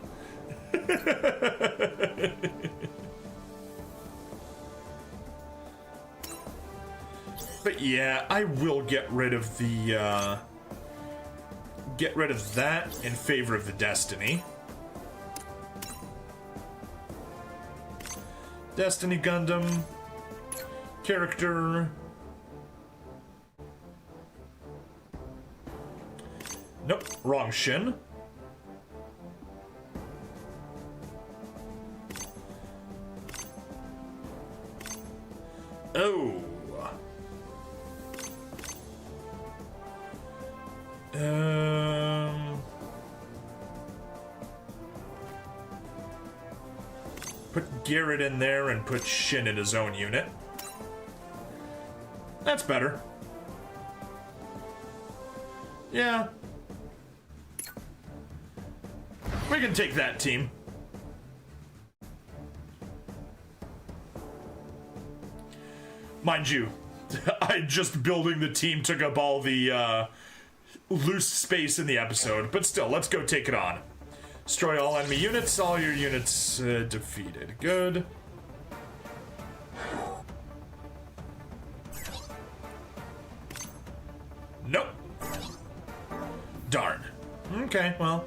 But yeah, I will get rid of the that in favor of the Destiny. Destiny Gundam character. Nope, wrong Shin. Oh. Put Garrett in there and put Shin in his own unit. That's better. Yeah. We can take that team. Mind you, just building the team took up all the loose space in the episode, but still, let's go take it on. Destroy all enemy units, all your units defeated. Good. Nope. Darn. Okay, well.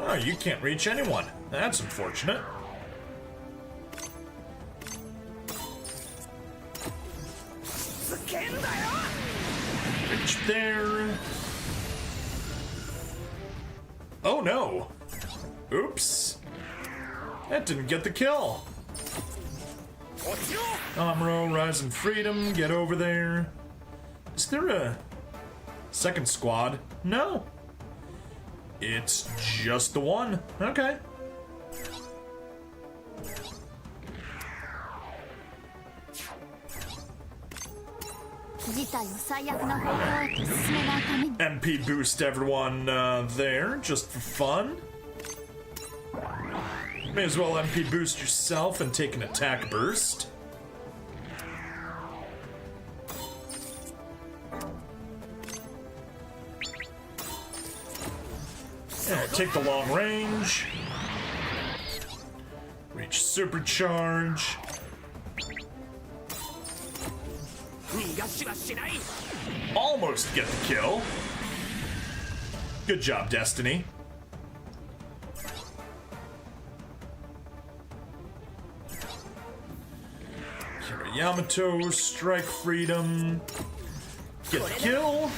Oh, you can't reach anyone. That's unfortunate. Reach there. Oh no. Oops. That didn't get the kill. Amuro, Rise and Freedom, get over there. Is there a second squad? No. It's just the one. Okay. MP boost everyone there, just for fun. May as well MP boost yourself and take an attack burst. Yeah, take the long range. Reach supercharge. Almost get the kill. Good job, Destiny. Yamato, strike freedom. Get the kill.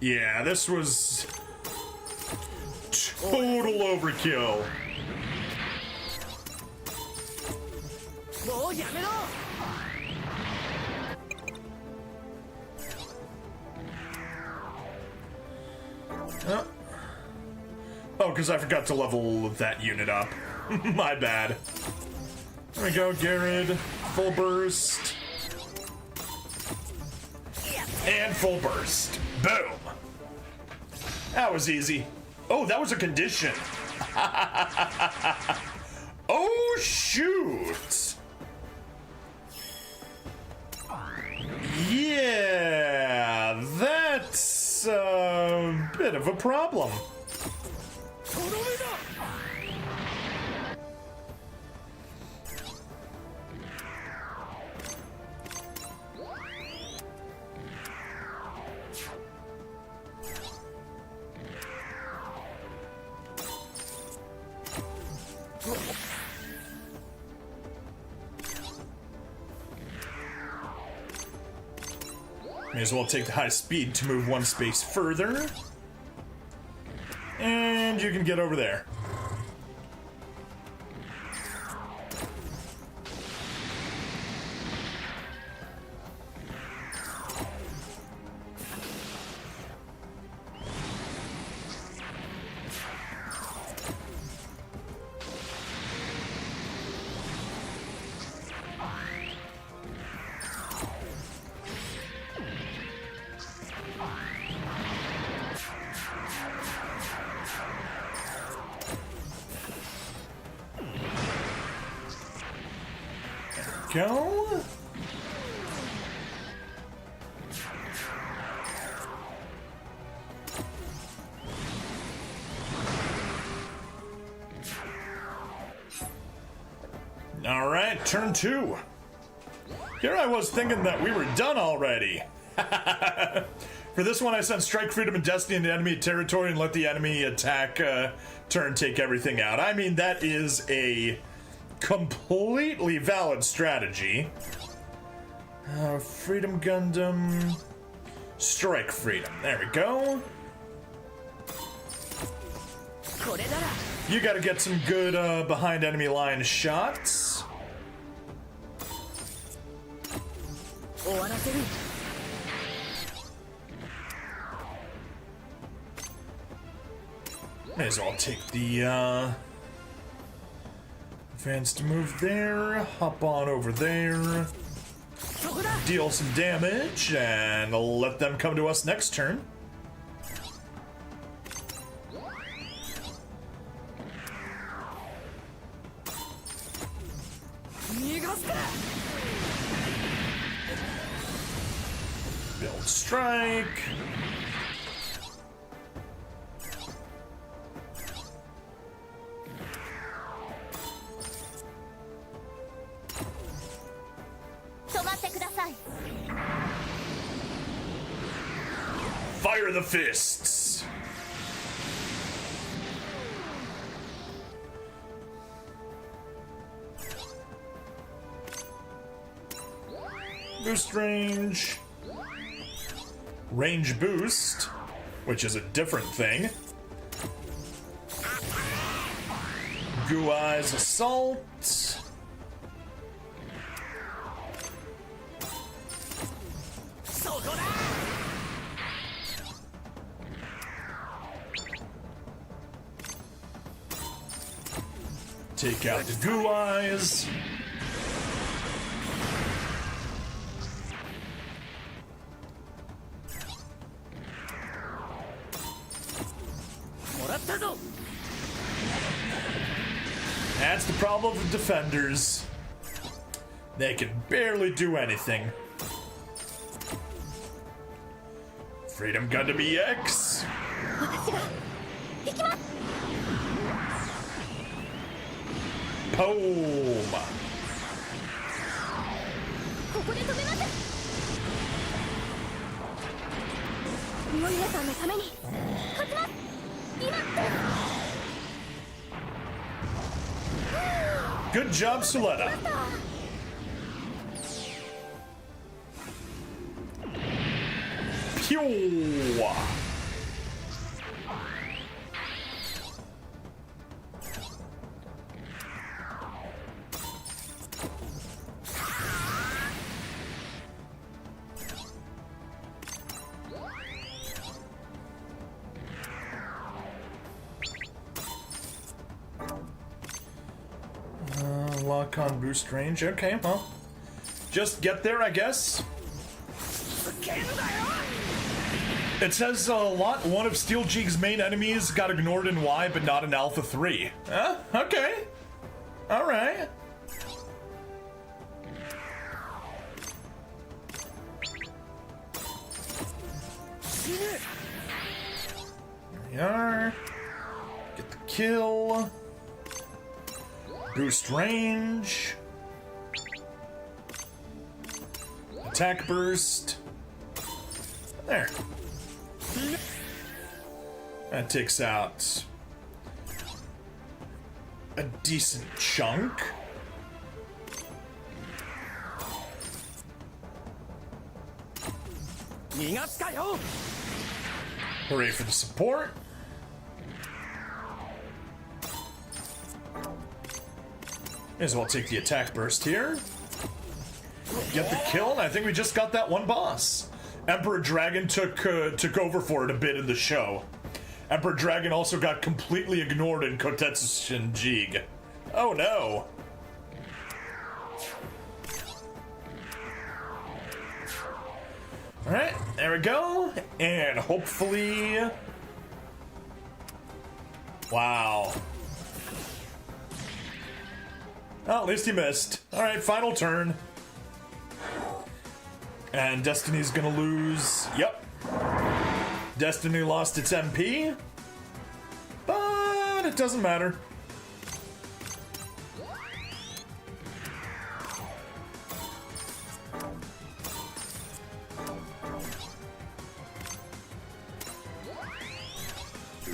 Yeah, this was total overkill. Oh, because I forgot to level that unit up. My bad. There we go, Garrett. Full burst. And full burst. Boom. That was easy. Oh, that was a condition. Oh, shoot. Yeah, that's a bit of a problem. May as well take the high speed to move one space further. And you can get over there. Go. All right, turn 2. Here I was thinking that we were done already. For this one, I sent Strike, Freedom, and Destiny into enemy territory and let the enemy attack turn take everything out. I mean, that is a completely valid strategy. Freedom Gundam. Strike Freedom. There we go. You gotta get some good behind enemy line shots. May as well take the advanced move there, hop on over there, deal some damage, and let them come to us next turn. Build strike. Fire the fists. Boost range. Range boost, which is a different thing. Goo Eyes Assault. Take out the Goo Eyes. That's the problem with defenders. They can barely do anything. Freedom Gundam EX. Boom. Good job, Suletta. Pew. Lock on boost range. Okay, well, just get there, I guess. It says a lot. One of Steel Jeeg's main enemies got ignored in Y, but not in Alpha 3. Huh? Okay. All right. There we are. Get the kill. Boost range. Attack burst. There. That takes out a decent chunk. Hooray for the support. May as well take the attack burst here. Get the kill, and I think we just got that one boss. Emperor Dragon took over for it a bit in the show. Emperor Dragon also got completely ignored in Kotetsu Shinjig. Oh no. Alright, there we go. And hopefully... Wow. Well, at least he missed. Alright, final turn. And Destiny's gonna lose. Yep. Destiny lost its MP. But it doesn't matter.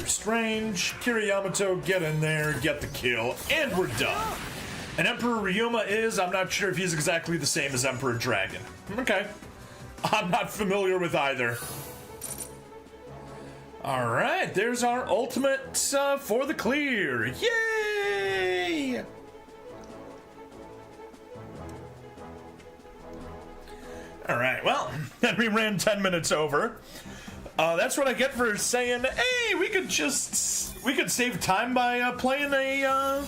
Strange. Kiriyamato, get in there, get the kill, and we're done. And Emperor Ryuma is, I'm not sure if he's exactly the same as Emperor Dragon. Okay. I'm not familiar with either. Alright, there's our ultimate for the clear. Yay! Alright, well, then we ran 10 minutes over. That's what I get for saying, hey, we could save time by playing an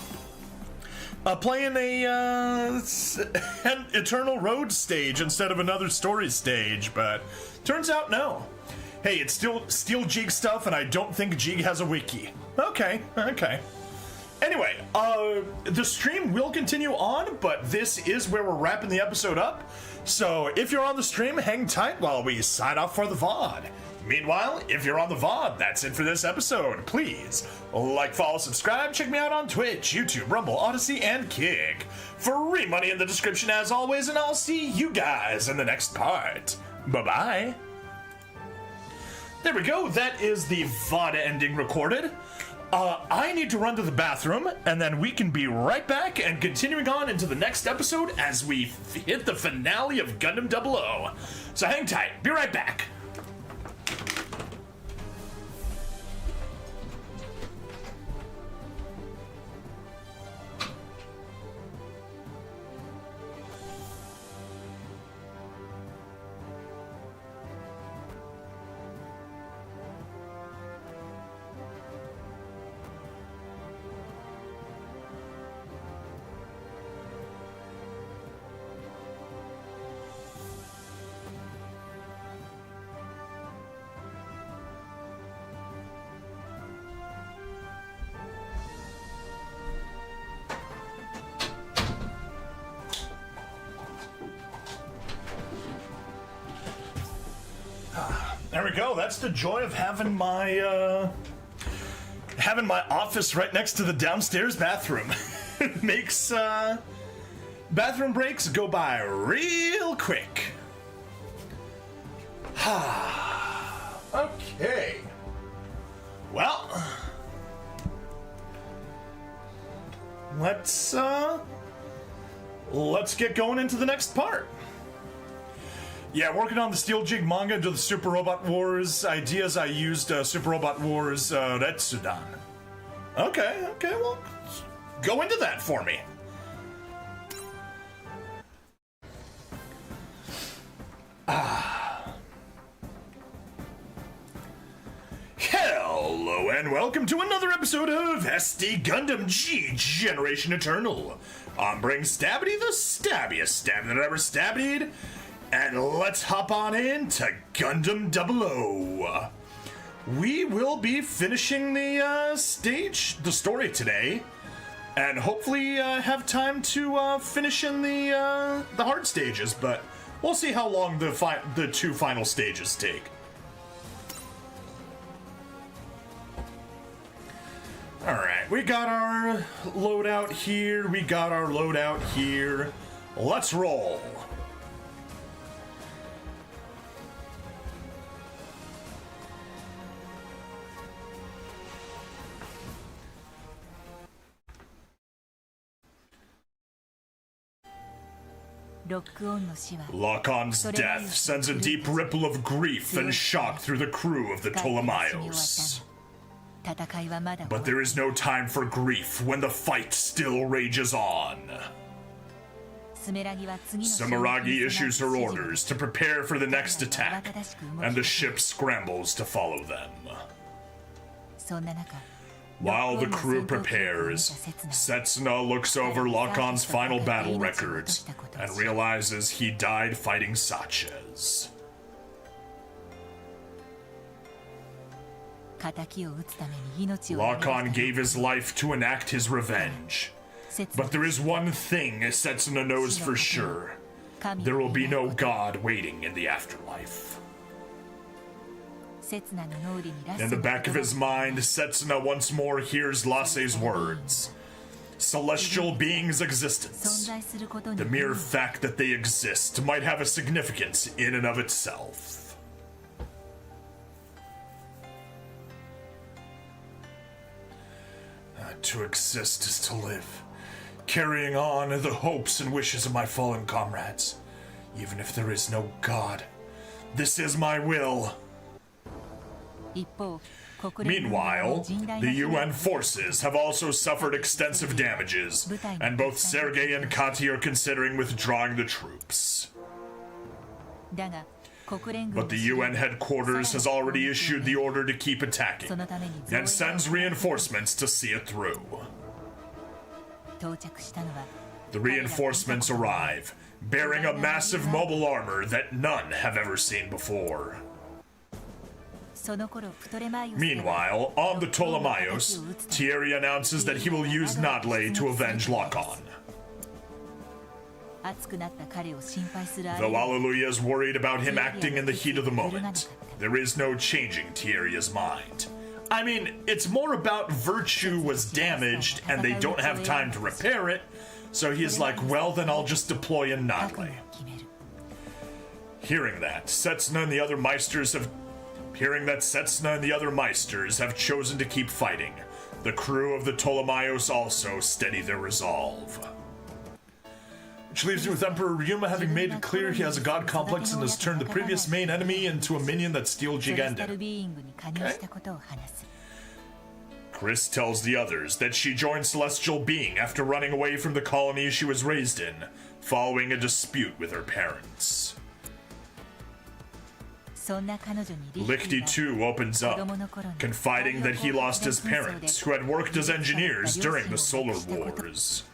Eternal Road stage instead of another story stage, but turns out no. Hey, it's still Jig stuff, and I don't think Jig has a wiki. Okay. Anyway, the stream will continue on, but this is where we're wrapping the episode up. So if you're on the stream, hang tight while we sign off for the VOD. Meanwhile, if you're on the VOD, that's it for this episode. Please like, follow, subscribe, check me out on Twitch, YouTube, Rumble, Odyssey, and Kick. Free money in the description as always, and I'll see you guys in the next part. Bye-bye. There we go, that is the VOD ending recorded. I need to run to the bathroom, and then we can be right back and continuing on into the next episode as we hit the finale of Gundam 00. So hang tight, be right back. There we go. That's the joy of having my office right next to the downstairs bathroom. It makes bathroom breaks go by real quick. Okay. Well, let's get going into the next part. Yeah, working on the Steel Jig manga to the Super Robot Wars ideas. I used Super Robot Wars Retsudan. Okay, well, go into that for me. Hello and welcome to another episode of SD Gundam G Generation Eternal. I'm Bring Stabbity the stabbiest stab that ever stabbied. And let's hop on in to Gundam 00. We will be finishing the story today, and hopefully have time to finish in the hard stages. But we'll see how long the two final stages take. All right, we got our loadout here. Let's roll. Lock-on's death sends a deep ripple of grief and shock through the crew of the Ptolemaios. But there is no time for grief when the fight still rages on. Sumeragi issues her orders to prepare for the next attack, and the ship scrambles to follow them. While the crew prepares, Setsuna looks over Lock-on's final battle records and realizes he died fighting Saches. Lock-on gave his life to enact his revenge. But there is one thing Setsuna knows for sure. There will be no god waiting in the afterlife. In the back of his mind, Setsuna once more hears Lasse's words. Celestial beings' existence. The mere fact that they exist might have a significance in and of itself. To exist is to live, carrying on the hopes and wishes of my fallen comrades, even if there is no God. This is my will. Meanwhile, the UN forces have also suffered extensive damages, and both Sergei and Kati are considering withdrawing the troops. But the UN headquarters has already issued the order to keep attacking, and sends reinforcements to see it through. The reinforcements arrive, bearing a massive mobile armor that none have ever seen before. Meanwhile, on the Ptolemaios, Thierry announces that he will use Nadle to avenge Lock-on. Though Alleluia is worried about him acting in the heat of the moment, there is no changing Thierry's mind. I mean, it's more about Virtue was damaged and they don't have time to repair it, so he's like, well, then I'll just deploy in Nadle. Hearing that, Setsuna and the other Meisters have chosen to keep fighting. The crew of the Ptolemaios also steady their resolve. Which leaves me with Emperor Ryuma having made it clear he has a god complex and has turned the previous main enemy into a minion that steals Jigenden. Okay. Chris tells the others that she joined Celestial Being after running away from the colony she was raised in, following a dispute with her parents. Lichty too opens up, confiding that he lost his parents, who had worked as engineers during the Solar Wars.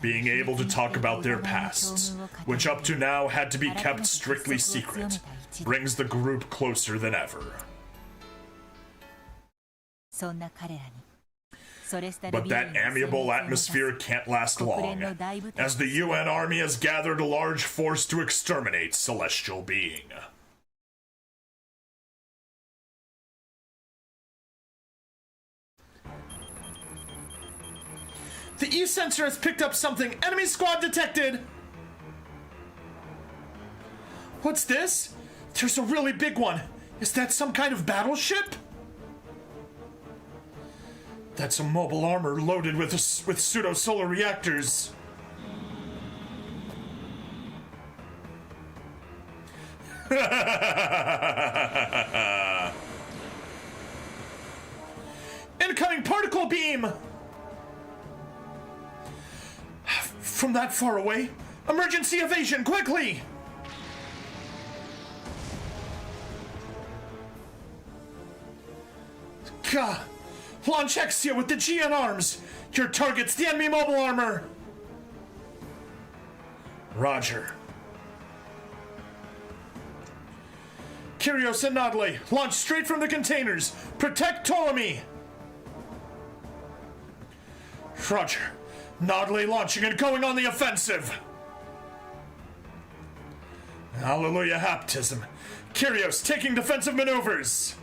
Being able to talk about their pasts, which up to now had to be kept strictly secret, brings the group closer than ever. But that amiable atmosphere can't last long, as the UN army has gathered a large force to exterminate Celestial Being. The E-sensor has picked up something. Enemy squad detected! What's this? There's a really big one. Is that some kind of battleship? That's a mobile armor loaded with pseudo-solar reactors. Incoming particle beam! From that far away? Emergency evasion, quickly! Gah! Launch Exia with the GN arms! Your target's the enemy mobile armor! Roger. Kyrios and Nadle, launch straight from the containers! Protect Ptolemy! Roger. Nadle launching and going on the offensive! Hallelujah Haptism. Kyrios taking defensive maneuvers!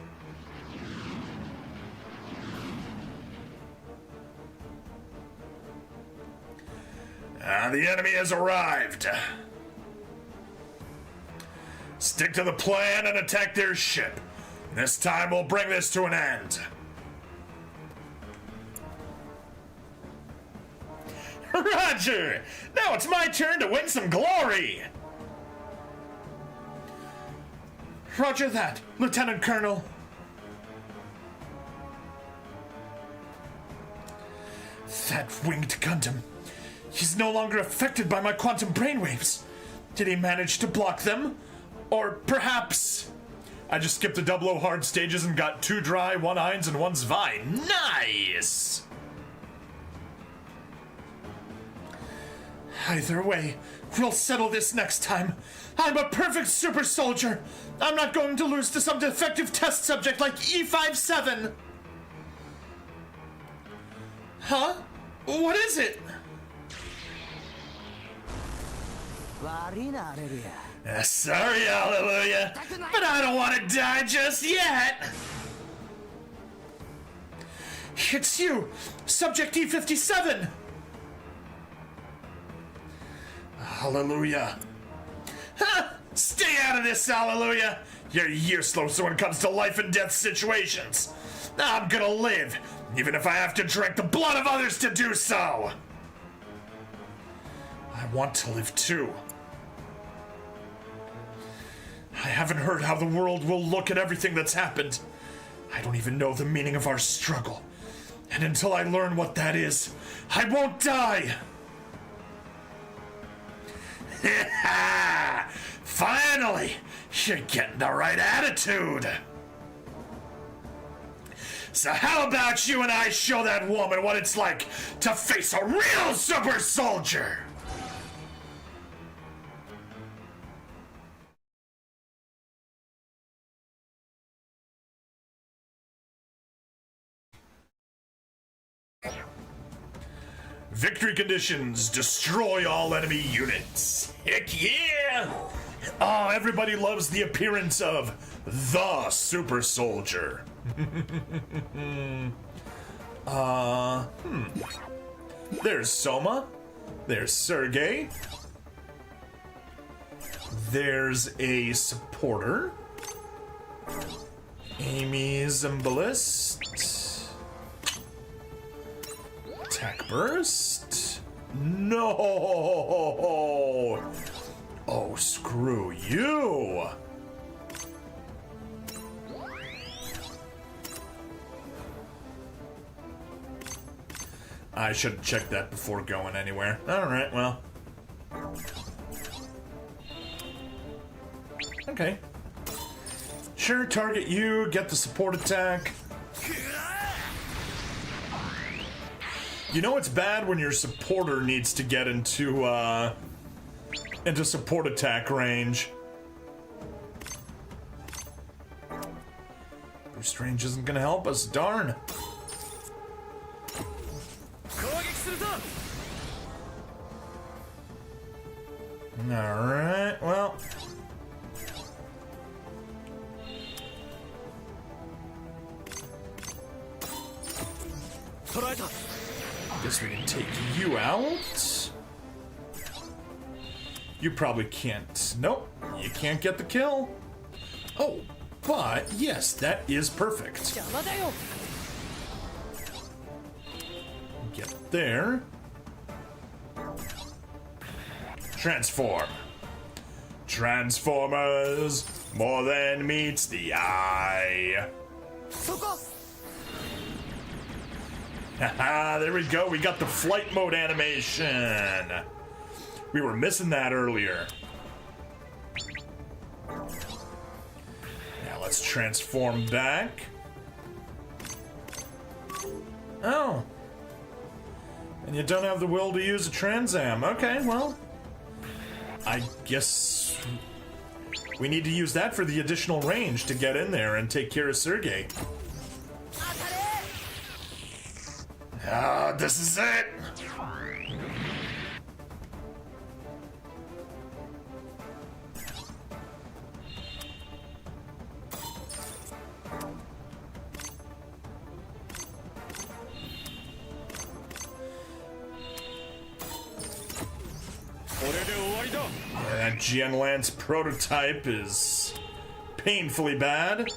The enemy has arrived. Stick to the plan and attack their ship. This time we'll bring this to an end. Roger! Now it's my turn to win some glory! Roger that, Lieutenant Colonel. That winged Gundam. He's no longer affected by my quantum brainwaves. Did he manage to block them? Or perhaps... I just skipped the 00 hard stages and got 2 dry, 1 Eins, and 1 Zwei. Nice! Either way, we'll settle this next time. I'm a perfect super soldier. I'm not going to lose to some defective test subject like E57. Huh? What is it? Sorry, Hallelujah, but I don't want to die just yet. It's you, Subject E57. Hallelujah. Ha! Stay out of this, Hallelujah. You're useless when it comes to life and death situations. I'm gonna live, even if I have to drink the blood of others to do so. I want to live too. I haven't heard how the world will look at everything that's happened. I don't even know the meaning of our struggle. And until I learn what that is, I won't die. Finally, you're getting the right attitude. So how about you and I show that woman what it's like to face a real super soldier? Victory conditions, destroy all enemy units. Heck yeah! Oh, everybody loves the appearance of the super soldier. There's Soma. There's Sergei. There's a supporter. Amy Zimbalist. Attack burst. No! Oh, screw you! I should have checked that before going anywhere. Alright, well. Okay. Sure, target you, get the support attack. You know it's bad when your supporter needs to get into support attack range. Boost range isn't gonna help us, darn. Alright, well. Guess we can take you out. You probably can't. Nope, you can't get the kill. Oh, but yes, that is perfect. Get there. Transform. Transformers, more than meets the eye. Haha, there we go. We got the flight mode animation. We were missing that earlier. Now let's transform back. Oh. And you don't have the will to use a Transam. Okay, well. I guess we need to use that for the additional range to get in there and take care of Sergei. Ah, this is it! Yeah, that Gen Lance prototype is painfully bad.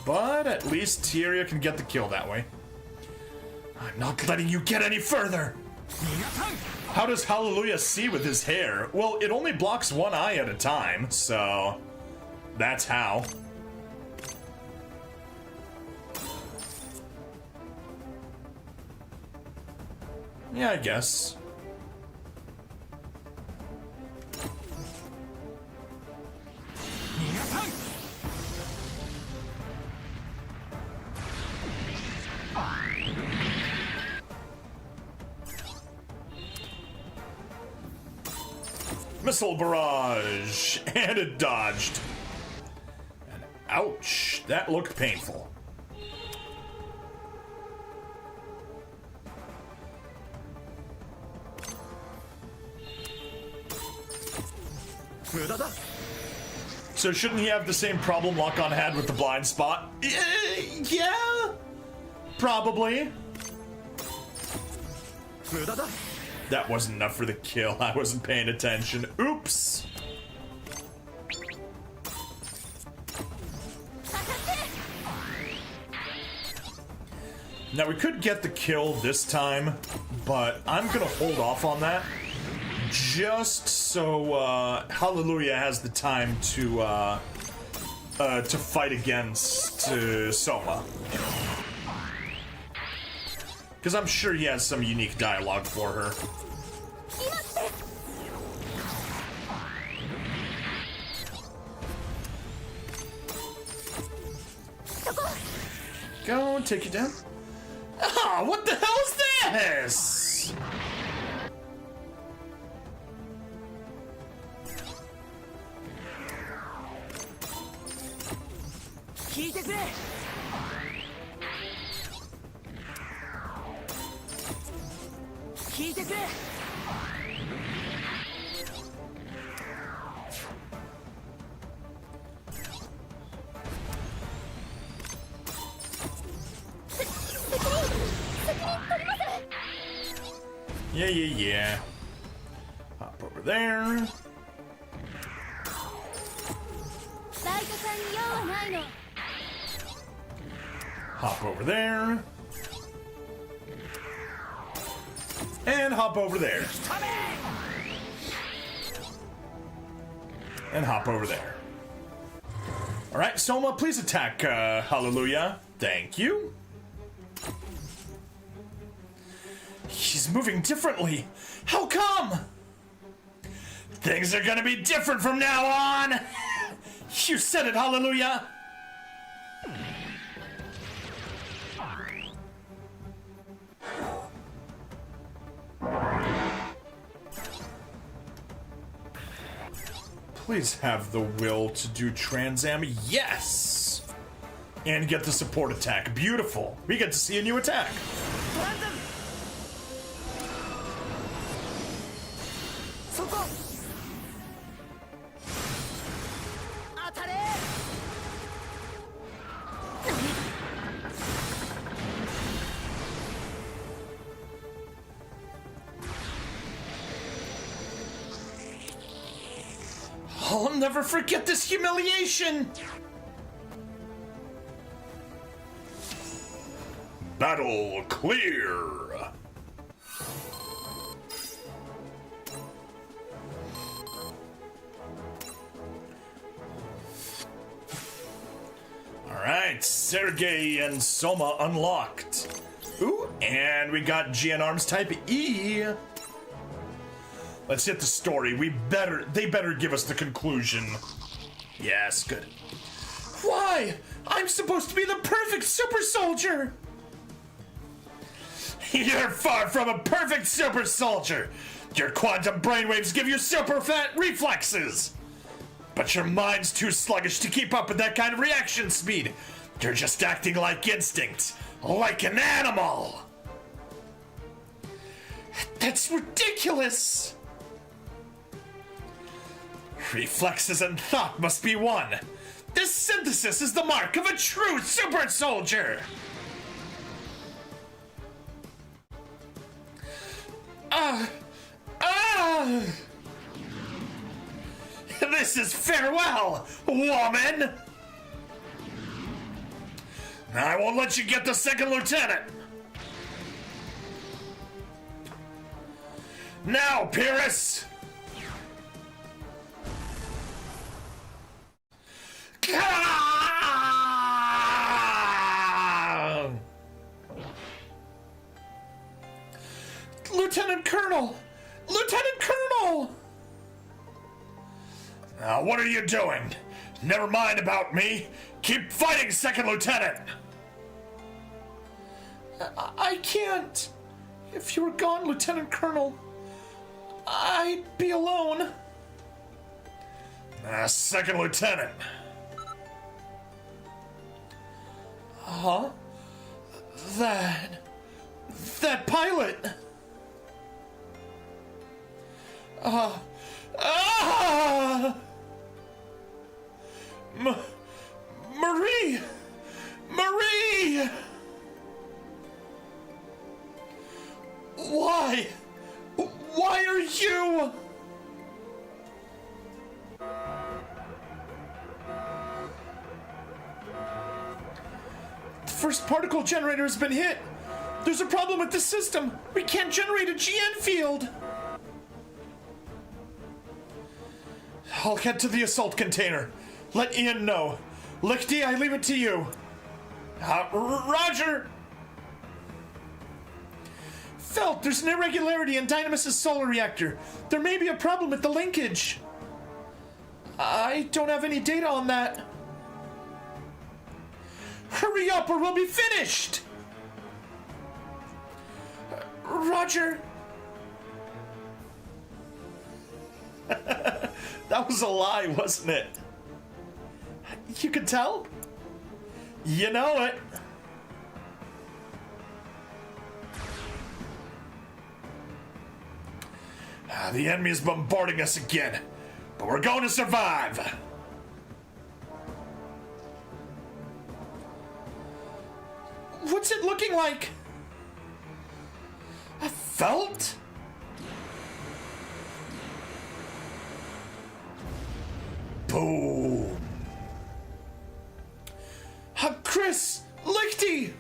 But at least Tieria can get the kill that way. I'm not letting you get any further! How does Hallelujah see with his hair? Well, it only blocks one eye at a time, so that's how. Yeah, I guess. Missile barrage, and it dodged. And ouch, that looked painful. So shouldn't he have the same problem Lock-On had with the blind spot? Yeah, probably. That wasn't enough for the kill. I wasn't paying attention. Oops. Now we could get the kill this time, but I'm gonna hold off on that. Just so Hallelujah has the time to fight against Soma. Because I'm sure he has some unique dialogue for her. Go and take you down. Ah, what the hell is this? Yeah. Hop over there. Hop over there. And hop over there. And hop over there. Alright, Soma, please attack Hallelujah. Thank you. He's moving differently. How come? Things are gonna be different from now on. You said it, Hallelujah. Please have the will to do Transam. Yes! And get the support attack. Beautiful. We get to see a new attack. I'll never forget this humiliation! Battle clear! Alright, Sergei and Soma unlocked. Ooh, and we got GN Arms Type E. Let's hit the story. They better give us the conclusion. Yes, good. Why? I'm supposed to be the perfect super soldier! You're far from a perfect super soldier! Your quantum brainwaves give you super fat reflexes! But your mind's too sluggish to keep up with that kind of reaction speed! You're just acting like instinct, like an animal! That's ridiculous! Reflexes and thought must be one. This synthesis is the mark of a true super soldier! This is farewell, woman! I won't let you get the second lieutenant! Now, Pyrrhus! Lieutenant Colonel! Lieutenant Colonel! Now, what are you doing? Never mind about me. Keep fighting, Second Lieutenant! I can't. If you were gone, Lieutenant Colonel, I'd be alone. Second Lieutenant. Huh? That pilot. Marie! Marie! Why? Why are you? The first particle generator has been hit. There's a problem with the system. We can't generate a GN field. I'll head to the assault container. Let Ian know. Lichty, I leave it to you. Roger! Felt, there's an irregularity in Dynamis' solar reactor. There may be a problem with the linkage. I don't have any data on that. Hurry up or we'll be finished! Roger. That was a lie, wasn't it? You could tell? You know it. The enemy is bombarding us again, but we're going to survive. What's it looking like? I felt? Boom. Chris! Lichty!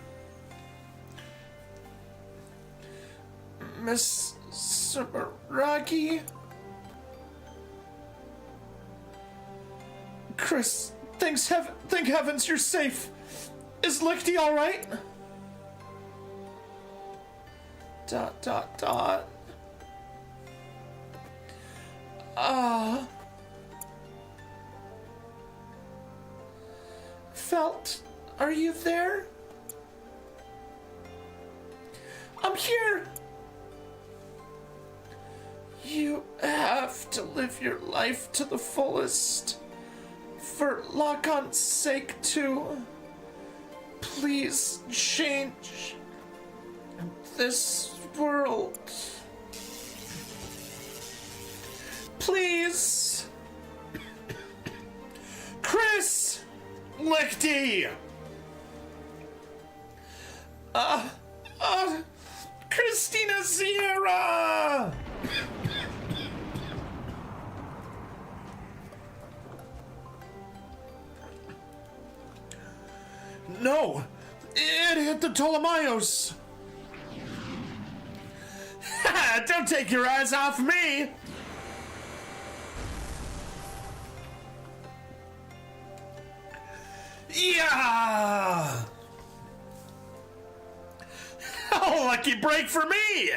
Miss Samaragi? Chris, thank heavens you're safe. Is Lichty alright? ... Felt, are you there? I'm here! You have to live your life to the fullest. For Lakon's sake, too. Please change this world. Please. Chris! Lichty! Christina Sierra! No! It hit the Ptolemaios! Don't take your eyes off me! Yeah! Oh, lucky break for me!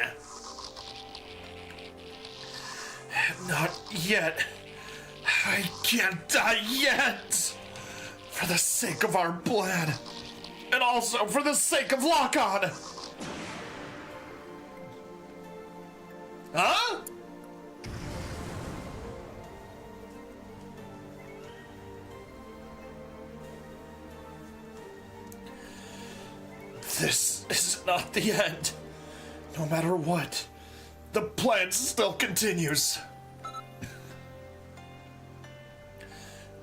Not yet. I can't die yet! For the sake of our blood. And also for the sake of Lakon! Huh? This is not the end. No matter what, the plan still continues.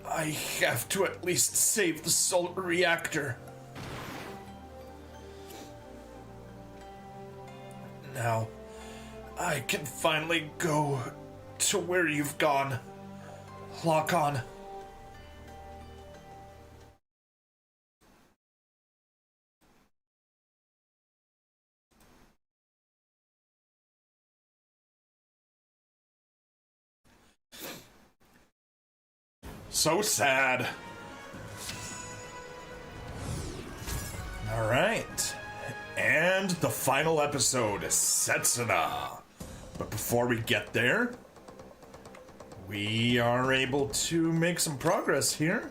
I have to at least save the solar reactor. Now, I can finally go to where you've gone, Lakon. So sad. All right. And the final episode, Setsuna. But before we get there, we are able to make some progress here.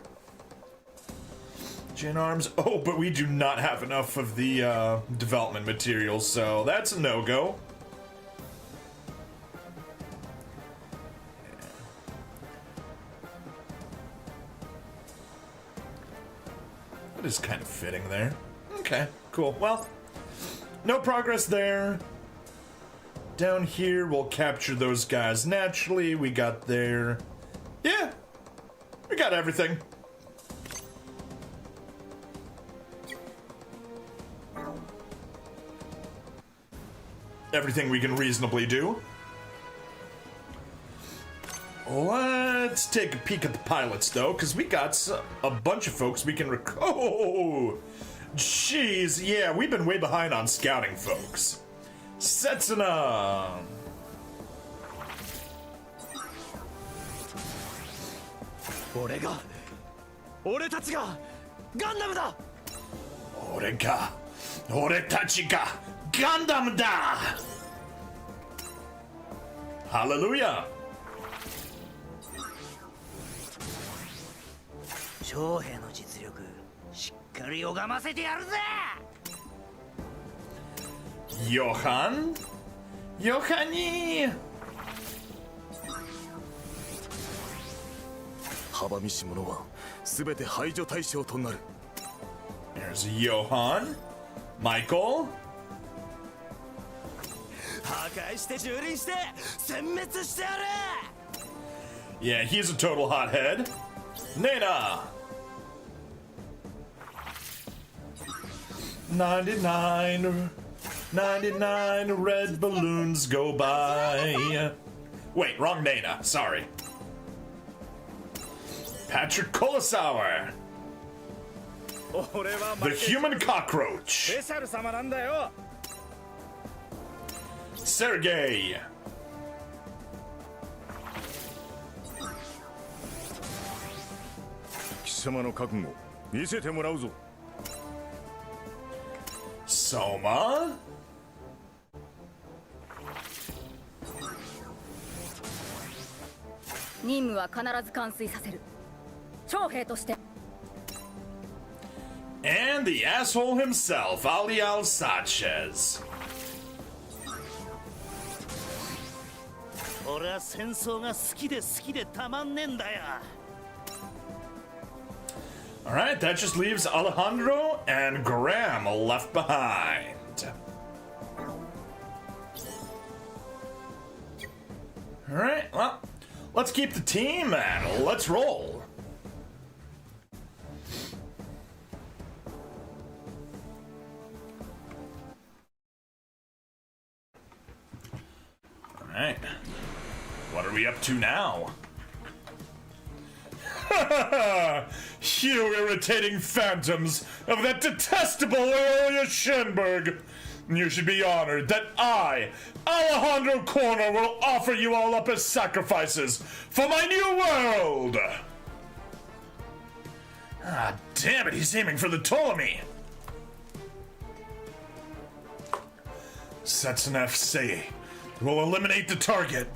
Jin arms. Oh, but we do not have enough of the development materials, so that's a no-go. That is kind of fitting there. Okay, cool. Well, no progress there. Down here, we'll capture those guys naturally. We got there. Yeah, we got everything. Everything we can reasonably do. Let's take a peek at the pilots, though, because we got a bunch of folks we can Oh, jeez. Yeah, we've been way behind on scouting, folks. Setsuna. Gundam da. Hallelujah. 将兵の実力しっかり拝ませてやるぜ。 Johann? Johanni! 阻みし者は全て排除対象となる。 There's Johann. Michael. 破壊して蹂躙して殲滅してやる。 Yeah, he's a total hothead. Nena! 99 red balloons go by. Wait, wrong Nena. Sorry. Patrick Kolosauer. The human cockroach. Sergei. 貴様の覚悟見せてもらうぞ。 Soma. 任務は必ず完遂させる。徴兵として。 And the asshole himself, Ali Al-Sanchez. 俺は戦争が好きで好きでたまんねえんだよ。 Alright, that just leaves Alejandro and Graham left behind. Alright, well, let's keep the team and let's roll. Alright, what are we up to now? You irritating phantoms of that detestable Aurelia Shenberg! You should be honored that I, Alejandro Corner, will offer you all up as sacrifices for my new world! Ah, damn it, he's aiming for the Ptolemy! Setsuna FC will eliminate the target.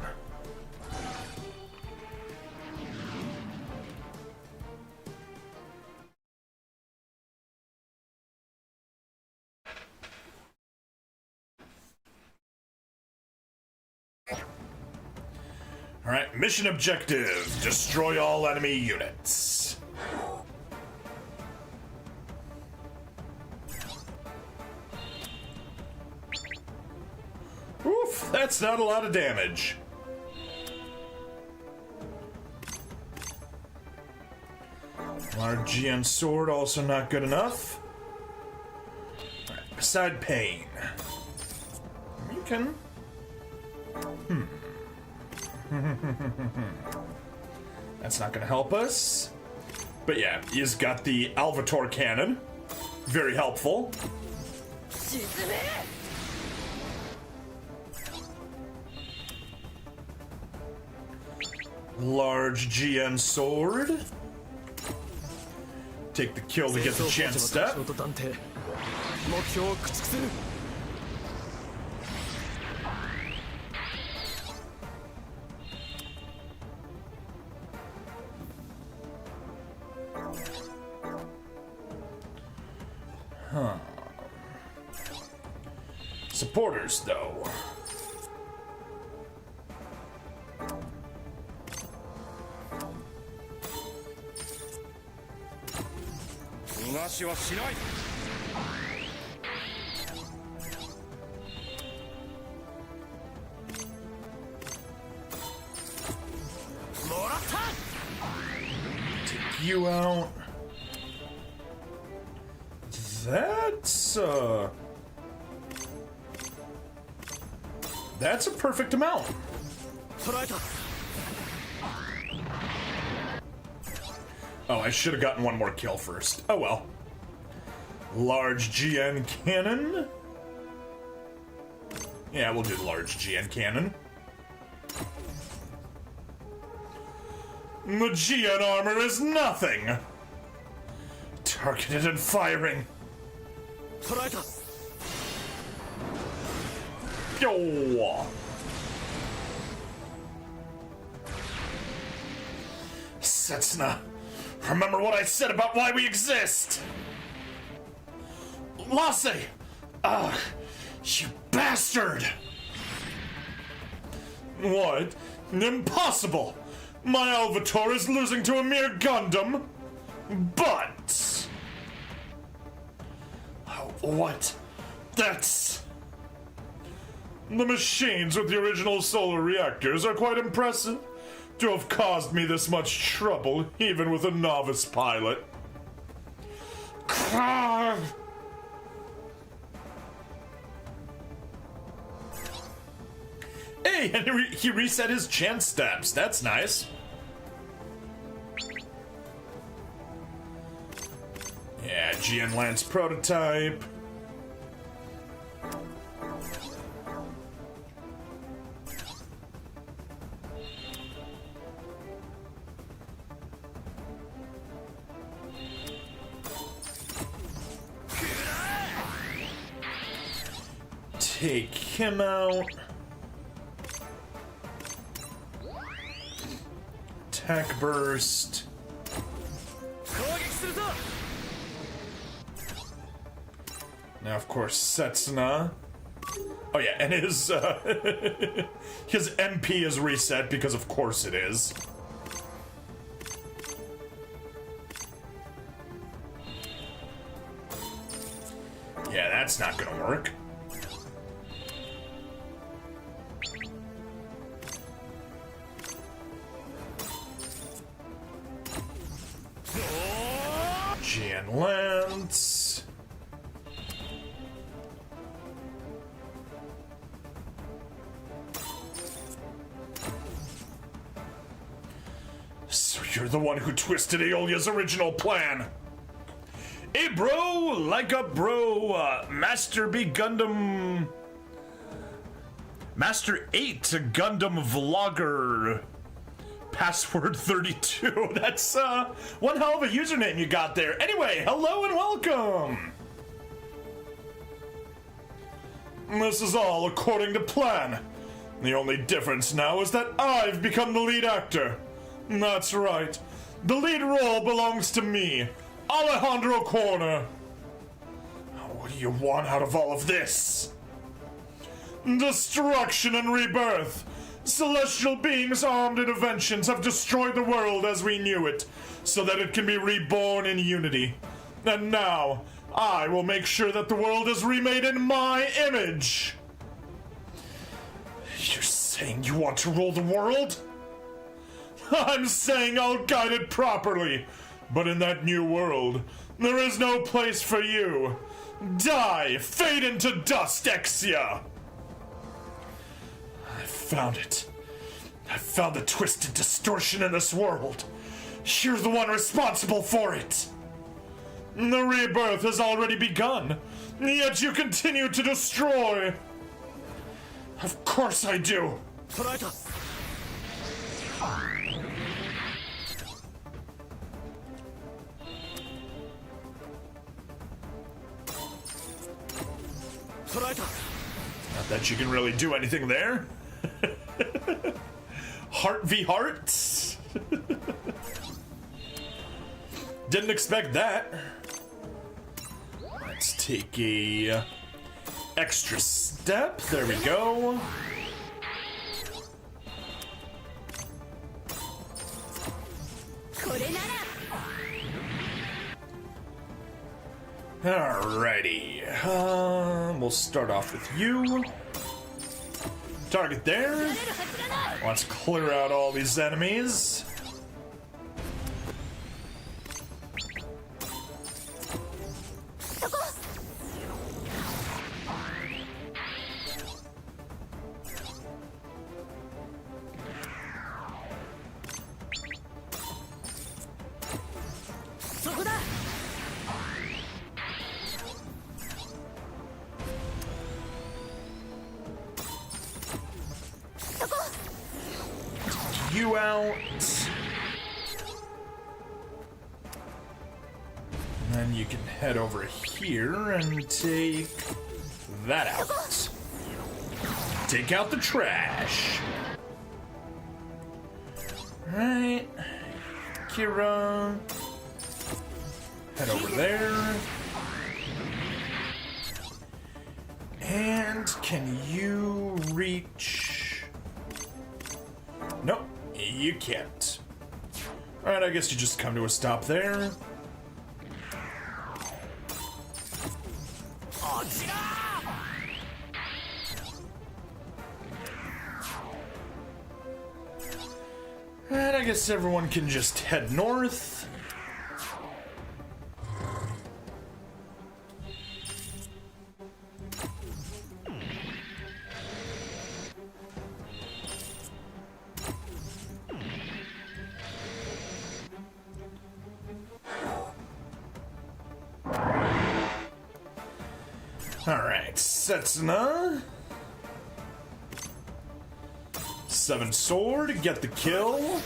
Alright, mission objective, destroy all enemy units. Oof, that's not a lot of damage. Large GN sword, also not good enough. Alright, beside pain. You can... That's not gonna help us. But yeah, he's got the Alvator cannon. Very helpful. Large GN sword. Take the kill to get the chance step. 目標を駆逐する Supporters, though. 逃がしはしない Take you out. That's a perfect amount. 捉えた Oh, I should have gotten one more kill first. Oh well. Large GN cannon. Yeah, we'll do the large GN cannon. The GN armor is nothing. Targeted and firing. 捉えた Yo. Setsuna, remember what I said about why we exist? Lasse! Ugh, you bastard! What? Impossible! My Alvator is losing to a mere Gundam! But... Oh, what? That's... The machines with the original solar reactors are quite impressive. To have caused me this much trouble, even with a novice pilot. Hey, and he reset his chance steps. That's nice. Yeah, GN Lance prototype. Take him out. Attack burst. 攻撃するぞ Now, of course, Setsuna. Oh yeah, and his his MP is reset because, of course, it is. Yeah, that's not gonna work. GN Lance. So you're the one who twisted Aeolia's original plan. Hey bro, like a bro, Master B Gundam... Master 8 Gundam Vlogger. Password 32. That's one hell of a username you got there. Anyway, hello and welcome. This is all according to plan. The only difference now is that I've become the lead actor. That's right. The lead role belongs to me, Alejandro Corner. What do you want out of all of this? Destruction and rebirth. Celestial beings armed interventions have destroyed the world as we knew it, so that it can be reborn in unity. And now, I will make sure that the world is remade in my image. You're saying you want to rule the world? I'm saying I'll guide it properly, but in that new world, there is no place for you. Die, fade into dust, Exia! I found it. I found the twisted distortion in this world. You're the one responsible for it. The rebirth has already begun, yet you continue to destroy. Of course I do. 捉えた Ugh. that you can really do anything there. Heart v heart. Didn't expect that. Let's take a extra step. There we go. Alrighty. We'll start off with you. Target there. Let's clear out all these enemies. You out. And then you can head over here and take that out. Take out the trash. Right. Kira. Head over there. And can you reach? Nope. You can't. Alright, I guess you just come to a stop there. And I guess everyone can just head north. Alright, Setsuna. 7 sword, get the kill.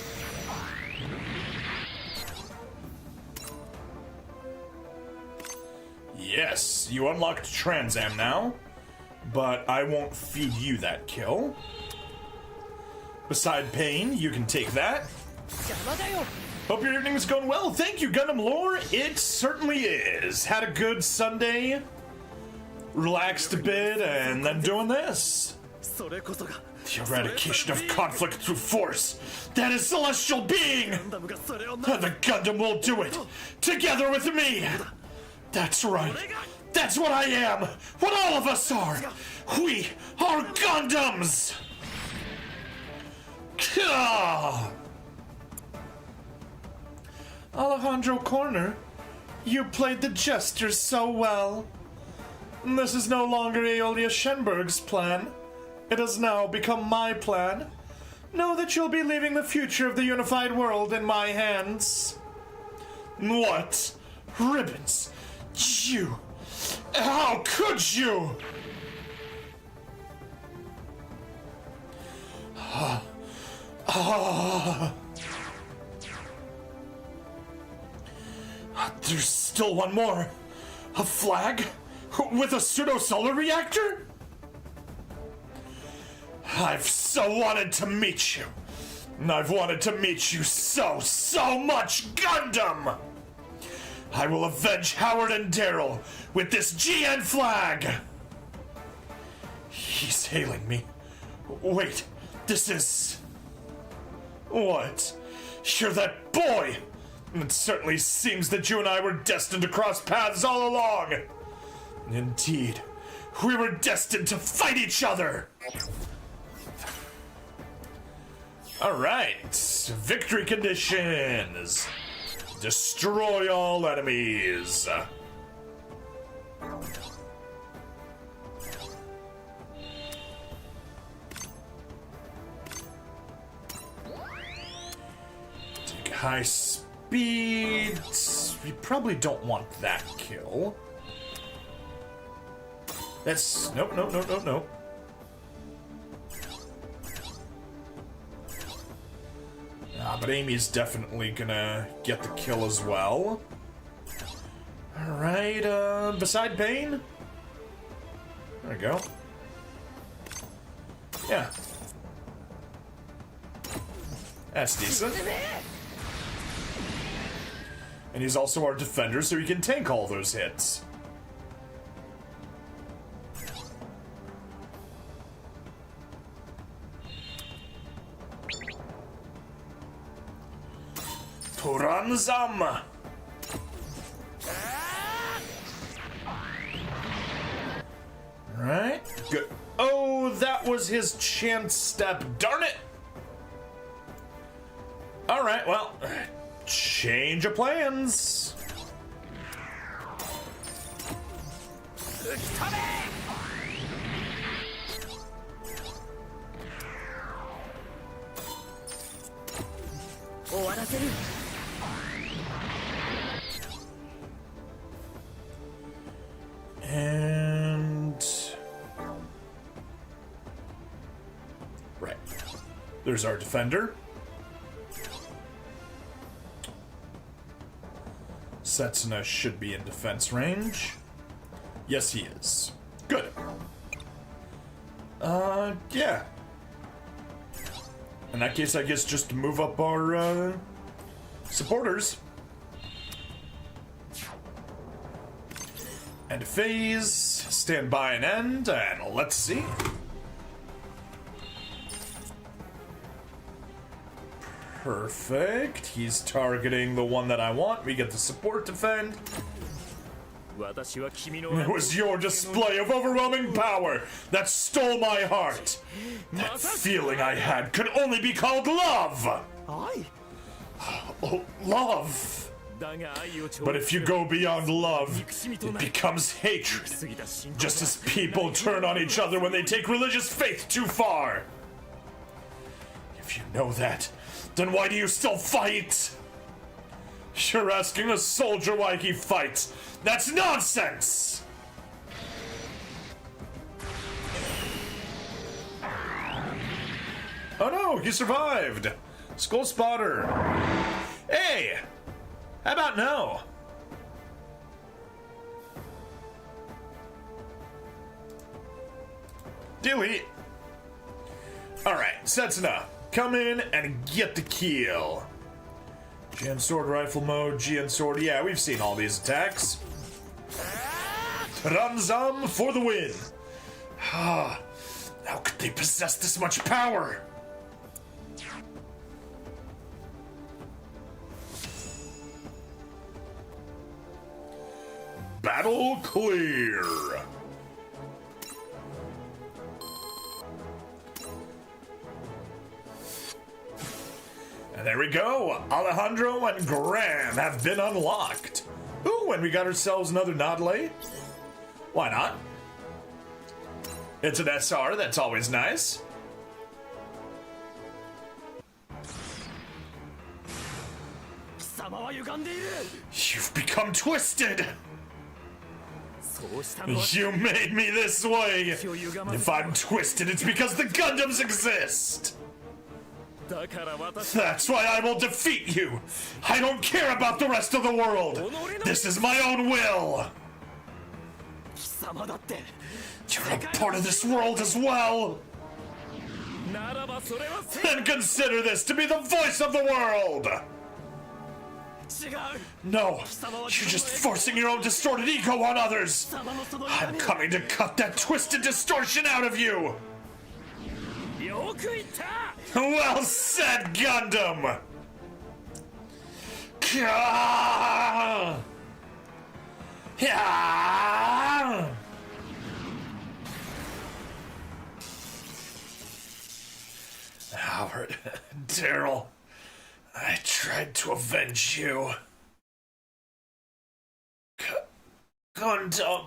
Yes, you unlocked Transam now, but I won't feed you that kill. Beside Pain, you can take that. Hope your evening's going well. Thank you, Gundam Lore. It certainly is. Had a good Sunday. Relaxed a bit, and then doing this. The eradication of conflict through force. That is celestial being! And the Gundam will do it! Together with me! That's right. That's what I am! What all of us are! We are Gundams! Alejandro Corner, you played the jester so well. This is no longer Aeolia Shenberg's plan. It has now become my plan. Know that you'll be leaving the future of the unified world in my hands. What? Ribbons? You? How could you? There's still one more. A flag? With a pseudo-solar reactor? I've so wanted to meet you. I've wanted to meet you so much, Gundam! I will avenge Howard and Daryl with this GN flag! He's hailing me. Wait, this is... What? You're that boy! It certainly seems that you and I were destined to cross paths all along! Indeed, we were destined to fight each other! Alright, victory conditions. Destroy all enemies. Take high speed. We probably don't want that kill. That's... Nope. But Amy's definitely gonna get the kill as well. Alright, beside Pain? There we go. Yeah. That's decent. And he's also our defender, so he can tank all those hits. Turanzam! Right? Good. Oh, that was his chance step. Darn it! Alright, well, change of plans. And right. There's our defender. Setsuna should be in defense range. Yes, he is. Good. Yeah. In that case, I guess just to move up our, supporters. End of phase. Stand by and end, and let's see. Perfect. He's targeting the one that I want. We get the support defend. It was your display of overwhelming power that stole my heart. That feeling I had could only be called love. Oh, love. But if you go beyond love, it becomes hatred. Just as people turn on each other when they take religious faith too far. If you know that, then why do you still fight? You're asking a soldier why he fights. That's nonsense! Oh no, he survived! Skull Spotter. Hey! How about no? Delete. Alright, Setsuna. Come in and get the kill. Gen Sword Rifle Mode, Gen Sword. Yeah, we've seen all these attacks. Ranzam for the win. How could they possess this much power? Battle clear. And there we go. Alejandro and Graham have been unlocked. Ooh, and we got ourselves another Nodley. Why not? It's an SR, that's always nice. You've become twisted! You made me this way! If I'm twisted, it's because the Gundams exist! That's why I will defeat you! I don't care about the rest of the world! This is my own will! You're a part of this world as well! Then consider this to be the voice of the world! No, you're just forcing your own distorted ego on others! I'm coming to cut that twisted distortion out of you! Well said, Gundam! Howard, Daryl, I tried to avenge you. Gundam.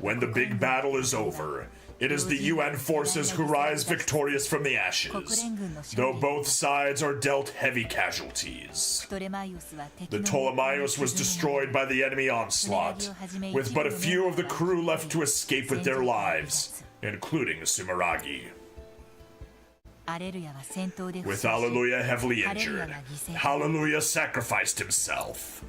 When the big battle is over, it is the UN forces who rise victorious from the ashes, though both sides are dealt heavy casualties. The Ptolemaios was destroyed by the enemy onslaught, with but a few of the crew left to escape with their lives, including Sumeragi. With Hallelujah heavily injured, Hallelujah sacrificed himself.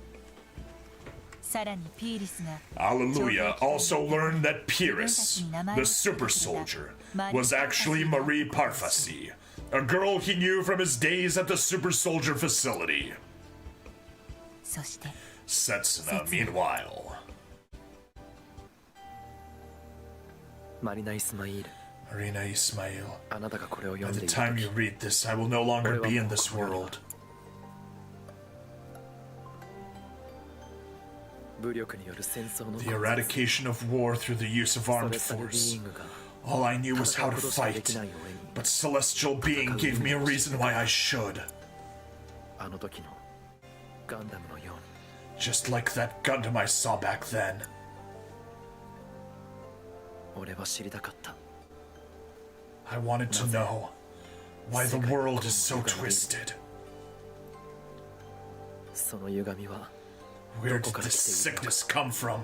Hallelujah also learned that Pyrrhus, the super soldier, was actually Marie Parfasy, a girl he knew from his days at the super soldier facility. Setsuna, meanwhile. Marina Ismail, by the time you read this, I will no longer be in this world. The eradication of war through the use of armed force. All I knew was how to fight, but Celestial Being gave me a reason why I should. Just like that Gundam I saw back then. I wanted to know why the world is so twisted. Where did this sickness come from?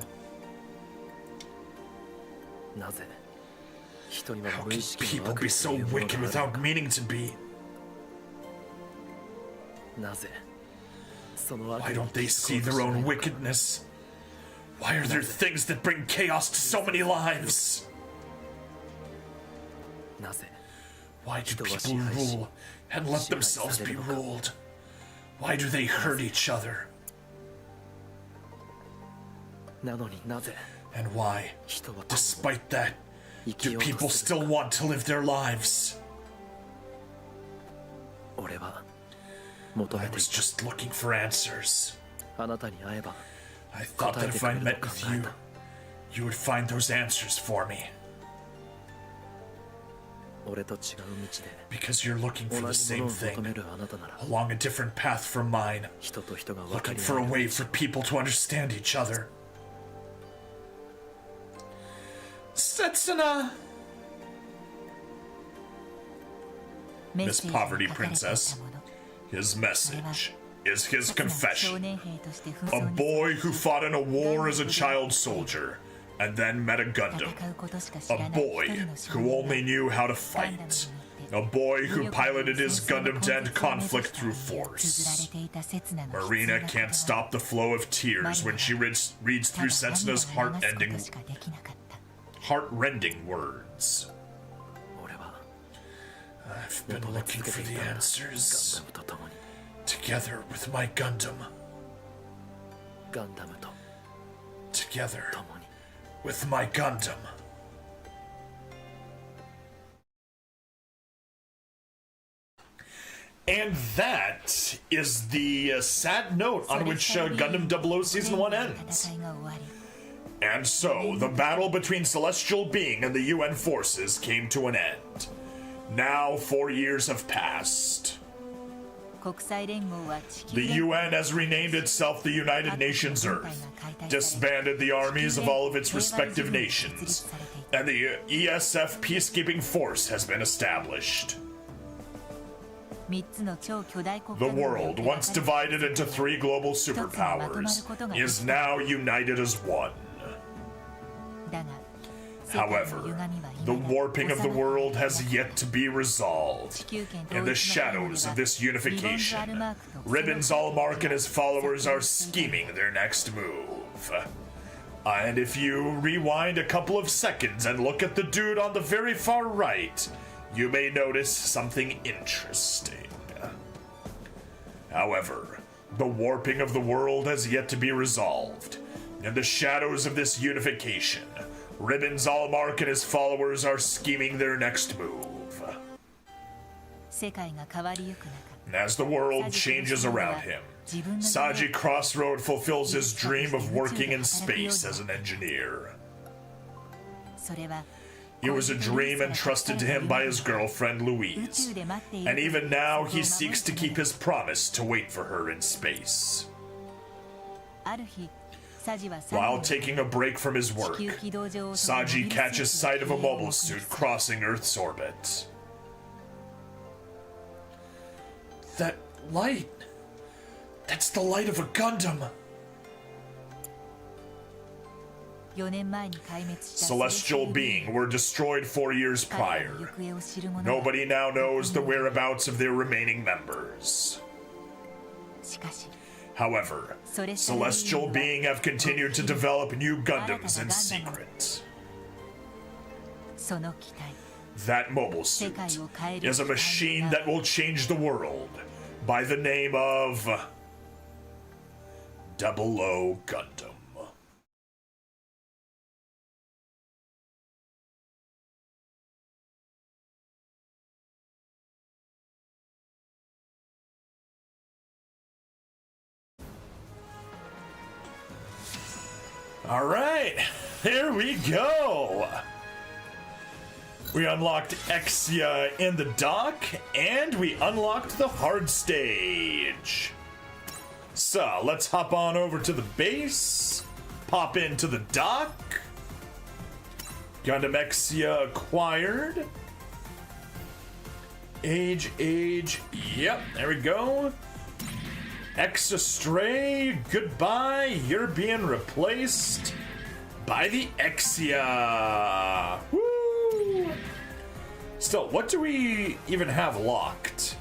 How can people be so wicked without meaning to be? Why don't they see their own wickedness? Why are there things that bring chaos to so many lives? Why do people rule and let themselves be ruled? Why do they hurt each other? And why, despite that, do people still want to live their lives? I was just looking for answers. I thought that if I met with you, you would find those answers for me. Because you're looking for the same thing, along a different path from mine, looking for a way for people to understand each other. Setsuna! Miss Poverty Princess, his message is his confession. A boy who fought in a war as a child soldier, and then met a Gundam. A boy who only knew how to fight. A boy who piloted his Gundam to end conflict through force. Marina can't stop the flow of tears when she reads through Setsuna's heart-rending words. I've been looking for the answers, together with my Gundam. Together with my Gundam. And that is the sad note on which Gundam 00 Season 1 ends. And so, the battle between Celestial Being and the UN forces came to an end. Now 4 years have passed. The UN has renamed itself the United Nations Earth, disbanded the armies of all of its respective nations, and the ESF Peacekeeping Force has been established. The world, once divided into 3 global superpowers, is now united as one. However, the warping of the world has yet to be resolved. In the shadows of this unification, Ribbons Allmark and his followers are scheming their next move. And if you rewind a couple of seconds and look at the dude on the very far right, you may notice something interesting. However, the warping of the world has yet to be resolved. In the shadows of this unification, Ribbons Allmark and his followers are scheming their next move. And as the world changes around him, Saji Crossroad fulfills his dream of working in space as an engineer. It was a dream entrusted to him by his girlfriend Louise, and even now he seeks to keep his promise to wait for her in space. While taking a break from his work, Saji catches sight of a mobile suit crossing Earth's orbit. That light! That's the light of a Gundam! Celestial being were destroyed 4 years prior. Nobody now knows the whereabouts of their remaining members. However, Celestial being have continued to develop new Gundams in secret. That mobile suit is a machine that will change the world by the name of 00 Gundam. All right, here we go. We unlocked Exia in the dock, and we unlocked the hard stage. So, let's hop on over to the base, pop into the dock. Gundam Exia acquired. Age, yep, there we go. Exastray, goodbye, you're being replaced by the Exia. Woo! Still, what do we even have locked?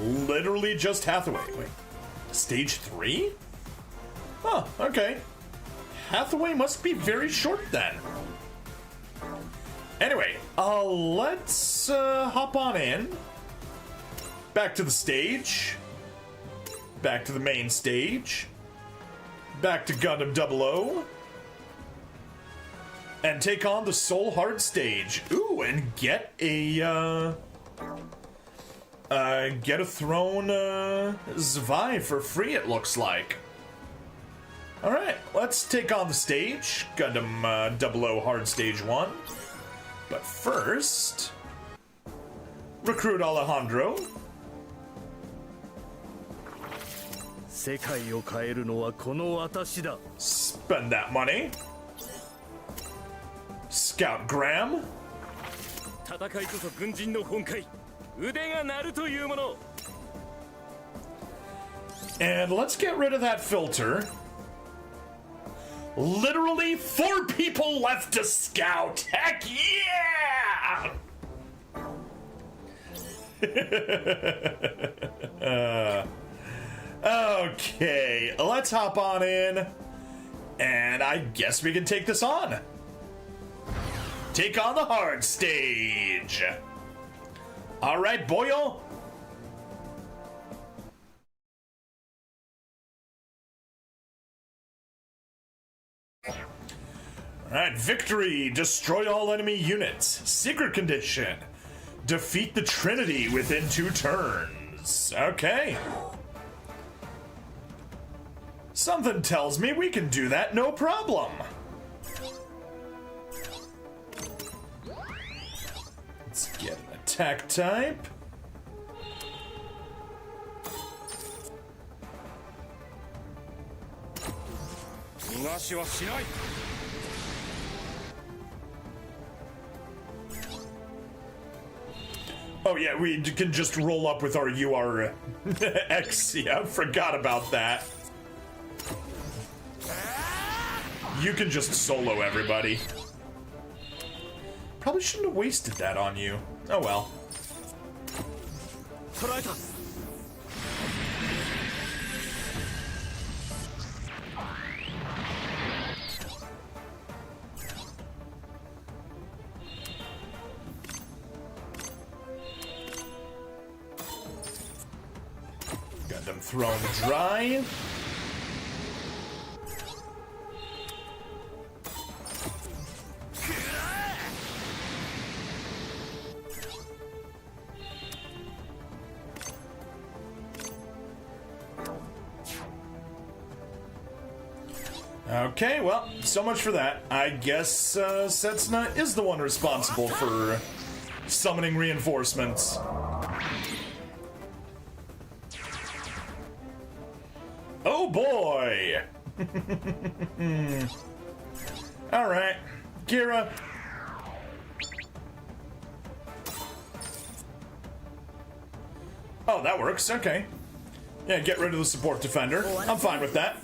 Literally just Hathaway. Wait, stage 3? Oh, okay. Hathaway must be very short then. Anyway, let's hop on in. Back to the stage. Back to the main stage. Back to Gundam 00. And take on the Soul Hard stage. Ooh, and get a throne Zwei for free, it looks like. Alright, let's take on the stage. Gundam 00 Hard Stage 1. But first, recruit Alejandro. 世界を変えるのはこの私だ Spend that money. Scout Graham. 戦いこそ軍人の本懐腕が鳴るというもの And let's get rid of that filter. Literally 4 people left to scout. Heck yeah! Okay, let's hop on in. And I guess we can take this on. Take on the hard stage. All right, boyo. Alright, victory! Destroy all enemy units. Secret condition. Defeat the Trinity within 2 turns. Okay. Something tells me we can do that no problem. Let's get an attack type. Oh yeah, we can just roll up with our UR-X. Yeah, forgot about that. You can just solo everybody. Probably shouldn't have wasted that on you. Oh well. Got them thrown dry. Okay, well, so much for that. I guess Setsuna is the one responsible for summoning reinforcements. Oh boy! Alright, Kira. Oh, that works, okay. Yeah, get rid of the support defender. I'm fine with that.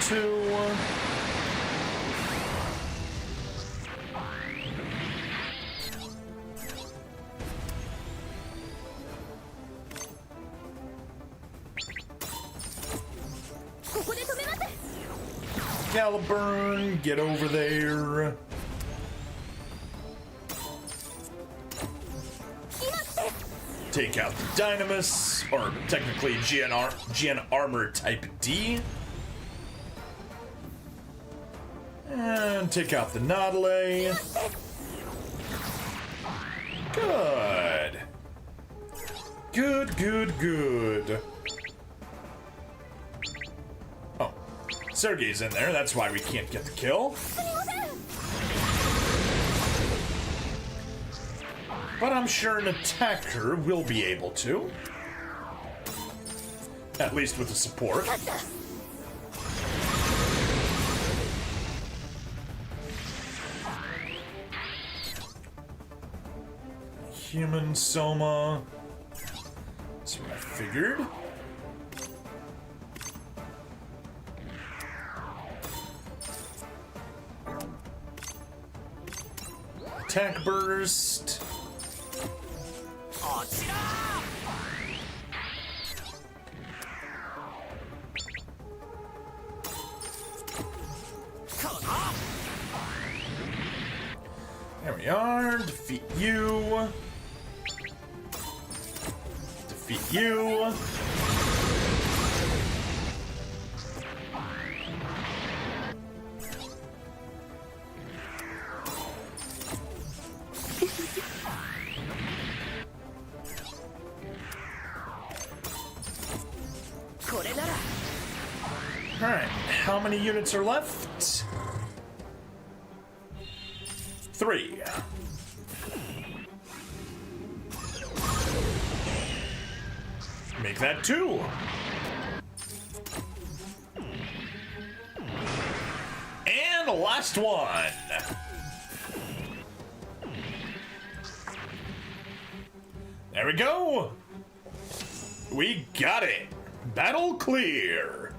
Two. Caliburn, get over there. Take out the Dynamis, or technically GN Armor Type D. And take out the Nautilus. Good. Good. Oh, Sergei's in there. That's why we can't get the kill. But I'm sure an attacker will be able to. At least with the support. Human Soma. That's what I figured. Attack burst. There we are. Defeat you. Defeat you. Alright, how many units are left? 3. Make that 2. And the last one. There we go. We got it. Battle clear.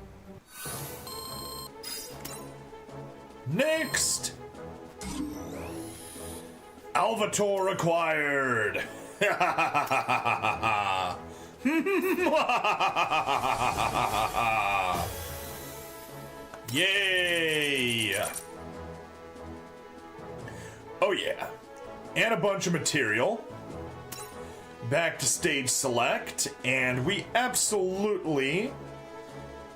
Next. Alvator acquired. Yay! Oh yeah. And a bunch of material. Back to stage select, and we absolutely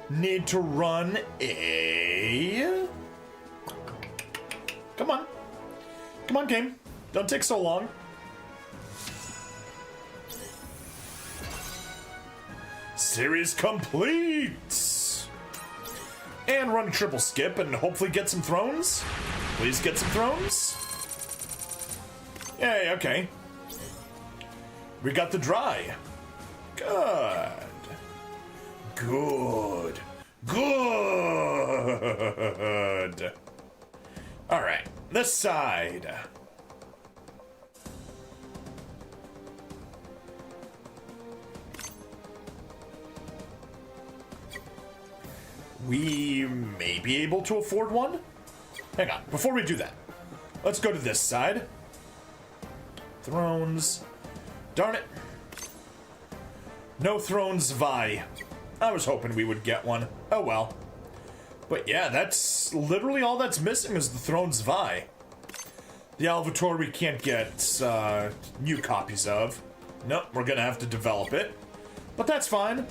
need to run a... Come on. Come on, game. Don't take so long. Series complete! And run a triple skip and hopefully get some thrones. Please get some thrones. Yay, okay. We got the dry. Good. Good. Good. Alright, this side. We may be able to afford one. Hang on, before we do that, let's go to this side. Thrones. Darn it. No Thrones Vi. I was hoping we would get one. Oh well. But yeah, that's literally all that's missing is the Thrones Vi. The Alvator we can't get new copies of. Nope, we're gonna have to develop it. But that's fine.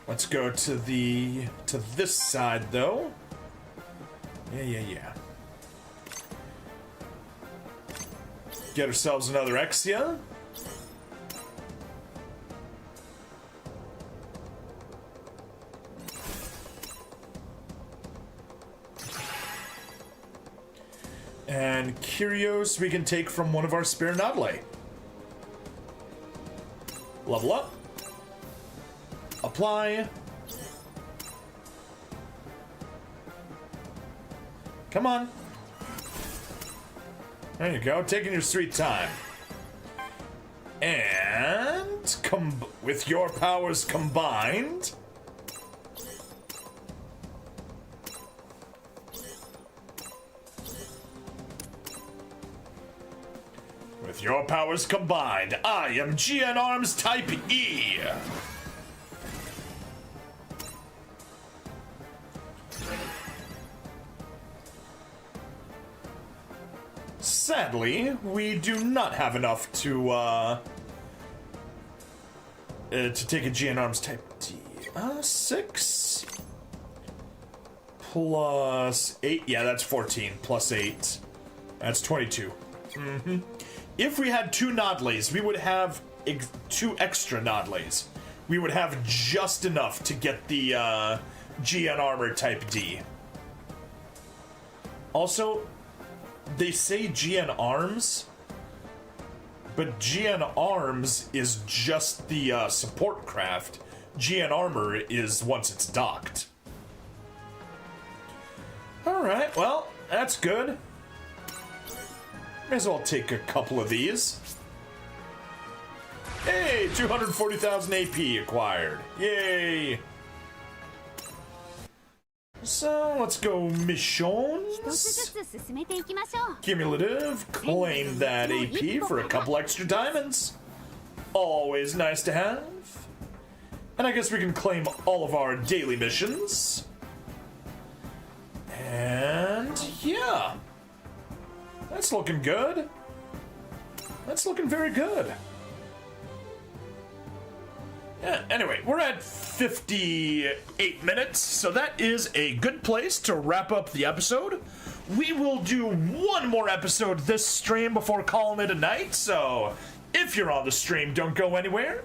Let's go to this side though. Yeah. Get ourselves another Exia. And Kyrios we can take from one of our spare Nautili. Level up. Apply. Come on. There you go, taking your sweet time. And with your powers combined, I am GN Arms Type E. Sadly, we do not have enough to take a GN Arms Type D. 6 plus 8. Yeah, that's 14 plus 8. That's 22. If we had 2 Nodleys, we would have 2 extra Nodleys. We would have just enough to get the GN Armor Type D. Also, they say GN Arms, but GN Arms is just the support craft. GN Armor is once it's docked. Alright, well, that's good. May as well take a couple of these. Hey, 240,000 AP acquired. Yay! So, let's go missions. Cumulative, claim that AP for a couple extra diamonds. Always nice to have. And I guess we can claim all of our daily missions. And yeah. That's looking good. That's looking very good. Yeah, anyway, we're at 58 minutes, so that is a good place to wrap up the episode. We will do one more episode this stream before calling it a night, so if you're on the stream, don't go anywhere.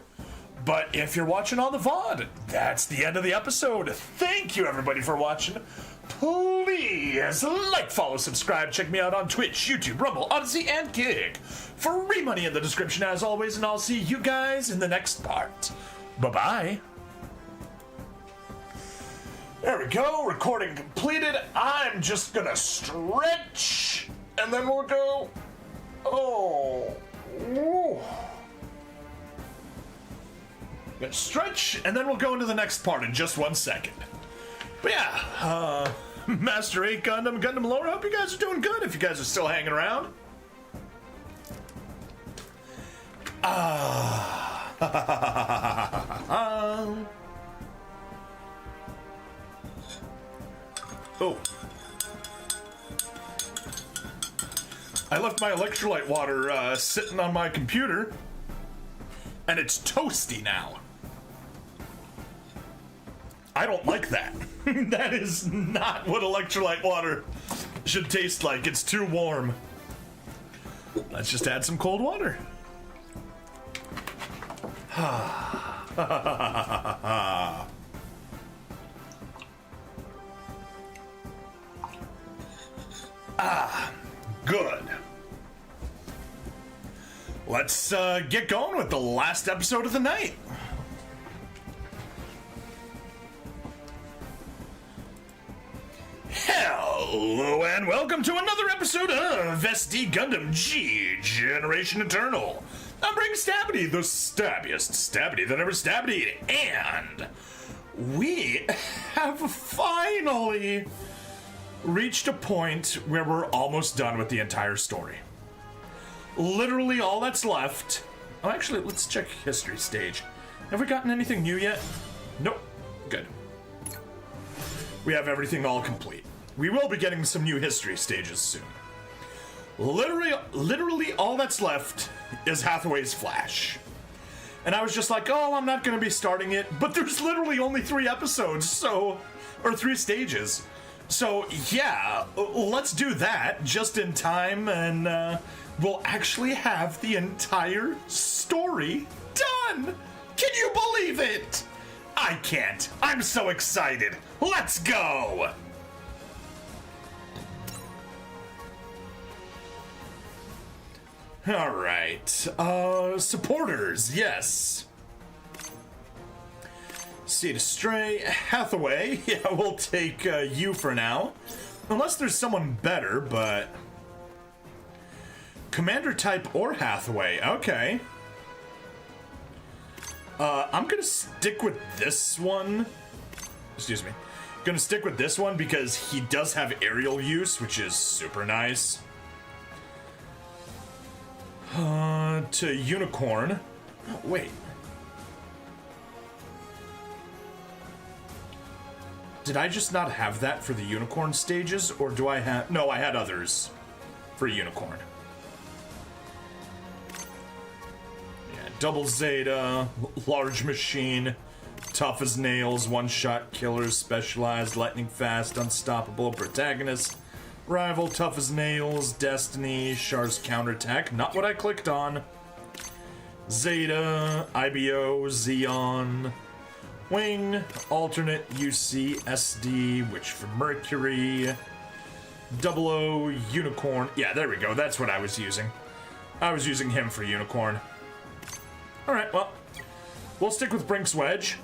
But if you're watching on the VOD, that's the end of the episode. Thank you, everybody, for watching. Please like, follow, subscribe, check me out on Twitch, YouTube, Rumble, Odyssey, and Kick. Free money in the description as always, and I'll see you guys in the next part. Bye-bye. There we go, recording completed. I'm just gonna stretch, and then we'll go. Oh. Ooh. Gonna stretch, and then we'll go into the next part in just 1 second. But yeah, Master 8 Gundam lore, I hope you guys are doing good if you guys are still hanging around. Oh. I left my electrolyte water sitting on my computer, and it's toasty now. I don't like that. That is not what electrolyte water should taste like. It's too warm. Let's just add some cold water. Good. Let's get going with the last episode of the night. Hello and welcome to another episode of SD Gundam G Generation Eternal. I'm bringing Stabity, the stabbiest Stabity that ever Stabity, and we have finally reached a point where we're almost done with the entire story. Literally all that's left. Oh, actually, let's check history stage. Have we gotten anything new yet? Nope. Good. We have everything all complete. We will be getting some new history stages soon. Literally all that's left is Hathaway's Flash. And I was just like, oh, I'm not going to be starting it. But there's literally only 3 episodes, or 3 stages. So, yeah, let's do that just in time, and we'll actually have the entire story done. Can you believe it? I can't. I'm so excited. Let's go. All right. Supporters, yes. Seed Stray, Hathaway. Yeah, we'll take you for now. Unless there's someone better, but... Commander type or Hathaway, okay. I'm gonna stick with this one. Excuse me. Gonna stick with this one because he does have aerial use, which is super nice. To Unicorn. Oh, wait. Did I just not have that for the Unicorn stages, or do I have... No, I had others for Unicorn. Yeah, double Zeta, large machine, tough as nails, one-shot killers, specialized, lightning fast, unstoppable, protagonist, rival, tough as nails, destiny, Char's counterattack, not what I clicked on. Zeta, IBO, Xeon... Wing, alternate UC, SD, which for Mercury, 00, Unicorn. Yeah, there we go. That's what I was using. I was using him for Unicorn. Alright, well, we'll stick with Brink's Wedge.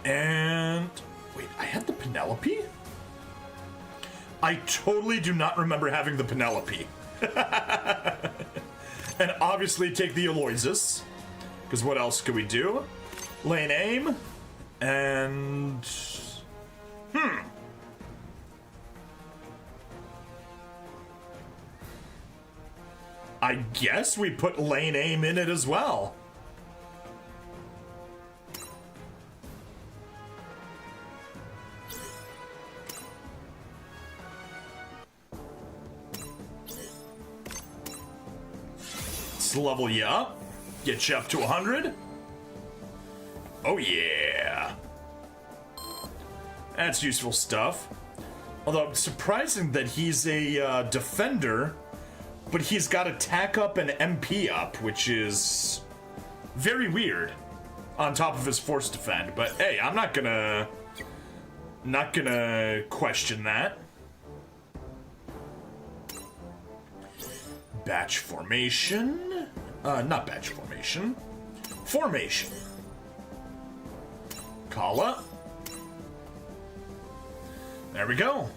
And... wait, I had the Penelope? I totally do not remember having the Penelope. And obviously take the Aloysius. Because what else could we do? Lane aim. And... I guess we put lane aim in it as well. Let's level you up. Get you up to 100. Oh yeah. That's useful stuff. Although it's surprising that he's a defender, but he's got attack up and MP up, which is very weird on top of his force defend. But hey, I'm not gonna question that. Batch formation. Not batch formation. Formation. Kala. There we go.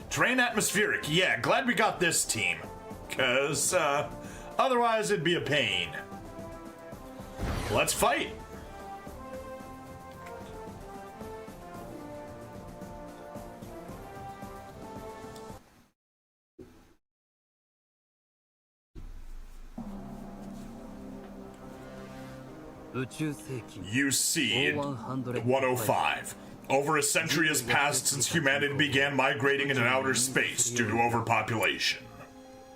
Terrain atmospheric. Yeah, glad we got this team. Because, otherwise it'd be a pain. Let's fight. UC 105. Over a century has passed since humanity began migrating into outer space due to overpopulation.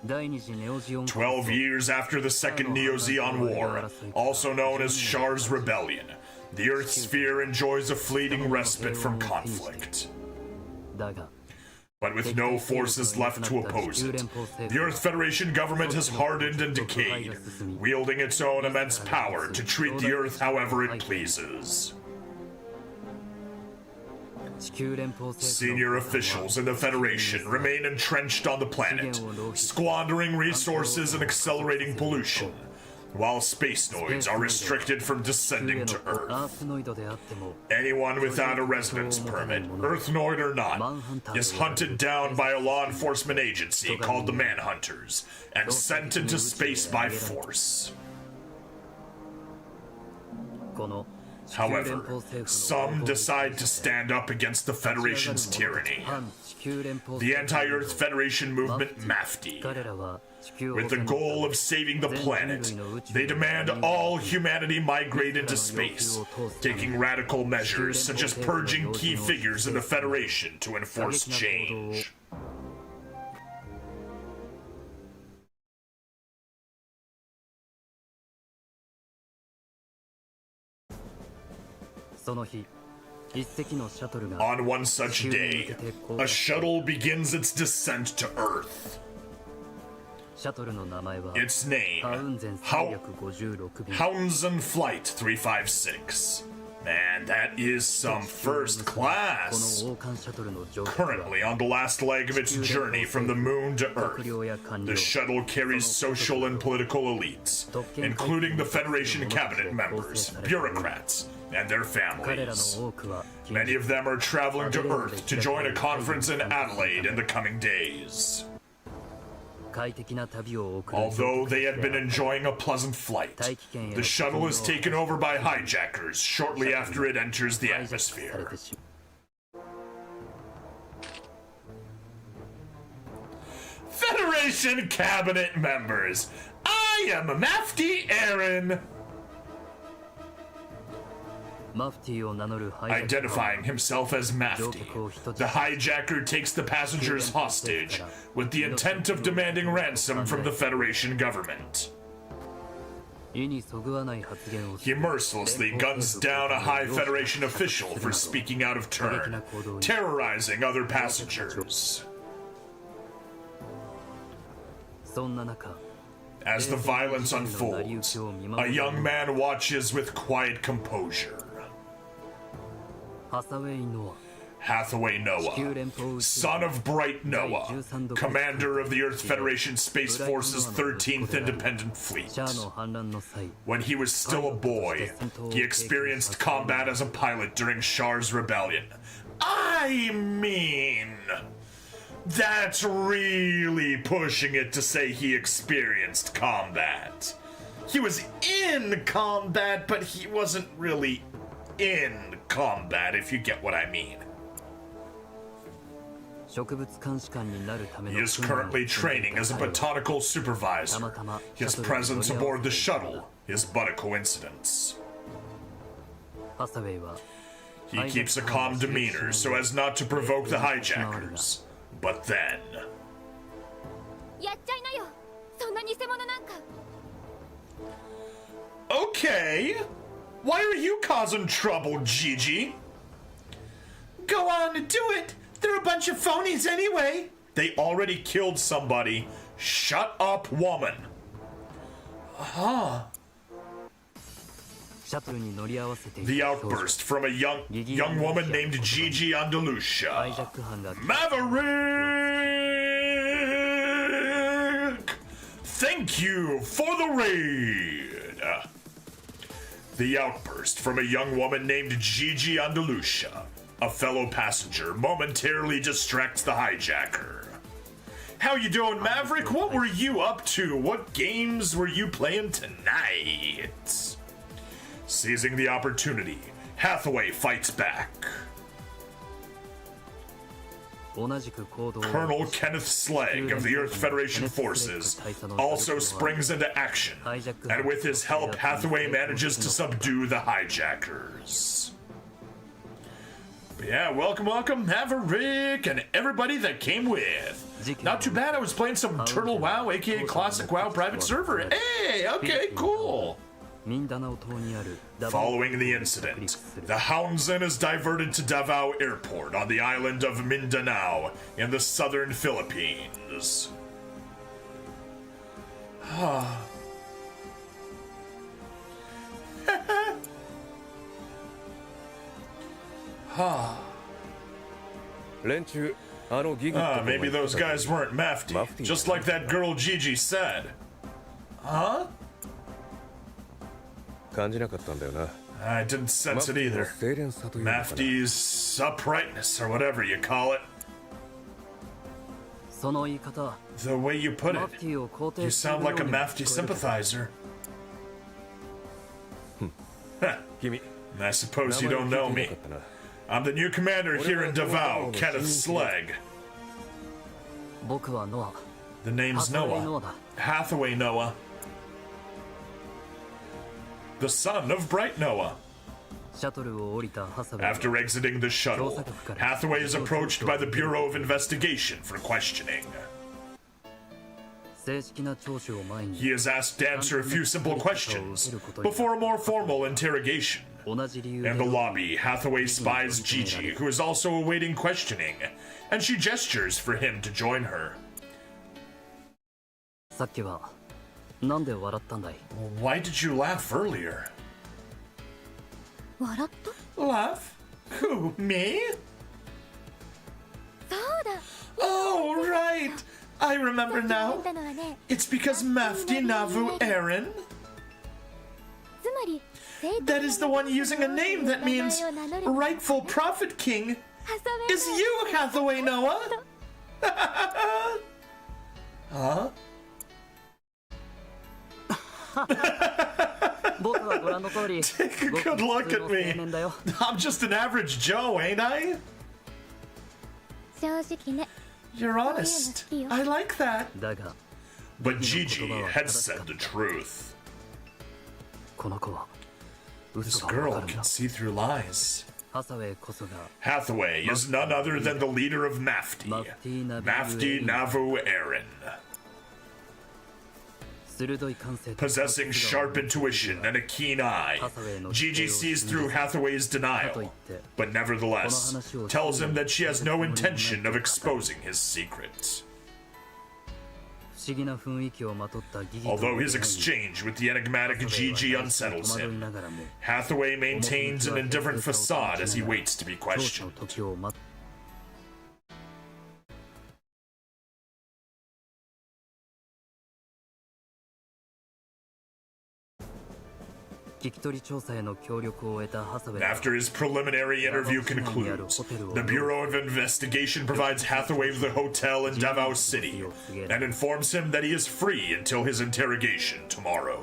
12 years after the Second Neo-Zeon War, also known as Char's Rebellion, the Earth sphere enjoys a fleeting respite from conflict. But with no forces left to oppose it, the Earth Federation government has hardened and decayed, wielding its own immense power to treat the Earth however it pleases. Senior officials in the Federation remain entrenched on the planet, squandering resources and accelerating pollution, while space noids are restricted from descending to Earth. Anyone without a residence permit, Earthnoid or not, is hunted down by a law enforcement agency called the Manhunters and sent into space by force. However, some decide to stand up against the Federation's tyranny. The Anti-Earth Federation movement MAFTI. With the goal of saving the planet, they demand all humanity migrate into space, taking radical measures such as purging key figures in the Federation to enforce change. On one such day, a shuttle begins its descent to Earth. Its name, Hounzen Flight 356, And that is some first class. Currently on the last leg of its journey from the moon to Earth, the shuttle carries social and political elites, including the Federation cabinet members, bureaucrats, and their families. Many of them are traveling to Earth to join a conference in Adelaide in the coming days. Although they had been enjoying a pleasant flight, the shuttle is taken over by hijackers shortly after it enters the atmosphere. Federation cabinet members, I am Mafty Aaron. Identifying himself as Mafty, the hijacker takes the passengers hostage with the intent of demanding ransom from the Federation government. He mercilessly guns down a High Federation official for speaking out of turn, terrorizing other passengers. As the violence unfolds, a young man watches with quiet composure. Hathaway Noah, son of Bright Noah, commander of the Earth Federation Space Force's 13th Independent Fleet. When he was still a boy, he experienced combat as a pilot during Char's rebellion. I mean, that's really pushing it to say he experienced combat. He was in combat, but he wasn't really in combat, if you get what I mean. He is currently training as a botanical supervisor. His presence aboard the shuttle is but a coincidence. He keeps a calm demeanor so as not to provoke the hijackers. But then... Okay, why are you causing trouble, Gigi? Go on, do it! They're a bunch of phonies anyway! They already killed somebody. Shut up, woman. Huh. The outburst from a young woman named Gigi Andalusia. Maverick! Thank you for the raid! The outburst from a young woman named Gigi Andalusia, a fellow passenger, momentarily distracts the hijacker. How you doing, Maverick? What were you up to? What games were you playing tonight? Seizing the opportunity, Hathaway fights back. Colonel Kenneth Slag of the Earth Federation Forces also springs into action, and with his help, Hathaway manages to subdue the hijackers. But yeah, welcome, Maverick, and everybody that came with. Not too bad, I was playing some Turtle WoW, aka Classic WoW private server. Hey, okay, cool. Following the incident, the Houndzen is diverted to Davao Airport on the island of Mindanao in the southern Philippines. Maybe those guys weren't Mafty, just like that girl Gigi said. Huh? I didn't sense it either. Mafty's uprightness, or whatever you call it. The way you put it, you sound like a Mafty sympathizer. I suppose you don't know me. I'm the new commander here in Davao, Kenneth Slag. The name's Noah. Hathaway Noah. The son of Bright Noah. After exiting the shuttle, Hathaway is approached by the Bureau of Investigation for questioning. He is asked to answer a few simple questions before a more formal interrogation. In the lobby, Hathaway spies Gigi, who is also awaiting questioning, and she gestures for him to join her. Why did you laugh earlier? 笑った Laugh? Who, me? そうだ Oh, right. I remember さ now. っき言ったのはね It's because Mafti Navu Aaron. つまり That is the one using a name that means rightful prophet king. Is you, Hathaway Noah? Huh? 僕はご覧の通り Take a ごく good 普 look 通 at の青 me. 年だよ I'm just an average Joe, ain't I? 正直ね You're honest. I like that. だが But Gigi had said the truth. この子は This 嘘がわか girl るん can だ see through lies. ハサウェイこそが Hathaway is none other than the leader of Mafti. Mafti Navu Aaron. 鋭い感性と Possessing sharp intuition and a keen eye, Gigi sees through Hathaway's denial, but nevertheless tells him that she has no intention of exposing his secret. 不思議な雰囲気をまとったギギと Although his exchange with the enigmatic Gigi unsettles 戸惑い him, ながらも Hathaway maintains an indifferent facade as he waits to be 調査の questioned. 時を待っ聞き取り調査への協力を得たハサウェイは After his preliminary interview concludes, the Bureau of Investigation provides Hathaway with a hotel in Davao City and informs him that he is free until his interrogation tomorrow.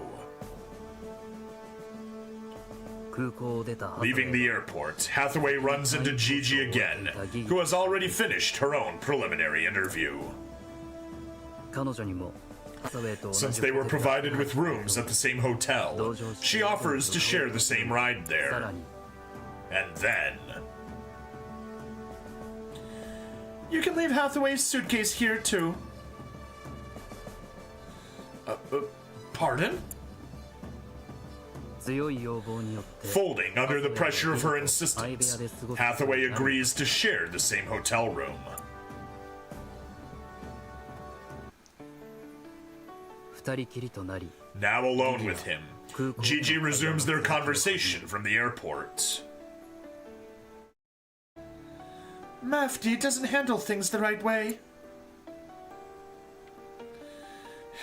空港を出たハサウェイ Leaving the airport, Hathaway runs into Gigi again, who has already finished her own preliminary interview. 彼女にもハサウェイと同じ Since they were provided with rooms at the same hotel, she offers to share the same ride さ there. らに And then... You can leave Hathaway's suitcase here, too. Pardon? 強い要望によって Folding under the pressure of her insistence, Hathaway agrees to share the same hotel room. 二人きりとなり Now alone with him, Gigi resumes their conversation from the airport. Mafti doesn't handle things the right way.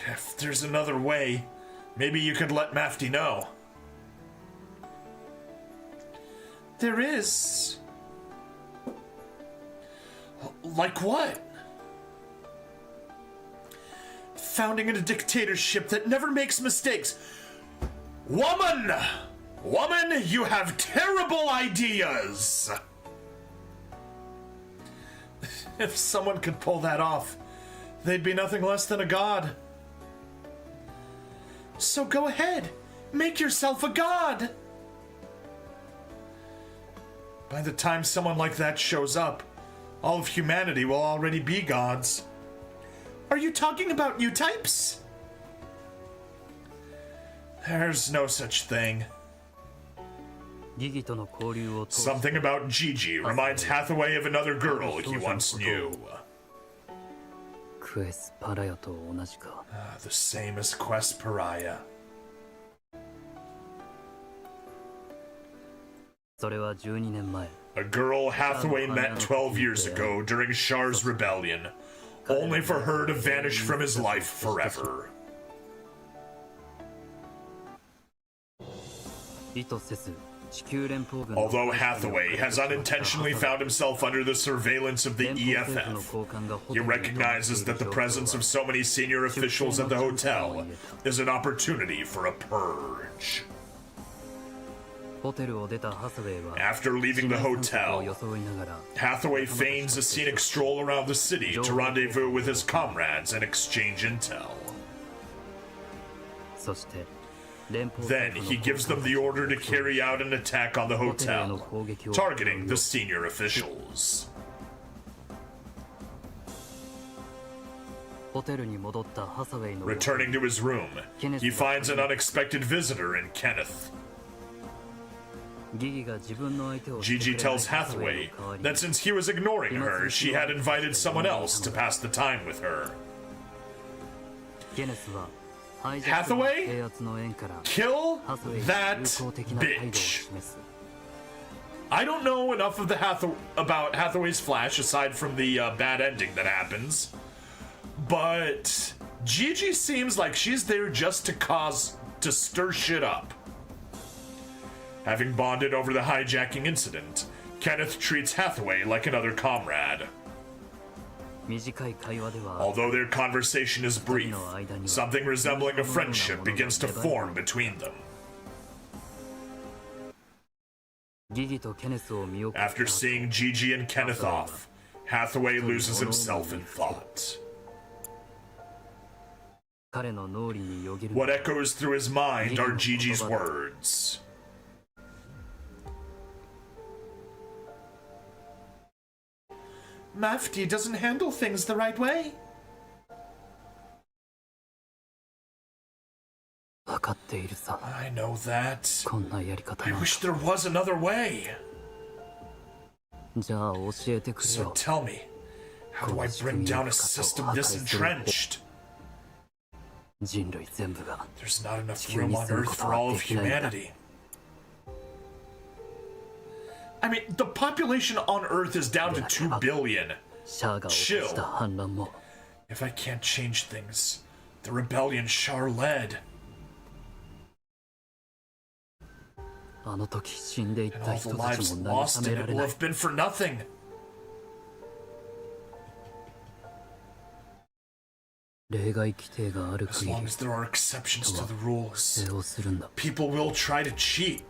If there's another way, maybe you could let Mafti know. There is. Like what? Founding a dictatorship that never makes mistakes. Woman! Woman, you have terrible ideas! If someone could pull that off, they'd be nothing less than a god. So go ahead, make yourself a god! By the time someone like that shows up, all of humanity will already be gods. Are you talking about new types? There's no such thing. ギギとの交流を通して Something about Gigi reminds Hathaway of another girl he once knew. クエス・パラヤと同じか The same as Quest Pariah. それは12年前 A girl Hathaway met 12 years ago during Shar's rebellion, only for her to vanish from his life forever. 意図せず地球連邦軍 Although Hathaway has unintentionally found himself under the surveillance of the EFF, he recognizes that the presence of so many senior officials at the hotel is an opportunity for a purge. ホテルを出たハサウェイは After leaving the を hotel, 装いながら Hathaway feigns a scenic stroll around the city to rendezvous with his comrades and exchange intel. そして連邦 Then he gives them the order to carry out an attack on the hotel, targeting the senior officials. ホテルに戻ったハサウェイの Returning to his room, he finds an unexpected visitor in Kenneth. ギギが自分の相手を Gigi tells Hathaway that since he was ignoring her, she had invited someone else to pass the time with her. ケネスは Hathaway? 制圧の縁から Kill ハサウェイに that 友好的な態度を bitch. 示す I don't know enough of the about Hathaway's Flash aside from the bad ending that happens, but Gigi seems like she's there just to stir shit up. Having bonded over the hijacking incident, Kenneth treats Hathaway like another comrade. Although their conversation is brief, something resembling a friendship begins to form between them. After seeing Gigi and Kenneth off, Hathaway loses himself in thought. What echoes through his mind are Gigi's words. Mafti doesn't handle things the right way. I know that. I wish there was another way. So tell me, how do I bring down a system this entrenched? There's not enough room on Earth for all of humanity. I mean, the population on Earth is down to 2 billion. Chill. If I can't change things, the rebellion Shar led. And all the lives lost in it will have been for nothing. As long as there are exceptions to the rules, people will try to cheat.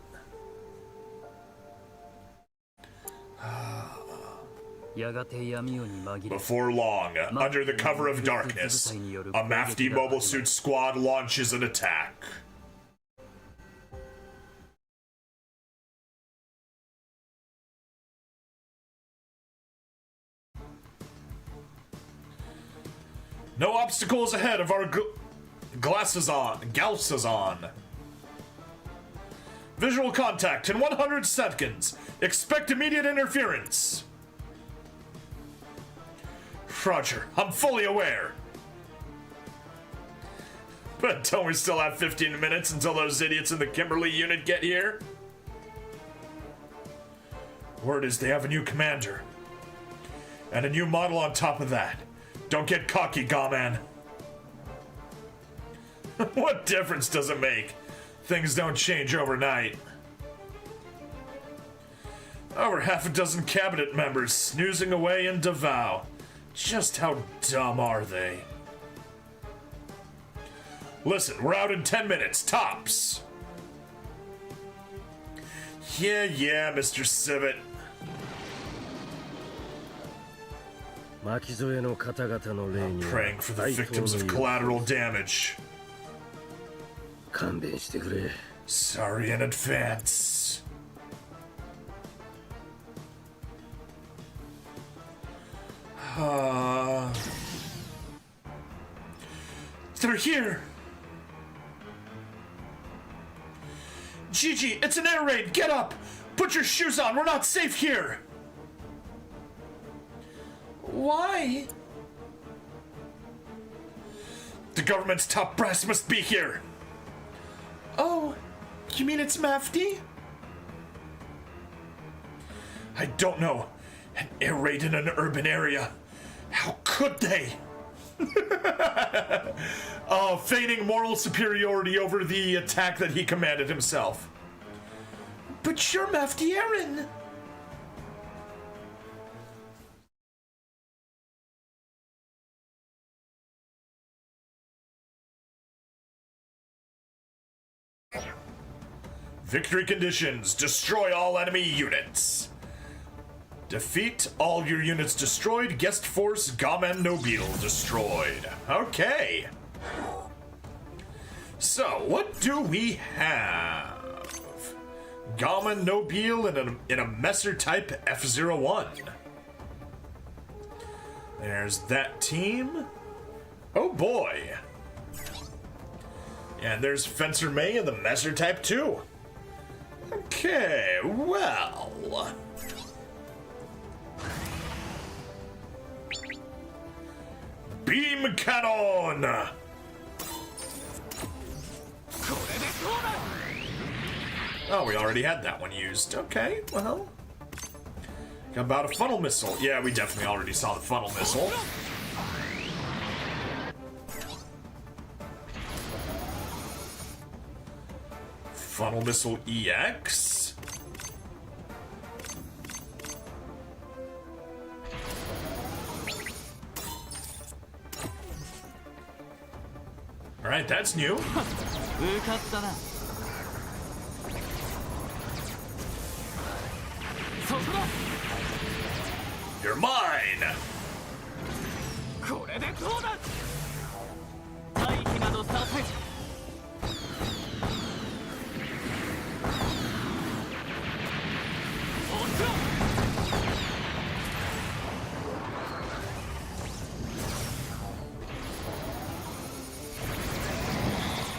Before long, under the cover of darkness, a Mafti Mobile Suit Squad launches an attack. No obstacles ahead of our Galsazon. Visual contact in 100 seconds. Expect immediate interference. Roger, I'm fully aware. But don't we still have 15 minutes until those idiots in the Kimberly unit get here? Word is they have a new commander. And a new model on top of that. Don't get cocky, Gawman. What difference does it make? Things don't change overnight. Over half a dozen cabinet members snoozing away in Davao. Just how dumb are they? Listen, we're out in 10 minutes, tops. Yeah, Mr. Civet. I'm praying for the victims of collateral damage. Sorry in advance. They're here. Gigi, it's an air raid. Get up. Put your shoes on. We're not safe here. Why? The government's top brass must be here. Oh, you mean it's Mafti? I don't know. An air raid in an urban area. How could they? Feigning moral superiority over the attack that he commanded himself. But you're Mafti Aaron. Victory conditions. Destroy all enemy units. Defeat all your units destroyed. Guest force Gamen Nobile destroyed. Okay. So, what do we have? Gamen Nobile in a Messer type F-01. There's that team. Oh boy. And there's Fencer May in the Messer type too. Okay, well. Beam cannon! Oh, we already had that one used. Okay, well. About a funnel missile. Yeah, we definitely already saw the funnel missile. Funnel missile EX. Alright, that's new. 受かったな。そこだ。 You're mine! これでどうだ。待機などさせ。おっと。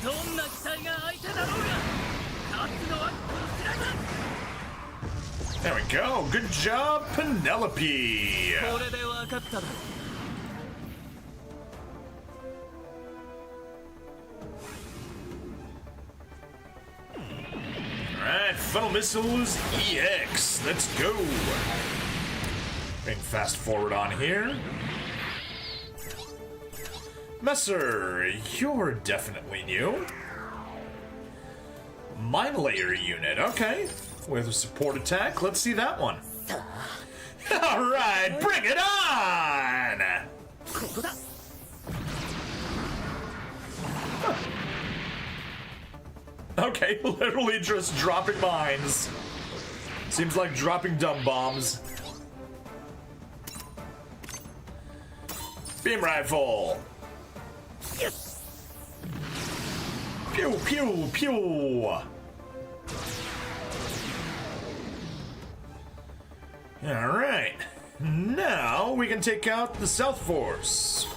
どんな機体が相手だろうが、勝つのはこちらだ。 There we go. Good job, Penelope. これで分かっただ。 Alright, funnel missiles EX. Let's go. Bring fast forward on here. Messer, you're definitely new. Mine layer unit, okay. With a support attack, let's see that one. Alright, bring it on! Okay, literally just dropping mines. Seems like dropping dumb bombs. Beam rifle. Pew, pew, pew. Alright. Now we can take out the South Force.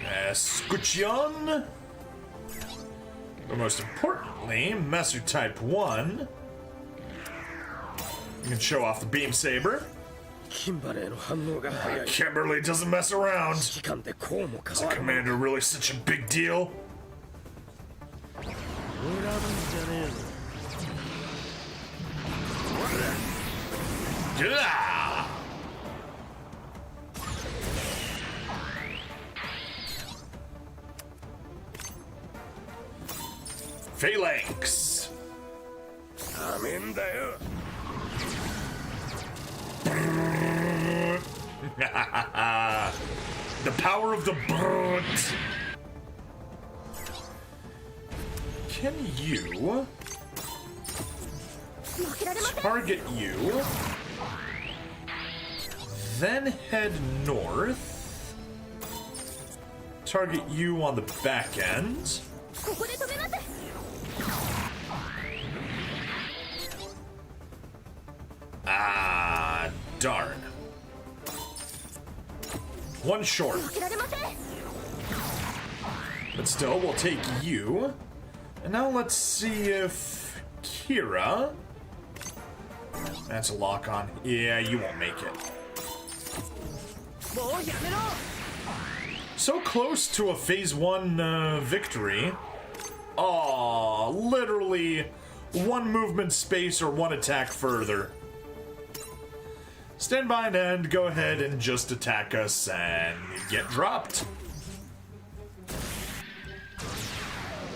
Escuchon. But most importantly, Messer Type 1. You can show off the beam saber. キンバレーの反応が早い。 Kimberly doesn't mess around. 期間でこうも Is 変 the わる。 commander really such a big deal? 恨むんじゃねえの。 Yeah. Phalanx. ダメんだよ。 The power of the bird. Can you target you, then head north, target you on the back end, ah, darn. One short. But still, we'll take you. And now let's see if Kira... That's a lock on. Yeah, you won't make it. So close to a phase 1 victory. Aw, literally one movement space or one attack further. Stand by and go ahead and just attack us and get dropped.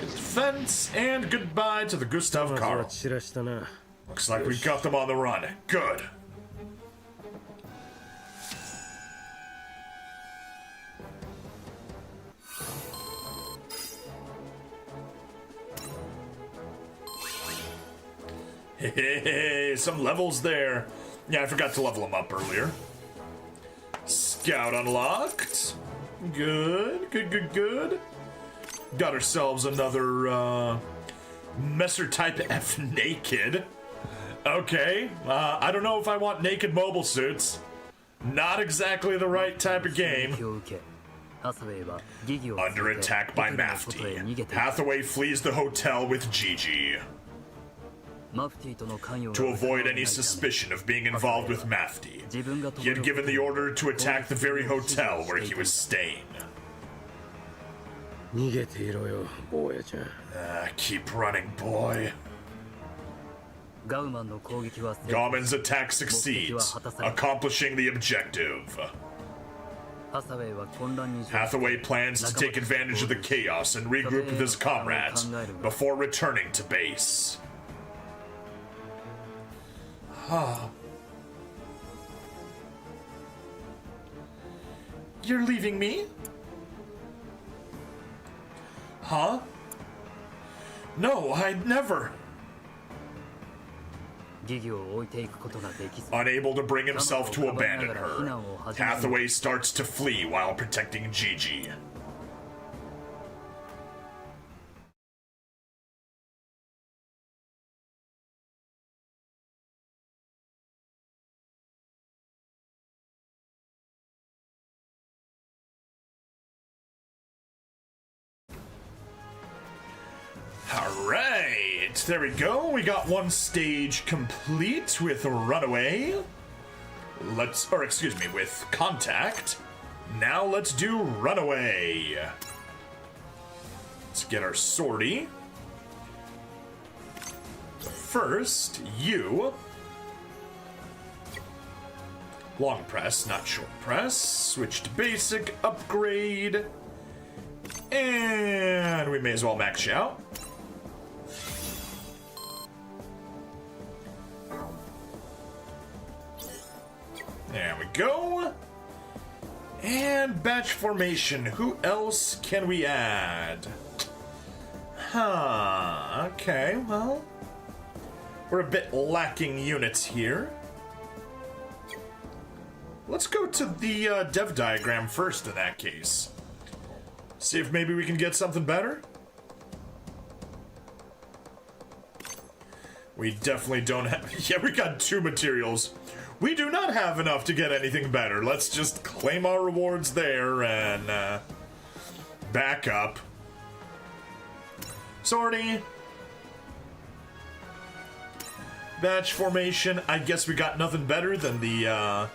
Good defense and goodbye to the Gustav まず Karl. は散らしたな。 Looks like we got them on the run. Good. Hey, some levels there. Yeah, I forgot to level them up earlier. Scout unlocked. Good, good, good, good. Got ourselves another Messer Type F naked. Okay, I don't know if I want naked mobile suits. Not exactly the right type of game. を受け、ハサウェイは疑義を Under attack by ホテルの外へ逃げ Mafty. て Hathaway flees the hotel with Gigi マフティーとの関与 to が avoid any suspicion of being involved with Mafty. 自分が He had given the order to attack the very hotel where he was staying. Keep running, boy. Gauman's attack succeeds, accomplishing the objective. Hathaway plans to take advantage of the chaos and regroup with his comrades before returning to base. You're leaving me? Huh? No, I'd never. Unable to bring himself to abandon her, Hathaway starts to flee while protecting Gigi. Alright, there we go. We got one stage complete with Runaway. With Contact. Now let's do Runaway. Let's get our sortie. First, you. Long press, not short press. Switch to basic, upgrade. And we may as well max you out. There we go. And batch formation. Who else can we add? Okay, well. We're a bit lacking units here. Let's go to the dev diagram first in that case. See if maybe we can get something better. We definitely don't have... Yeah, we got 2 materials. We do not have enough to get anything better. Let's just claim our rewards there and back up. Sortie. Batch formation. I guess we got nothing better than the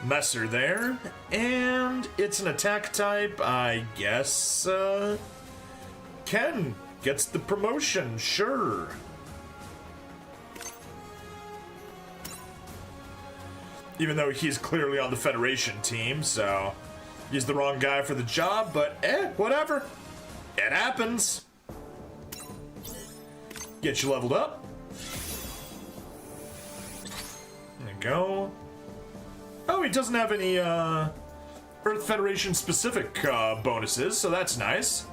Messer there. And it's an attack type. I guess Ken gets the promotion. Sure. Even though he's clearly on the Federation team, so he's the wrong guy for the job, but whatever. It happens. Get you leveled up. There you go. Oh, he doesn't have any Earth Federation specific bonuses, so that's nice.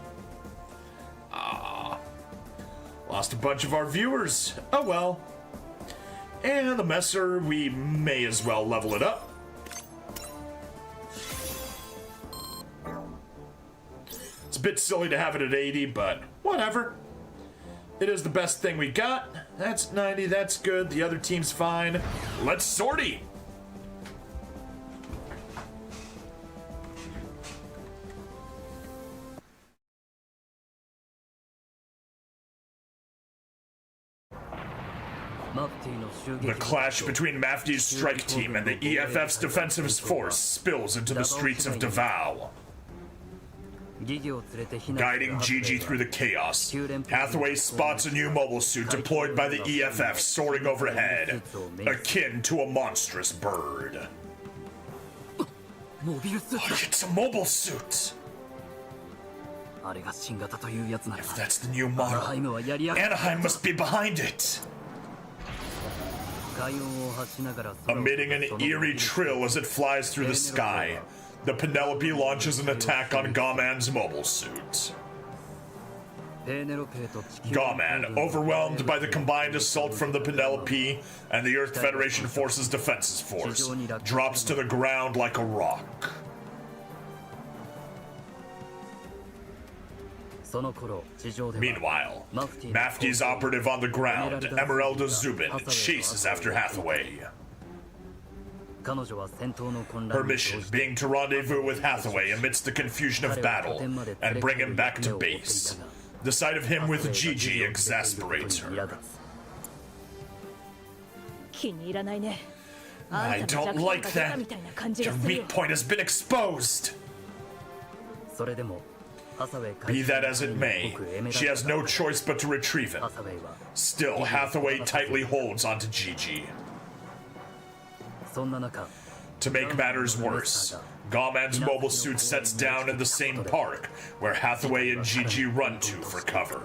Lost a bunch of our viewers. Oh well. And the Messer, we may as well level it up. It's a bit silly to have it at 80, but whatever. It is the best thing we got. That's 90, that's good. The other team's fine. Let's sortie! The clash between Mafti's strike team and the EFF's defensive force spills into the streets of Davao. Guiding Gigi through the chaos, Hathaway spots a new mobile suit deployed by the EFF soaring overhead, akin to a monstrous bird. Oh, it's a mobile suit! If that's the new model, Anaheim must be behind it! Emitting an eerie trill as it flies through the sky, the Penelope launches an attack on Gauman's mobile suit. Gauman, overwhelmed by the combined assault from the Penelope and the Earth Federation Force's defenses force, drops to the ground like a rock. Meanwhile, Mafti's operative on the ground, Emeralda Zubin, chases after Hathaway. Her mission being to rendezvous with Hathaway amidst the confusion of battle and bring him back to base. The sight of him with Gigi exasperates her. I don't like that. Your weak point has been exposed. Be that as it may, she has no choice but to retrieve him. Still, Hathaway tightly holds onto Gigi. To make matters worse, Gawman's mobile suit sets down in the same park where Hathaway and Gigi run to for cover.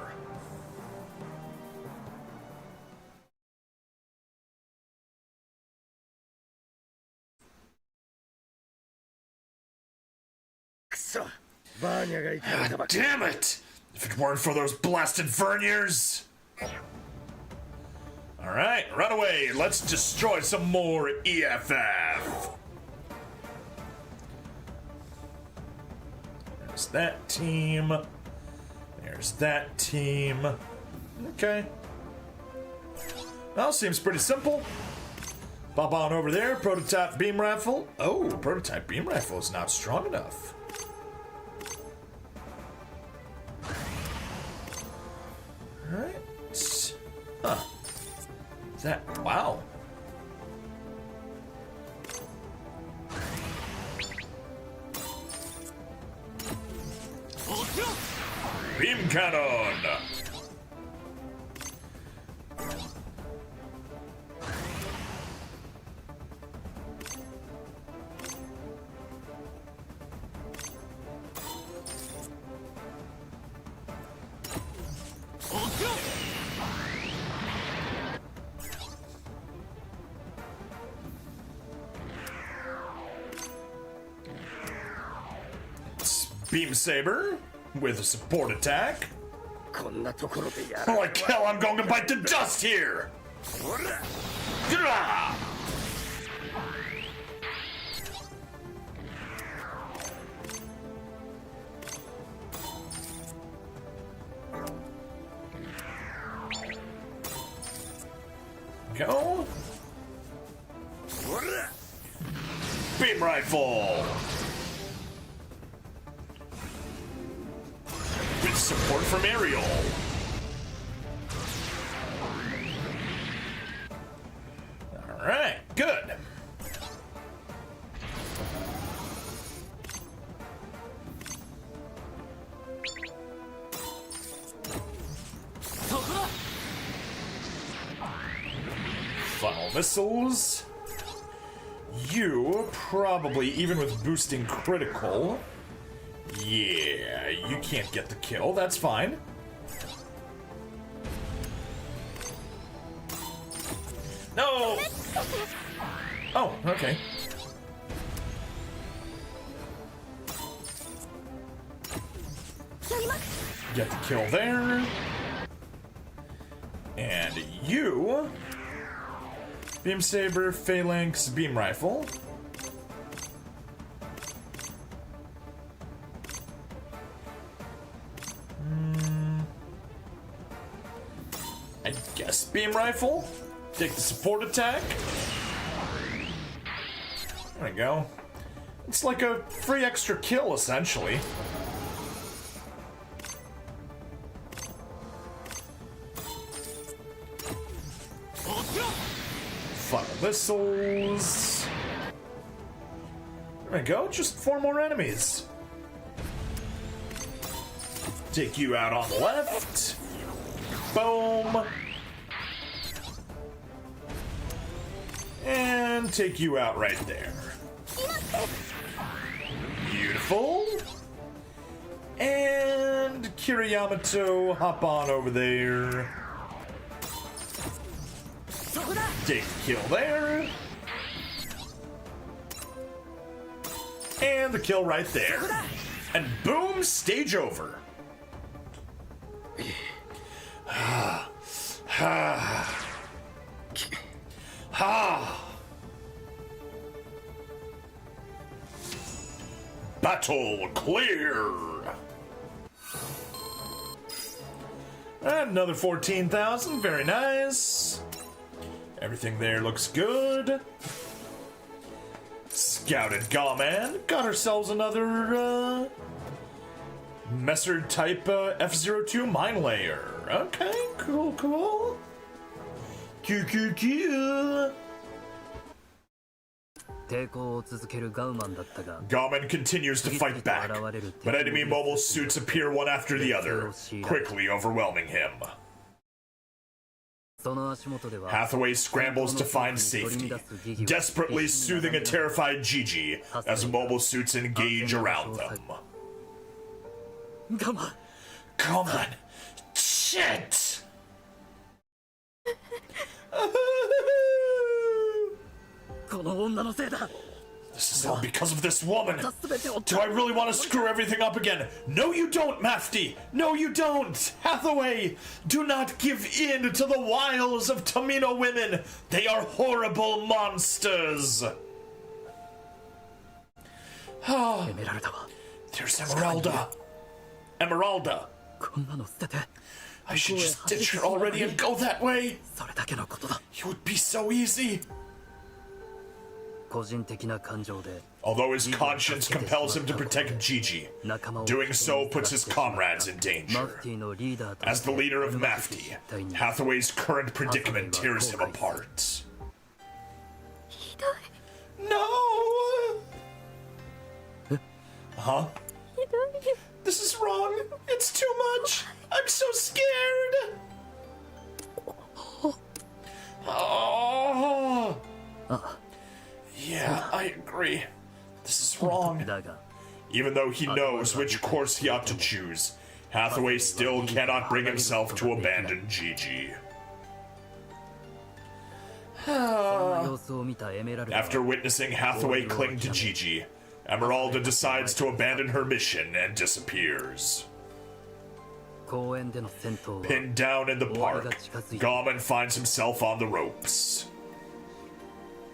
Ah, damn it! If it weren't for those blasted Verniers! Alright, run away. Let's destroy some more EFF. There's that team. There's that team. Okay. Well, seems pretty simple. Pop on over there. Prototype beam rifle. Oh, prototype beam rifle is not strong enough. Alright. Huh. Is that... Wow. Beam cannon! Beam Saber with a support attack. Like hell, I'm going to bite the dust here! Grah! Go. Beam rifle. With support from Ariel. All right, good. Funnel missiles. You probably, even with boosting critical. Yeah, you can't get the kill. That's fine. No! Oh, okay. Get the kill there. And you... Beam Saber, Phalanx, Beam Rifle. I guess Beam Rifle. Take the support attack. There we go. It's like a free extra kill, essentially. Funnel missiles. There we go. Just 4 more enemies. Take you out on the left. Boom. And take you out right there. Beautiful. And Kiriyamato, hop on over there. Take the kill there. And the kill right there. And boom, stage over. Battle clear. And another 14,000. Very nice. Everything there looks good. Scouted Gawman. Got ourselves another Messer type F-02 mine layer. Okay, cool, cool. Cool. Gauman continues to fight back, but enemy mobile suits appear one after the other, quickly overwhelming him. Hathaway scrambles to find safety, desperately soothing a terrified Gigi as mobile suits engage around them. Come on! Shit! This is all because of this woman. Do I really want to screw everything up again? No, you don't, Mafty. No, you don't. Hathaway, do not give in to the wiles of Tomino women. They are horrible monsters. Oh, there's Emeralda. Emeralda. I should just ditch her already and go that way. It would be so easy. Although his conscience compels him to protect Gigi, doing so puts his comrades in danger. As the leader of Mafty, Hathaway's current predicament tears him apart. No! Huh? This is wrong. It's too much. I'm so scared. Oh. Yeah, I agree. This is wrong. Even though he knows which course he ought to choose, Hathaway still cannot bring himself to abandon Gigi. After witnessing Hathaway cling to Gigi, Emeralda decides to abandon her mission and disappears. Pinned down in the park, Gauman finds himself on the ropes.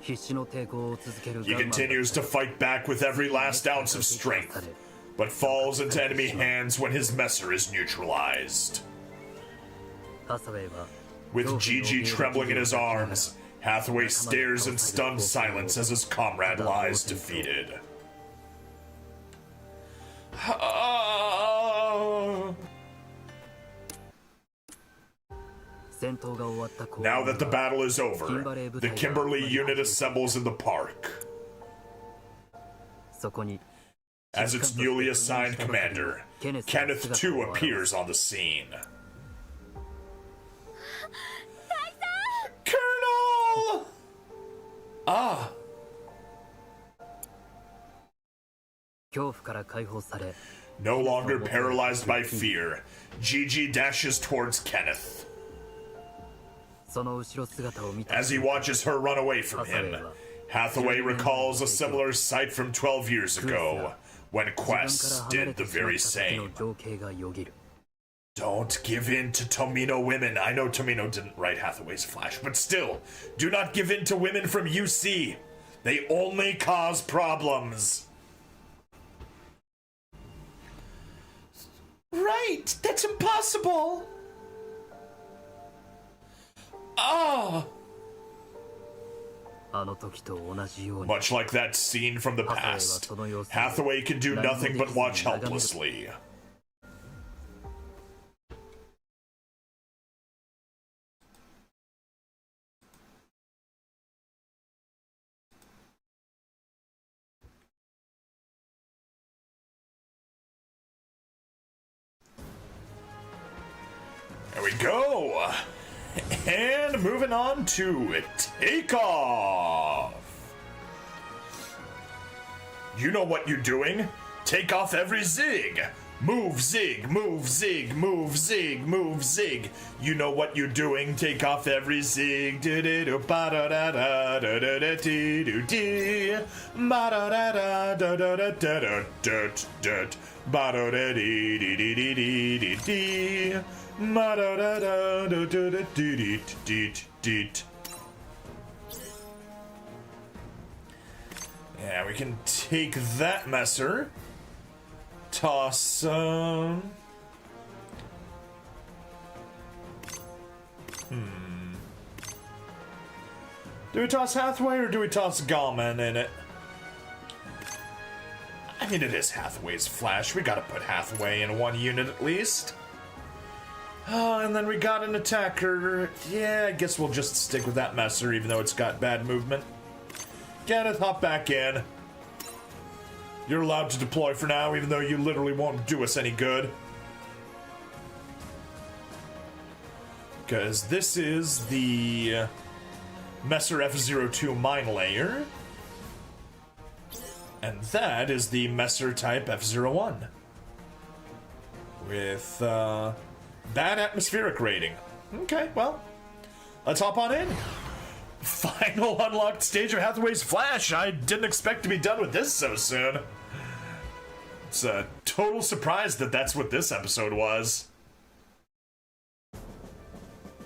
He continues to fight back with every last ounce of strength, but falls into enemy hands when his messer is neutralized. With Gigi trembling in his arms, Hathaway stares in stunned silence as his comrade lies defeated. Now that the battle is over, the Kimberly unit assembles in the park. As its newly assigned commander, Kenneth too appears on the scene. Colonel! Ah. No longer paralyzed by fear, Gigi dashes towards Kenneth. As he watches her run away from him, Hathaway recalls a similar sight from 12 years ago, when Quest did the very same. Don't give in to Tomino women. I know Tomino didn't write Hathaway's Flash, but still, do not give in to women from UC. They only cause problems. Right, that's impossible. Ah! Much like that scene from the past, Hathaway can do nothing but watch helplessly. There we go! And moving on to Takeoff! You know what you're doing? Take off every zig! Move zig, move zig, move zig, move zig. You know what you're doing? Take off every zig. Do do do ba da da da da da da do do do. Ba da da da da da da da da da da. Ba da da dee dee dee dee dee dee dee. Ma da da da da da da dee dee dee. Yeah, we can take that messer. Toss Do we toss Hathaway or do we toss Gauman in it? I mean, it is Hathaway's Flash. We gotta put Hathaway in one unit at least. Oh, and then we got an attacker. Yeah, I guess we'll just stick with that messer even though it's got bad movement. Kenneth, hop back in. You're allowed to deploy for now, even though you literally won't do us any good. Because this is the Messer F-02 mine layer. And that is the Messer type F-01. With bad atmospheric rating. Okay, well, let's hop on in. Final unlocked stage of Hathaway's Flash. I didn't expect to be done with this so soon. It's a total surprise that that's what this episode was.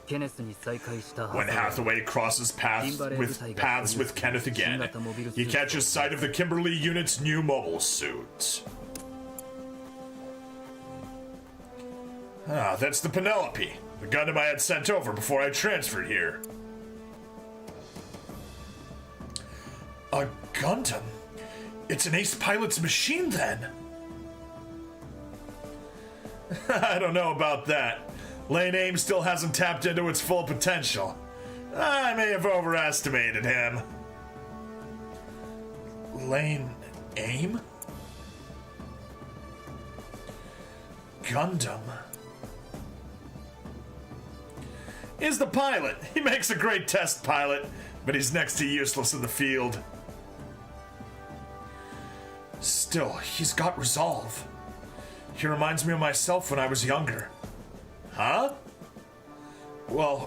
When Hathaway crosses paths with Kenneth again, he catches sight of the Kimberly unit's new mobile suit. Ah, that's the Penelope, the Gundam I had sent over before I transferred here. A Gundam? It's an ace pilot's machine, then? I don't know about that. Lane Aim still hasn't tapped into its full potential. I may have overestimated him. Lane Aim? Gundam. He's the pilot. He makes a great test pilot, but he's next to useless in the field. Still, he's got resolve. He reminds me of myself when I was younger. Huh? Well,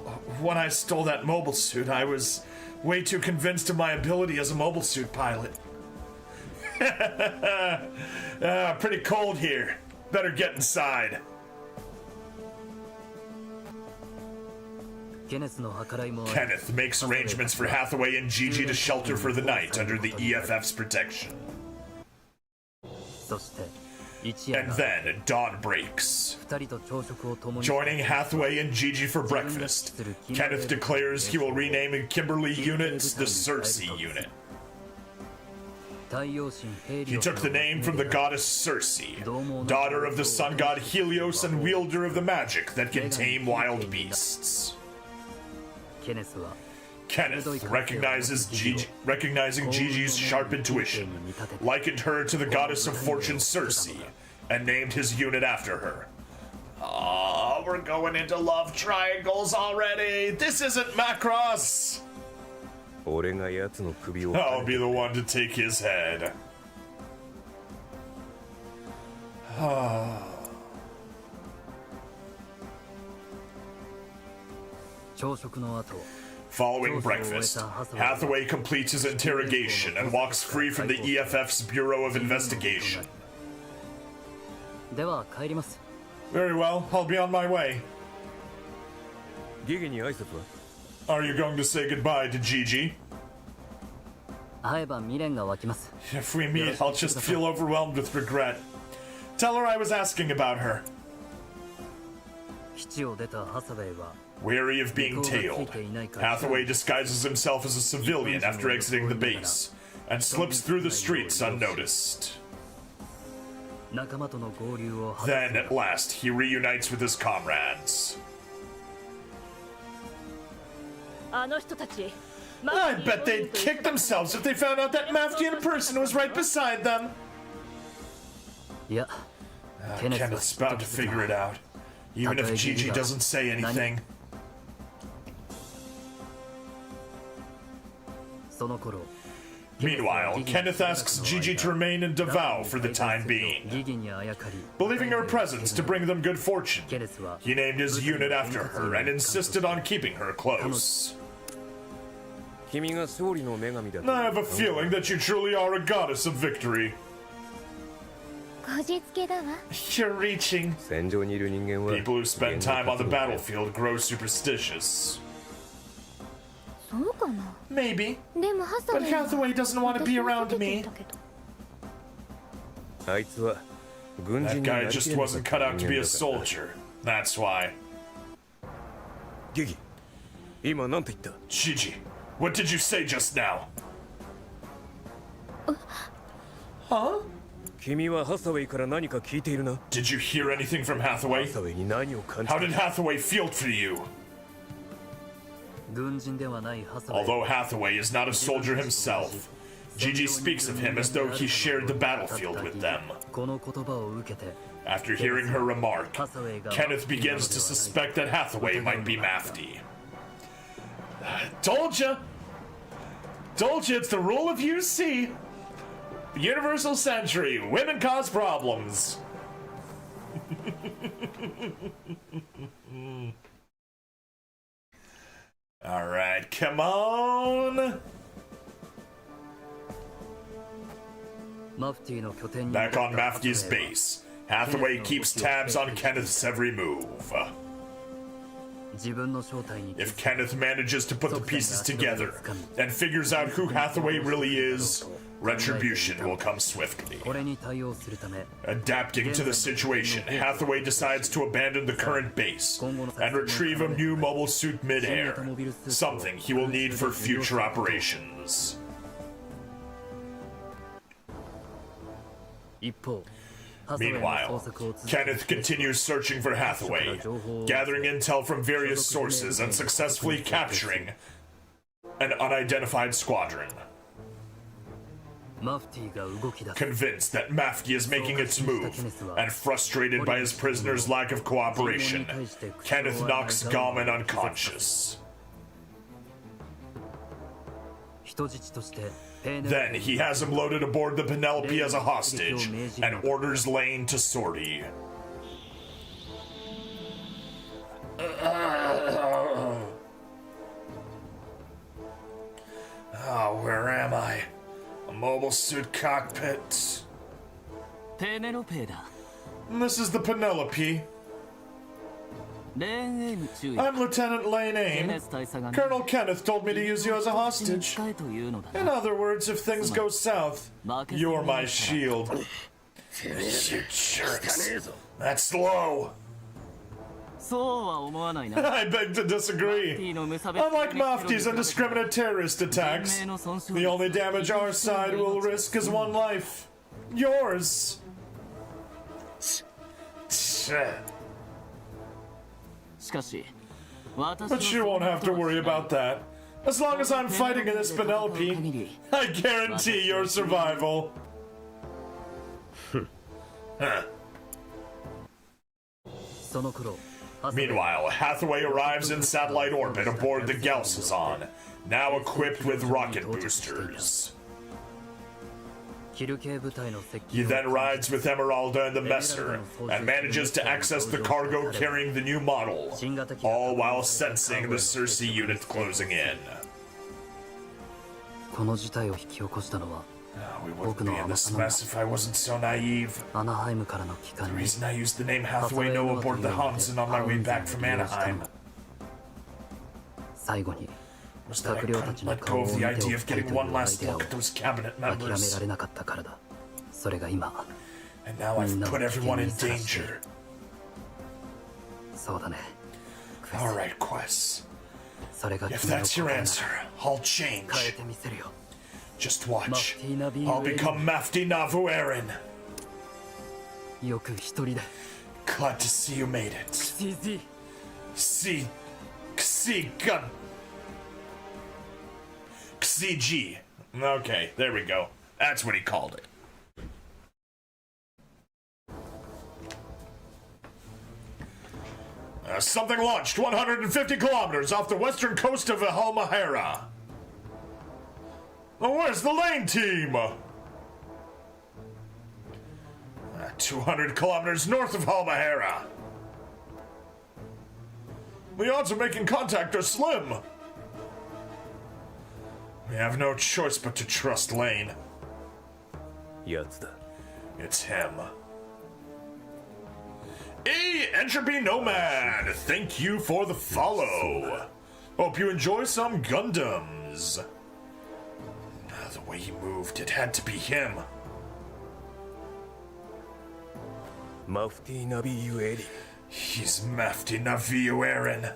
when I stole that mobile suit, I was way too convinced of my ability as a mobile suit pilot. Pretty cold here. Better get inside. Kenneth makes arrangements for Hathaway and Gigi to shelter for the night under the EFF's protection. And then dawn breaks. Joining Hathaway and Gigi for breakfast, Kenneth declares he will rename Kimberly units the Circe unit. He took the name from the goddess Circe, daughter of the sun god Helios and wielder of the magic that can tame wild beasts. Kenneth, recognizing Gigi's sharp intuition, likened her to the goddess of fortune Circe, and named his unit after her. Oh, we're going into love triangles already! This isn't Macross! I'll be the one to take his head. Following breakfast, Hathaway completes his interrogation and walks free from the EFF's Bureau of Investigation. Very well, I'll be on my way. Are you going to say goodbye to Gigi? If we meet, I'll just feel overwhelmed with regret. Tell her I was asking about her. Wary of being tailed, Hathaway disguises himself as a civilian after exiting the base, and slips through the streets unnoticed. Then, at last, he reunites with his comrades. I bet they'd kick themselves if they found out that Maftian person was right beside them. Kenneth's about to figure it out, even if Gigi doesn't say anything. Meanwhile, Kenneth asks Gigi to remain in Davao for the time being. Believing her presence to bring them good fortune, he named his unit after her and insisted on keeping her close. I have a feeling that you truly are a goddess of victory. You're reaching. People who spend time on the battlefield grow superstitious. Maybe, but Hathaway doesn't want to be around me. That guy just wasn't cut out to be a soldier. That's why. Gigi, what did you say just now? Huh? Did you hear anything from Hathaway? How did Hathaway feel for you? Although Hathaway is not a soldier himself, Gigi speaks of him as though he shared the battlefield with them. この言葉を受けて After hearing her remark, Kenneth begins to suspect that Hathaway might be Mafty. Told ya! Told you it's the rule of UC. Universal Century. Women cause problems. Alright, come on. Back on Mafty's base. Hathaway keeps tabs on Kenneth's every move. If Kenneth manages to put the pieces together and figures out who Hathaway really is, retribution will come swiftly. Adapting to the situation, Hathaway decides to abandon the current base and retrieve a new mobile suit mid-air, something he will need for future operations. Meanwhile, Kenneth continues searching for Hathaway, gathering intel from various sources and successfully capturing an unidentified squadron. Convinced that Mafty is making its move, and frustrated by his prisoner's lack of cooperation, Kenneth knocks Gauman unconscious. Then he has him loaded aboard the Penelope as a hostage and orders Lane to sortie. Oh, where am I? A mobile suit cockpit. This is the Penelope. I'm Lieutenant Lane Aim. Colonel Kenneth told me to use you as a hostage. In other words, if things go south, you're my shield. You jerks. That's low. I beg to disagree. Unlike Mafty's indiscriminate terrorist attacks, the only damage our side will risk is one life. Yours. But you won't have to worry about that. As long as I'm fighting in this Penelope, I guarantee your survival. Meanwhile, Hathaway arrives in satellite orbit aboard the Gelsazon, now equipped with rocket boosters. He then rides with Emeralda and the Messer, and manages to access the cargo carrying the new model, all while sensing the Cersei unit closing in. We wouldn't be in this mess if I wasn't so naive. The reason I used the name Hathaway No aboard the Hansen on my way back from Anaheim was that I couldn't let go of the idea of getting one last look at those cabinet members. And now I've put everyone in danger. Alright, Quest. If that's your answer, I'll change. Just watch. I'll become Mafty Navu Eren. Glad to see you made it. Gun. XCG. Okay, there we go. That's what he called it. Something launched 150 kilometers off the western coast of Halmahera. Oh, where's the Lane team? 200 kilometers north of Halmahera. The odds of making contact are slim. We have no choice but to trust Lane. It's him. Hey, Entropy Nomad! Thank you for the follow. Hope you enjoy some Gundams. The way he moved, it had to be him. He's Mafty Navu Eren.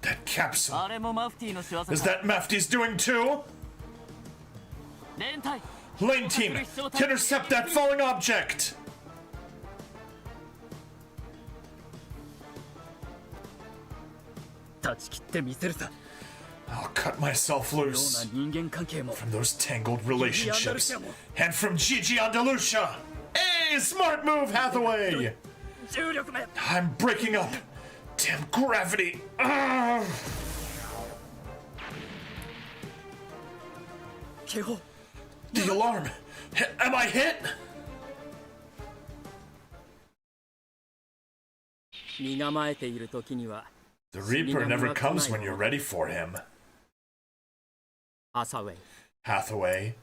That capsule. Is that Mafty's doing too? Lane team, intercept that falling object! 断ち切ってみせるさ。 I'll cut myself ような loose 人間関係も from those tangled relationships. And from Gigi Andalusia. Hey, smart move, Hathaway. 重力面 I'm breaking up. Damn gravity. Ah. 警報 The alarm. Am I hit? 身構えている時には The Reaper never comes when you're ready for him. アサウェイ Hathaway.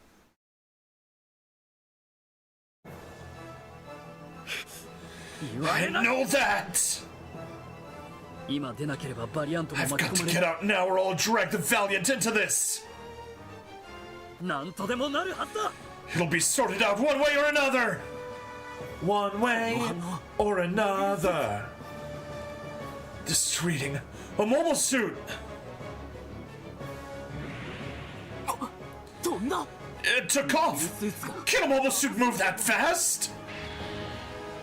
言わ I れない know that. 今出なければバリアントも I've 巻き got 込 to ま get れ out now or I'll drag the Valiant into this. るなんとでもなるはずだ It'll be sorted out one way or another. One way or another. This reading a mobile suit. 飛んだ It took off. スーツが Can a mobile suit move that fast?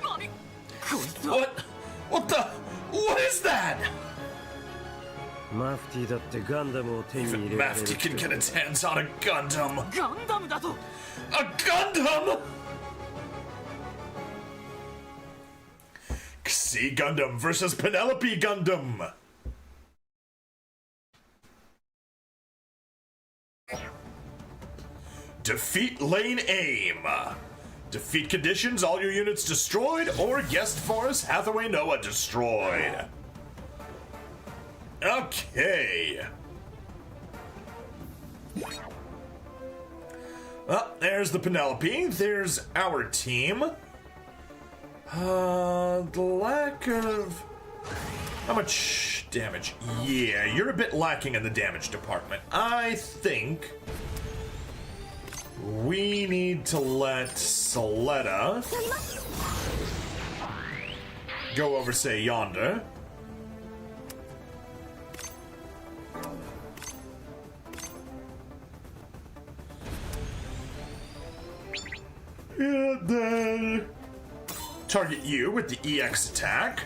何こいつは What the? What is that? マフティーだってガンダムを手に入 Even れられる Mafty can get its hands on a Gundam. ガンダムだと A Gundam? Sea Gundam versus Penelope Gundam. Defeat lane aim. Defeat conditions, all your units destroyed, or guest force Hathaway Noah destroyed. Okay. Well, there's the Penelope. There's our team. The lack of... How much damage? Yeah, you're a bit lacking in the damage department. I think we need to let Soletta go over, say, yonder. And then target you with the EX attack.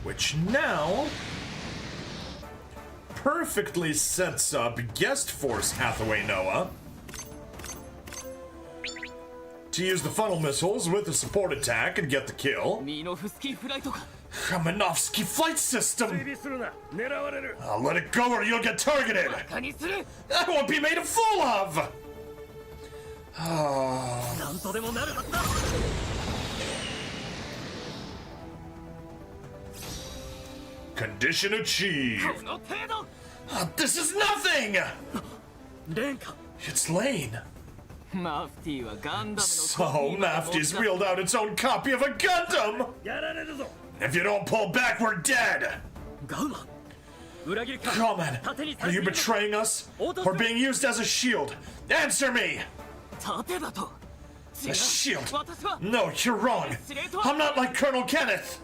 Which now perfectly sets up Guest Force Hathaway Noah to use the funnel missiles with the support attack and get the kill. ミノフスキーフライトか Kamenovsky flight system! 備するな狙われる I'll let it go or you'll get targeted! バカにする I won't be made a fool of! なんとでもなるはずだ Condition achieved! この程度 This is nothing! レンカ It's Lane. マフティーはガンダムの So Mafty's wheeled out its own copy of a Gundam! やられるぞ If you don't pull back, we're dead! ガウマン裏切りか Comment, 盾に are you betraying us? Or being used as a shield? Answer me! 盾だと A shield? 私は No, you're wrong. I'm not like Colonel Kenneth.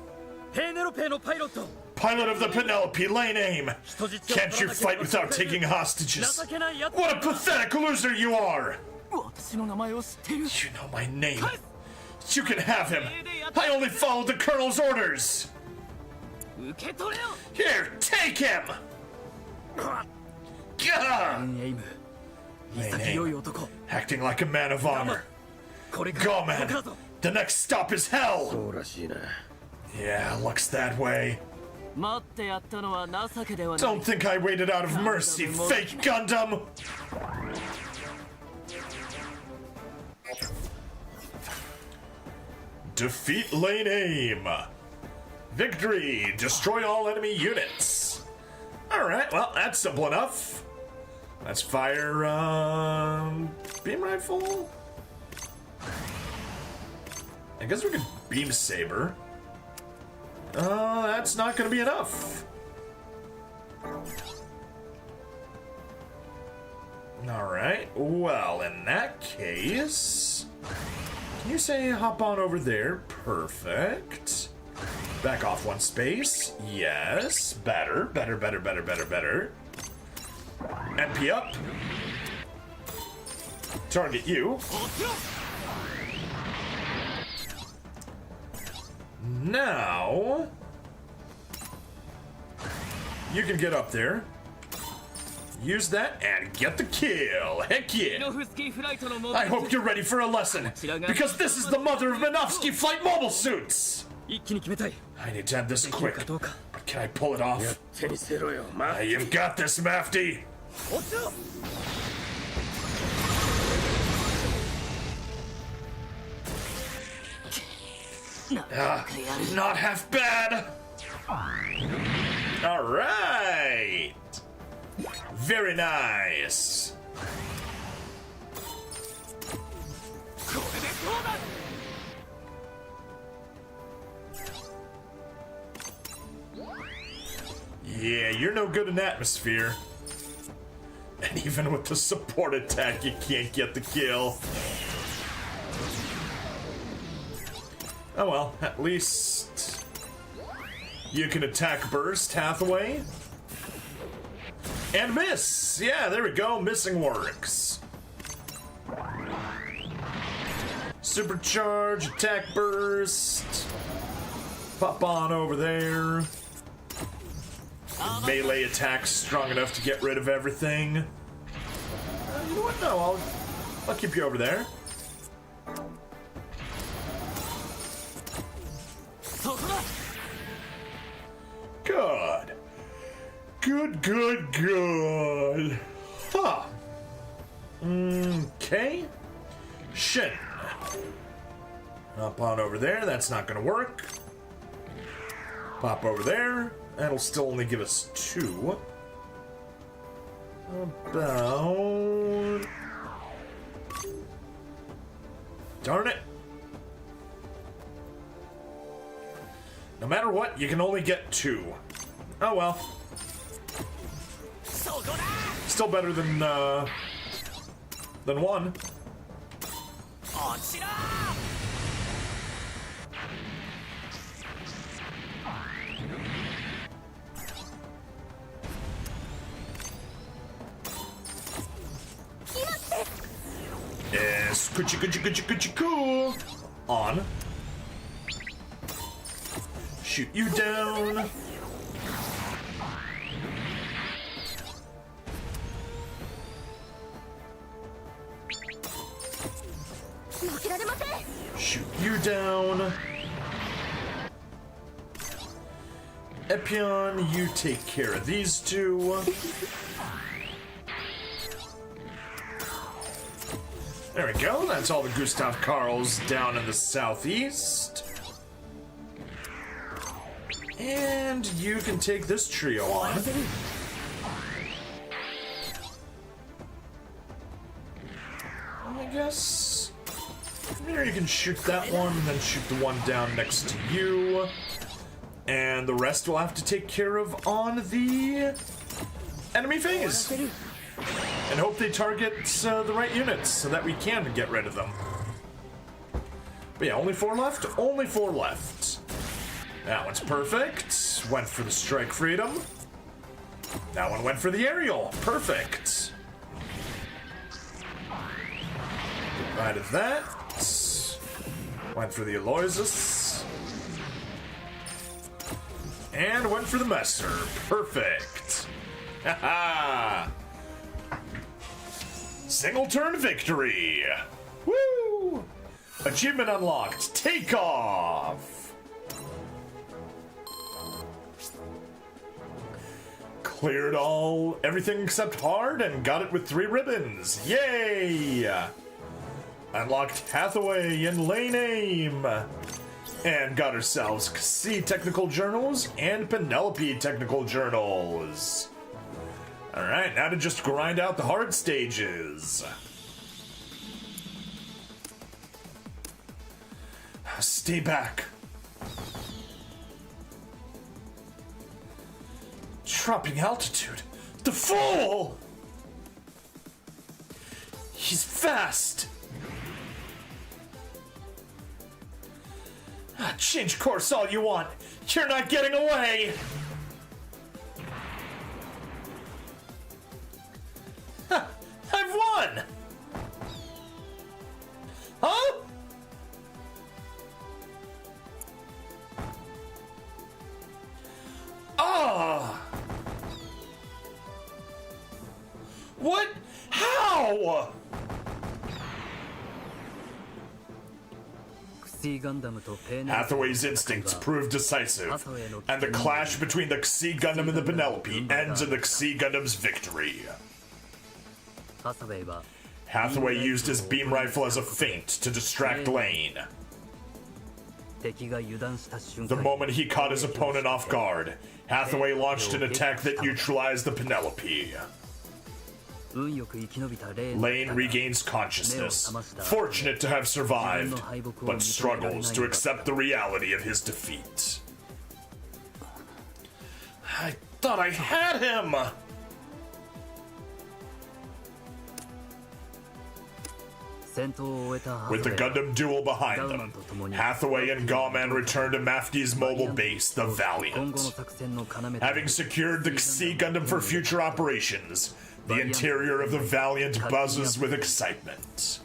ペーネロペーのパイロット Pilot of the Penelope, lane aim. 人質を Can't you fight without taking hostages? 情けないやつ What a pathetic loser you are! 私の名前を知ってる You know my name. You can have him. I only followed the Colonel's orders. 受け取れよ Here, take him! Gah! エイム Lane 潔い aim. 男 Acting like a man of honor. これか Go, らここ man. だぞ The next stop is hell. そうらしいな Yeah, looks that way. 待ってやったのは情けではない Don't think I waited out of mercy, fake Gundam! Defeat lane aim. Victory! Destroy all enemy units. Alright, well, that's simple enough. Let's fire, beam rifle? I guess we could beam saber. That's not gonna be enough. Alright, well, in that case... Can you say hop on over there? Perfect. Back off one space. Yes. Better. Better. MP up. Target you. Now, you can get up there, use that, and get the kill. Heck yeah! ノフスキーフライトのモ I hope you're ready for a lesson, because this is the mother of Minovsky flight mobile suits! 一気に決めたい I need to have this quick. かどうか Can I pull it off? 手にせろよマ You've got this, Mafty! 落ちろ Not half bad! Alright! Very nice! これでどうだ Yeah, you're no good in atmosphere. And even with the support attack, you can't get the kill. Oh well, at least you can attack burst, Hathaway. And miss! Yeah, there we go, missing works. Supercharge, attack burst. Pop on over there. Melee attack strong enough to get rid of everything. You know what? No, I'll keep you over there. そこだ Good. Good, good, good. Huh. Okay. Shin. Up on over there. That's not gonna work. Pop over there. That'll still only give us 2. About... Darn it. No matter what, you can only get 2. Oh well. そこだ Still better than 1. 落ちろ Yes, coochie cool. On. Shoot you down. Shoot you down. Epion, you take care of these 2. There we go. That's all the Gustav Karls down in the southeast. And you can take this trio on. I guess. Here you can shoot that one, and then shoot the one down next to you. And the rest we'll have to take care of on the enemy phase. And hope they target the right units so that we can get rid of them. But yeah, only 4 left? Only 4 left. That one's perfect. Went for the strike freedom. That one went for the aerial. Perfect. Get rid of that. Went for the Aloysius. And went for the Messer. Perfect. Haha. Single turn victory! Woo! Achievement unlocked. Take off! Cleared everything except hard and got it with 3 ribbons. Yay! Unlocked Hathaway and Lane Aim. And got ourselves C Technical Journals and Penelope Technical Journals. Alright, now to just grind out the hard stages. Stay back. Dropping altitude. The fool! He's fast. Change course all you want. You're not getting away. I've won! Huh? What? How? Hathaway's instincts prove decisive, and the clash between the Xi Gundam and the Penelope ends in the Xi Gundam's victory. Hathaway used his beam rifle as a feint to distract Lane. The moment he caught his opponent off guard, Hathaway launched an attack that neutralized the Penelope. Lane regains consciousness, fortunate to have survived, but struggles to accept the reality of his defeat. I thought I had him! With the Gundam duel behind them, Hathaway and Gauman return to Mafty's mobile base, the Valiant. Having secured the Xi Gundam for future operations, the interior of the Valiant buzzes with excitement.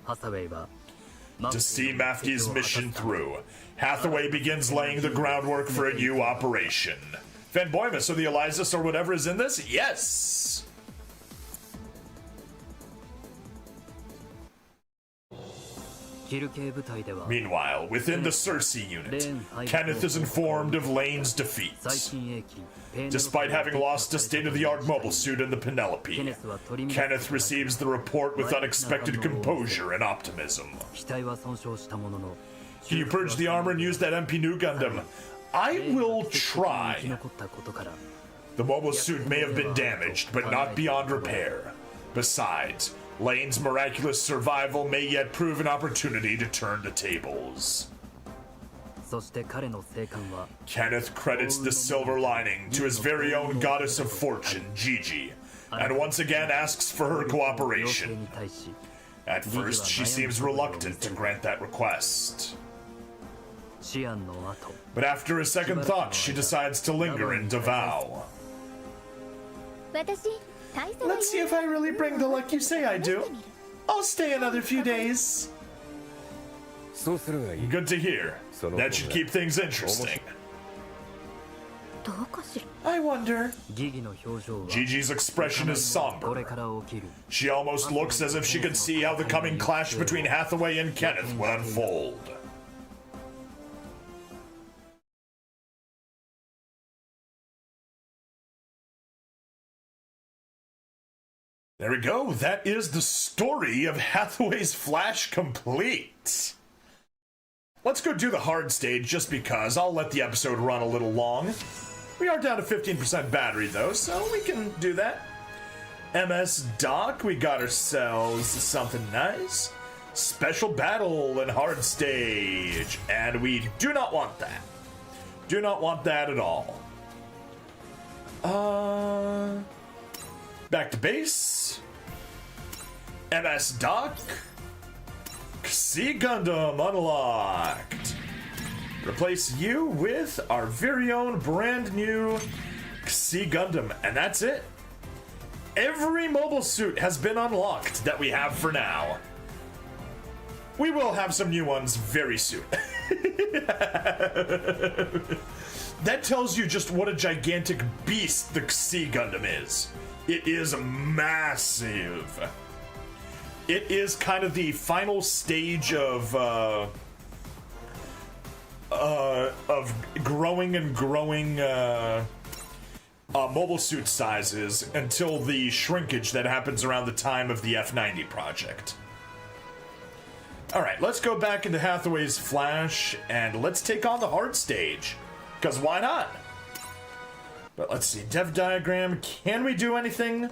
To see Mafty's mission through, Hathaway begins laying the groundwork for a new operation. Van Boymus or the Elias or whatever is in this? Yes! Meanwhile, within the Cersei unit, Kenneth is informed of Lane's defeat. Despite having lost a state-of-the-art mobile suit in the Penelope, Kenneth receives the report with unexpected composure and optimism. Can you purge the armor and use that MP new Gundam? I will try. The mobile suit may have been damaged, but not beyond repair. Besides, Lane's miraculous survival may yet prove an opportunity to turn the tables. Kenneth credits the silver lining to his very own goddess of fortune, Gigi, and once again asks for her cooperation. At first, she seems reluctant to grant that request. But after a second thought, she decides to linger in Davao. Let's see if I really bring the luck you say I do. I'll stay another few days. Good to hear. That should keep things interesting. I wonder. Gigi's expression is somber. She almost looks as if she could see how the coming clash between Hathaway and Kenneth would unfold. There we go. That is the story of Hathaway's Flash complete. Let's go do the hard stage just because. I'll let the episode run a little long. We are down to 15% battery though, so we can do that. MS Doc, we got ourselves something nice. Special battle and hard stage. And we do not want that. Do not want that at all. Back to base. MS Doc. Xi Gundam unlocked. Replace you with our very own brand new Xi Gundam, and that's it. Every mobile suit has been unlocked that we have for now. We will have some new ones very soon. That tells you just what a gigantic beast the Xi Gundam is. It is massive. It is kind of the final stage of growing and growing mobile suit sizes until the shrinkage that happens around the time of the F90 project. Alright, let's go back into Hathaway's Flash and let's take on the hard stage. Because why not? But let's see, dev diagram, can we do anything?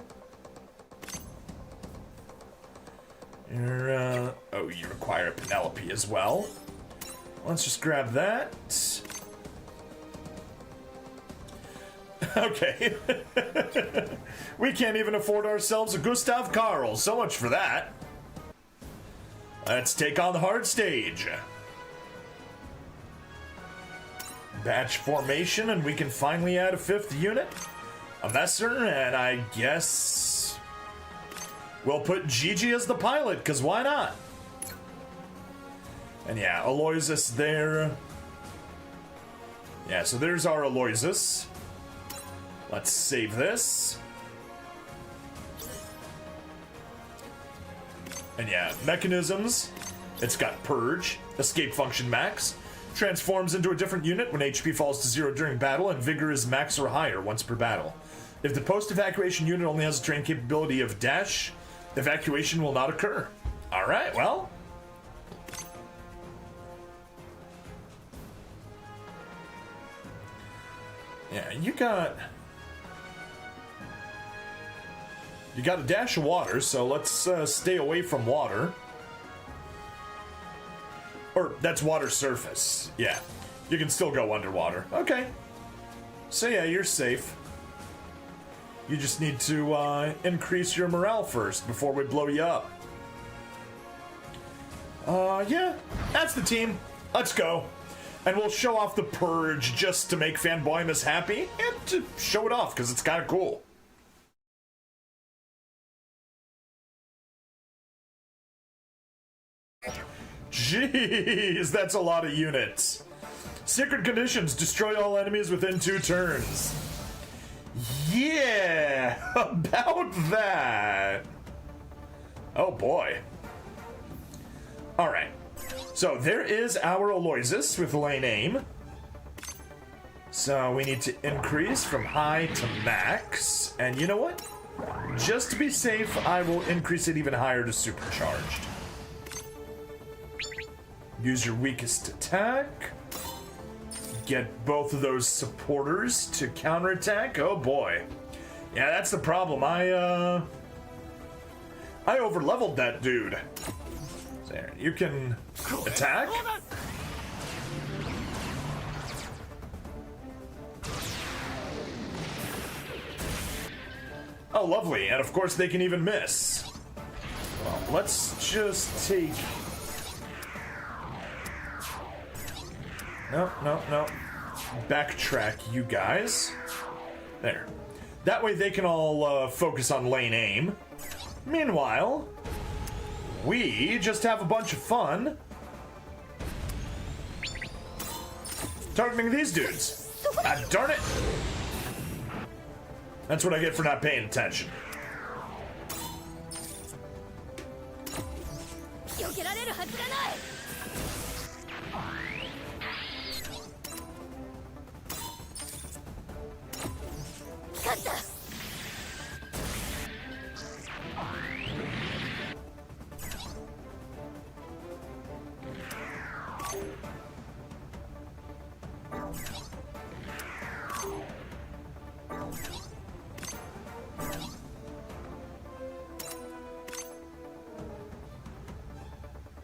Oh, you require a Penelope as well. Let's just grab that. Okay. We can't even afford ourselves a Gustav Karl. So much for that. Let's take on the hard stage. Batch formation, and we can finally add a 5th unit. A Messer, and I guess we'll put Gigi as the pilot, because why not? And yeah, Aloysius there. Yeah, so there's our Aloysius. Let's save this. And yeah, mechanisms. It's got Purge, Escape Function Max, transforms into a different unit when HP falls to 0 during battle, and Vigor is max or higher once per battle. If the post-evacuation unit only has a train capability of dash, evacuation will not occur. Alright, well. Yeah, you got a dash of water, so let's stay away from water. Or, that's water surface. Yeah, you can still go underwater. Okay. So yeah, you're safe. You just need to increase your morale first before we blow you up. Yeah, that's the team. Let's go. And we'll show off the Purge just to make Fanboymus happy and to show it off because it's kind of cool. Jeez, that's a lot of units. Secret conditions, destroy all enemies within 2 turns. Yeah, about that. Oh boy. Alright. So there is our Aloysius with lane aim. So we need to increase from high to max. And you know what? Just to be safe, I will increase it even higher to supercharged. Use your weakest attack. Get both of those supporters to counterattack. Oh boy. Yeah, that's the problem. I overleveled that dude. There, you can attack. Oh, lovely. And of course they can even miss. Well, let's just take... No. Backtrack, you guys. There. That way they can all focus on lane aim. Meanwhile, we just have a bunch of fun targeting these dudes. Ah, darn it. That's what I get for not paying attention.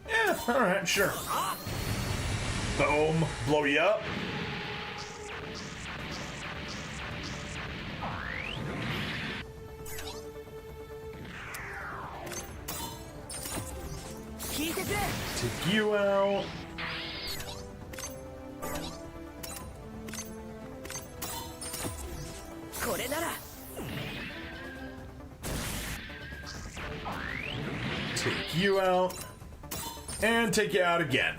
Yeah, alright, sure. Boom, blow you up. Take you out. Take you out. And take you out again.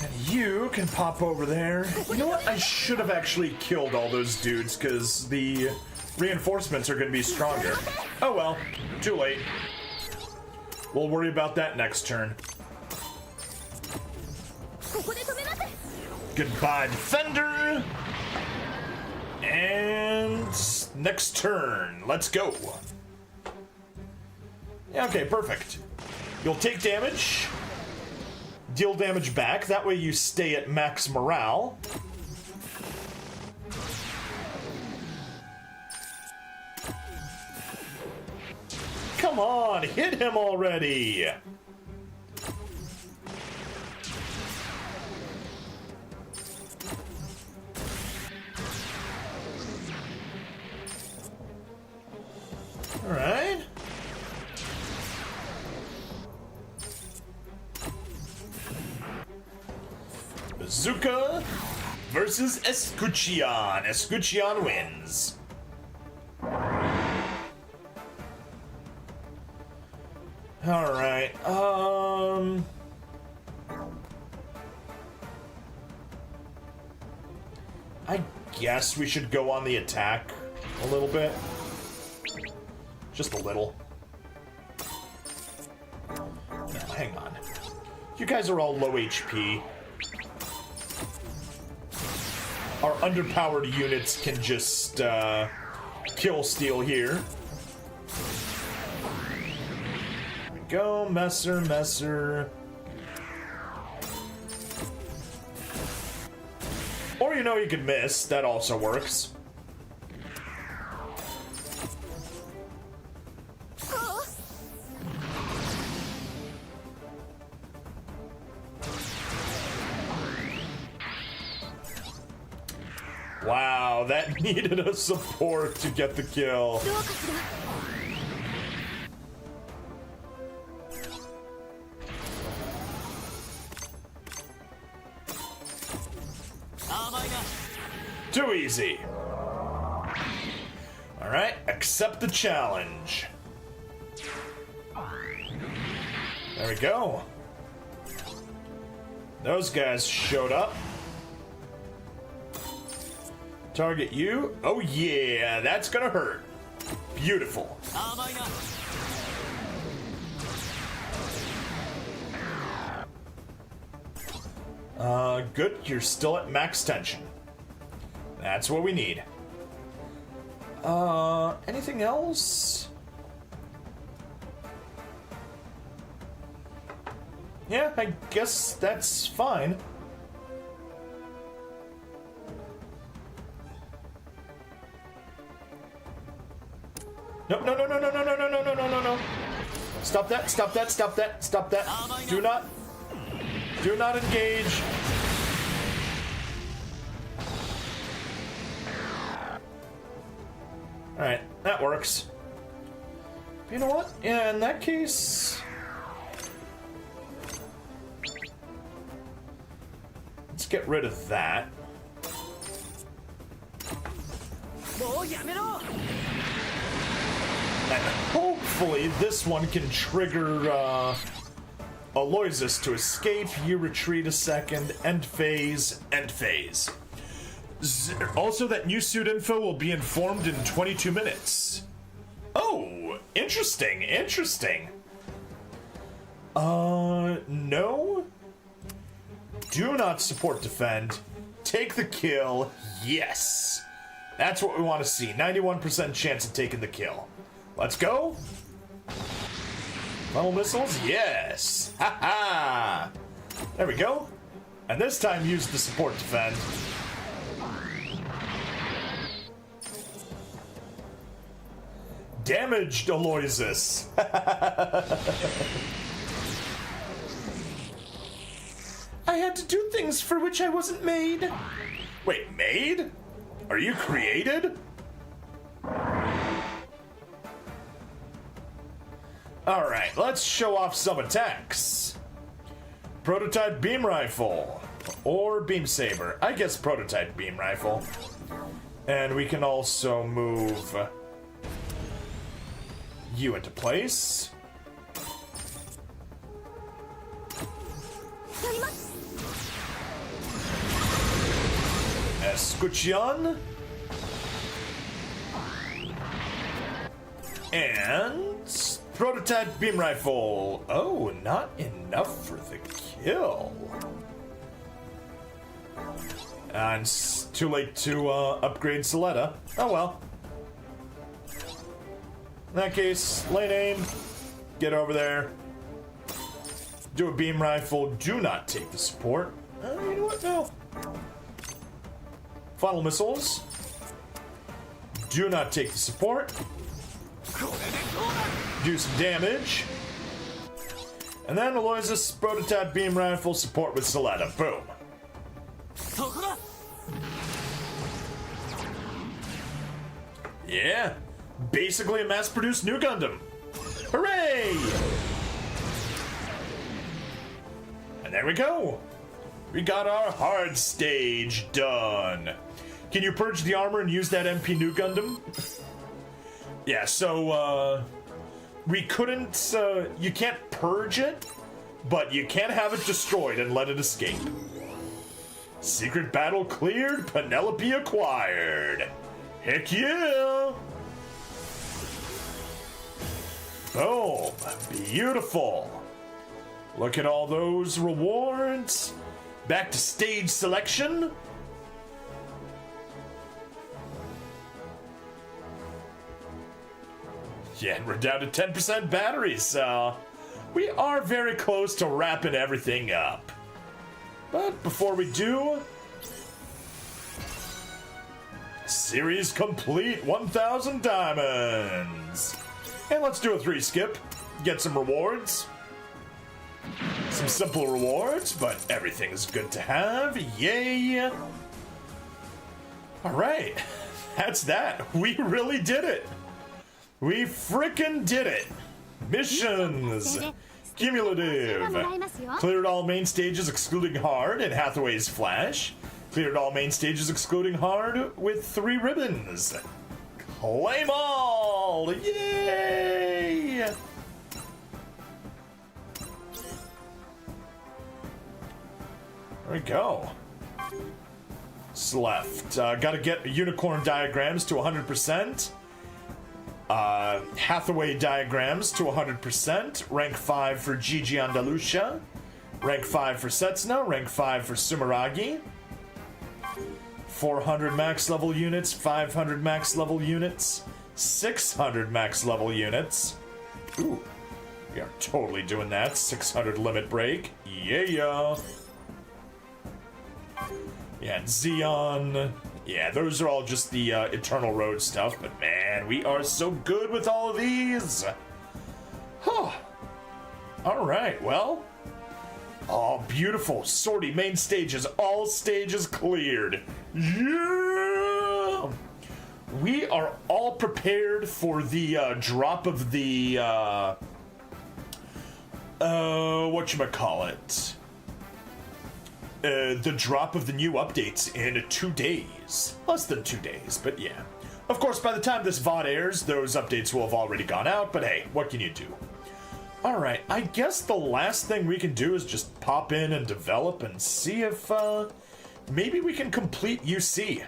And you can pop over there. You know what? I should have actually killed all those dudes because the reinforcements are going to be stronger. Oh well, too late. We'll worry about that next turn. Goodbye, Defender! And next turn, let's go. Yeah, okay, perfect. You'll take damage, deal damage back, that way you stay at max morale. Come on, hit him already! Alright. Bazooka versus Escuchion. Escuchion wins. Alright, I guess we should go on the attack a little bit. Just a little. Now, hang on. You guys are all low HP. Our underpowered units can just kill steal here. There we go, messer. Or you know you can miss, that also works. Wow, that needed a support to get the kill. Too easy. Alright, accept the challenge. There we go. Those guys showed up. Target you. Oh yeah, that's gonna hurt. Beautiful. Good, you're still at max tension. That's what we need. Anything else? Yeah, I guess that's fine. No. Stop that. Do not engage. Alright, that works. You know what? Yeah, in that case... let's get rid of that. And hopefully this one can trigger Aloysius to escape. You retreat a second. End phase. Also, that new suit info will be informed in 22 minutes. Oh, interesting. No. Do not support defend. Take the kill. Yes. That's what we want to see. 91% chance of taking the kill. Let's go. Funnel missiles? Yes. Ha. There we go. And this time use the support defend. Damaged Aloysius. I had to do things for which I wasn't made. Wait, made? Are you created? Alright, let's show off some attacks. Prototype beam rifle. Or beam saber. I guess prototype beam rifle. And we can also move you into place. Escuchion. And prototype beam rifle. Oh, not enough for the kill. And it's too late to upgrade Soletta. Oh well. In that case, lane aim. Get over there. Do a beam rifle. Do not take the support. You know what? No. Funnel missiles. Do not take the support. Do some damage. And then Aloysius prototype beam rifle support with Soletta. Boom. Yeah. Basically a mass-produced new Gundam. Hooray! And there we go. We got our hard stage done. Can you purge the armor and use that MP new Gundam? Yeah, so, we couldn't, you can't purge it, but you can have it destroyed and let it escape. Secret battle cleared, Penelope acquired. Heck yeah! Boom. Beautiful. Look at all those rewards. Back to stage selection. Yeah, and we're down to 10% batteries, so we are very close to wrapping everything up. But before we do, series complete, 1,000 diamonds. And let's do a 3 skip, get some rewards. Some simple rewards, but everything is good to have. Yay! Alright, that's that. We really did it. We frickin' did it. Missions. Cumulative. Cleared all main stages excluding hard and Hathaway's Flash. Cleared all main stages excluding hard with 3 ribbons. Claim all! Yay! There we go. What's left? Gotta get unicorn diagrams to 100%. Hathaway diagrams to 100%. Rank 5 for Gigi Andalusia. Rank 5 for Setsuna. Rank 5 for Sumeragi. 400 max level units. 500 max level units. 600 max level units. Ooh. We are totally doing that. 600 limit break. Yeah. Yeah, and Xeon. Yeah, those are all just the Eternal Road stuff, but man, we are so good with all of these. Huh. Alright, well. Oh, beautiful. Sortie, main stages, all stages cleared. Yeah! We are all prepared for the drop of the, whatchamacallit? The drop of the new updates in 2 days. Less than 2 days, but yeah. Of course, by the time this VOD airs, those updates will have already gone out, but hey, what can you do? Alright, I guess the last thing we can do is just pop in and develop and see if, maybe we can complete UC.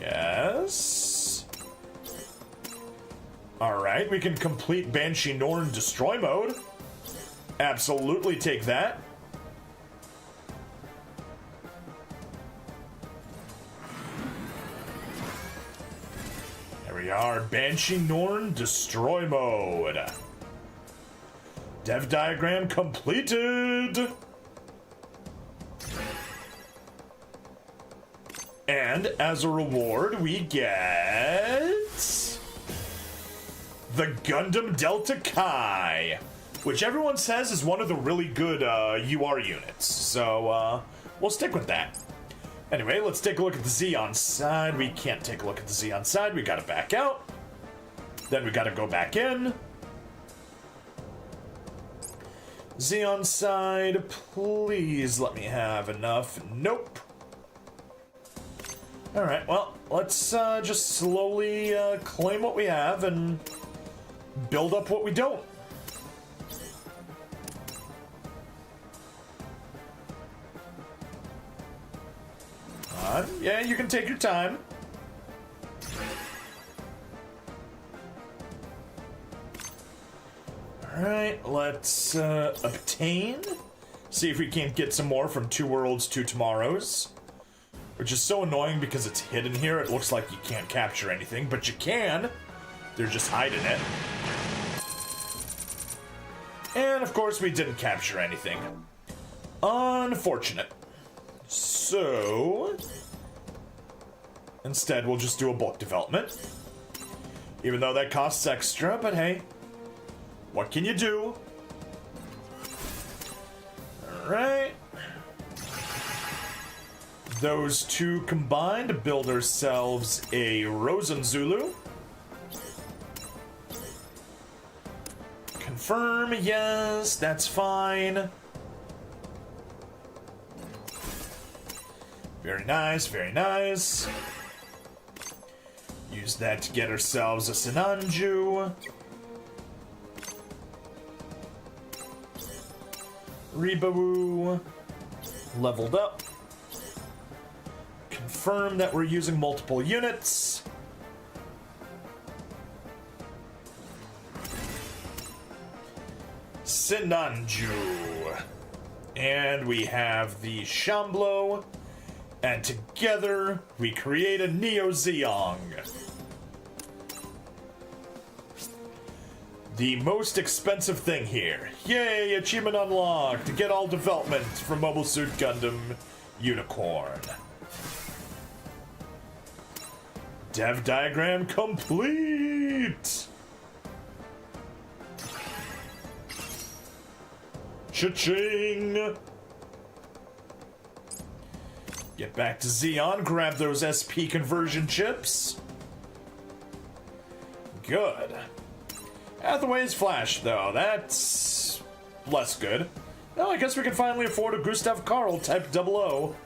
Yes. Alright, we can complete Banshee Norn Destroy Mode. Absolutely take that. We are Banshee Norn Destroy Mode. Dev diagram completed. And as a reward, we get the Gundam Delta Kai, which everyone says is one of the really good UR units. So we'll stick with that. Anyway, let's take a look at the Xeon side. We can't take a look at the Xeon side. We gotta back out. Then we gotta go back in. Xeon side, please let me have enough. Nope. Alright, well, let's just slowly claim what we have and build up what we don't. Yeah, you can take your time. Alright, let's obtain. See if we can't get some more from 2 Worlds, 2 Tomorrows. Which is so annoying because it's hidden here. It looks like you can't capture anything, but you can. They're just hiding it. And of course we didn't capture anything. Unfortunate. So instead, we'll just do a bulk development. Even though that costs extra, but hey, what can you do? Alright. Those 2 combined to build ourselves a Rosen Zulu. Confirm, yes, that's fine. Very nice, very nice. Use that to get ourselves a Sinanju. Rebawoo. Leveled up. Confirm that we're using multiple units. Sinanju. And we have the Shamblo. And together, we create a Neo Zeong. The most expensive thing here. Yay, achievement unlocked. To get all development from Mobile Suit Gundam Unicorn. Dev diagram complete! Cha-ching! Get back to Zeon, grab those SP conversion chips. Good. Hathaway's Flash, though, that's less good. Well, I guess we can finally afford a Gustav Karl type 00.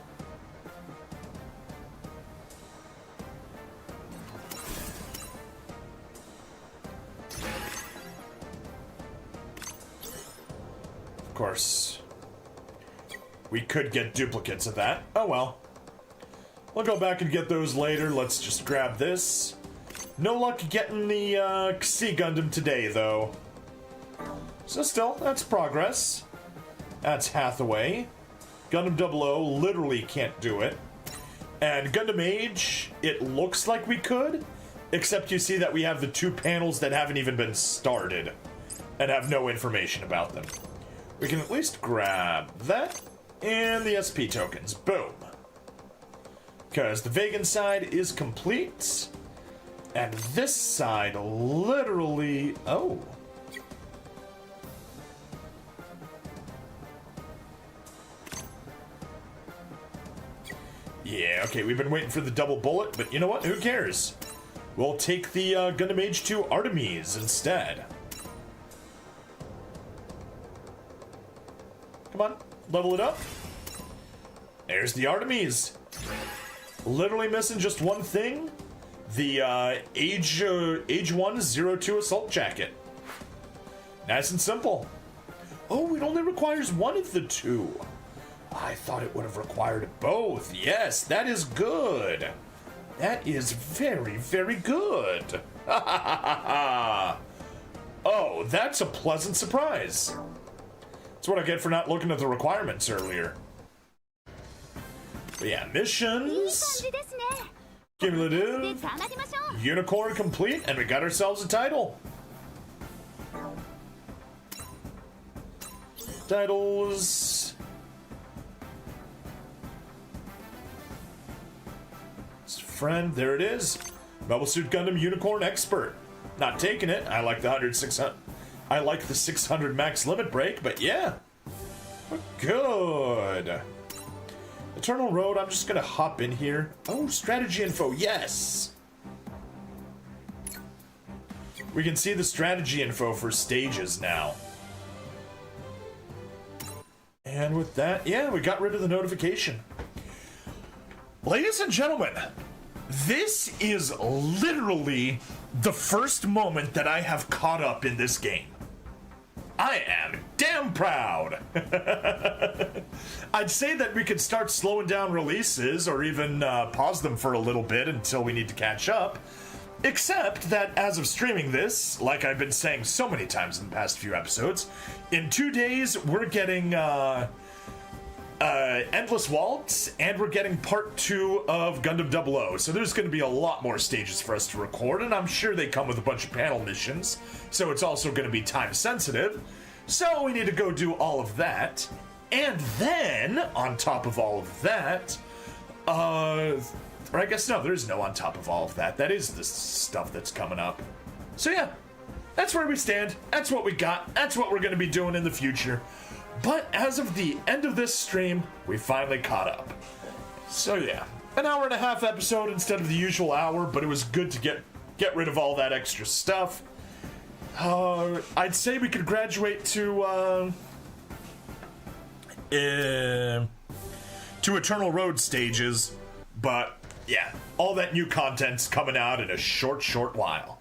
Of course, we could get duplicates of that. Oh well. We'll go back and get those later. Let's just grab this. No luck getting the Sea Gundam today, though. So still, that's progress. That's Hathaway. Gundam 00 literally can't do it. And Gundam Age, it looks like we could, except you see that we have the 2 panels that haven't even been started and have no information about them. We can at least grab that and the SP tokens. Boom. Because the Vegan side is complete. And this side literally... Oh. Yeah, okay, we've been waiting for the double bullet, but you know what? Who cares? We'll take the Gundam Age 2 Artemis instead. Come on, level it up. There's the Artemis. Literally missing just one thing. The Age 1 02 Assault Jacket. Nice and simple. Oh, it only requires one of the 2. I thought it would have required both. Yes, that is good. That is very, very good. Oh, that's a pleasant surprise. That's what I get for not looking at the requirements earlier. But yeah, missions. Cumulative. Unicorn complete, and we got ourselves a title. Titles. Friend, there it is. Mobile Suit Gundam Unicorn Expert. Not taking it. I like the 600. I like the 600 max limit break, but yeah. Good. Eternal Road, I'm just gonna hop in here. Oh, strategy info, yes! We can see the strategy info for stages now. And with that, yeah, we got rid of the notification. Ladies and gentlemen, this is literally the first moment that I have caught up in this game. I am damn proud. I'd say that we could start slowing down releases or even pause them for a little bit until we need to catch up. Except that as of streaming this, like I've been saying so many times in the past few episodes, in 2 days we're getting Endless Waltz and we're getting part 2 of Gundam 00. So there's going to be a lot more stages for us to record, and I'm sure they come with a bunch of panel missions, so it's also going to be time sensitive. So we need to go do all of that. And then, on top of all of that, or I guess no, there's no on top of all of that. That is the stuff that's coming up. So yeah, that's where we stand. That's what we got. That's what we're going to be doing in the future. But as of the end of this stream, we finally caught up. So yeah, an hour and a half episode instead of the usual hour, but it was good to get rid of all that extra stuff. I'd say we could graduate to Eternal Road stages, but yeah, all that new content's coming out in a short while.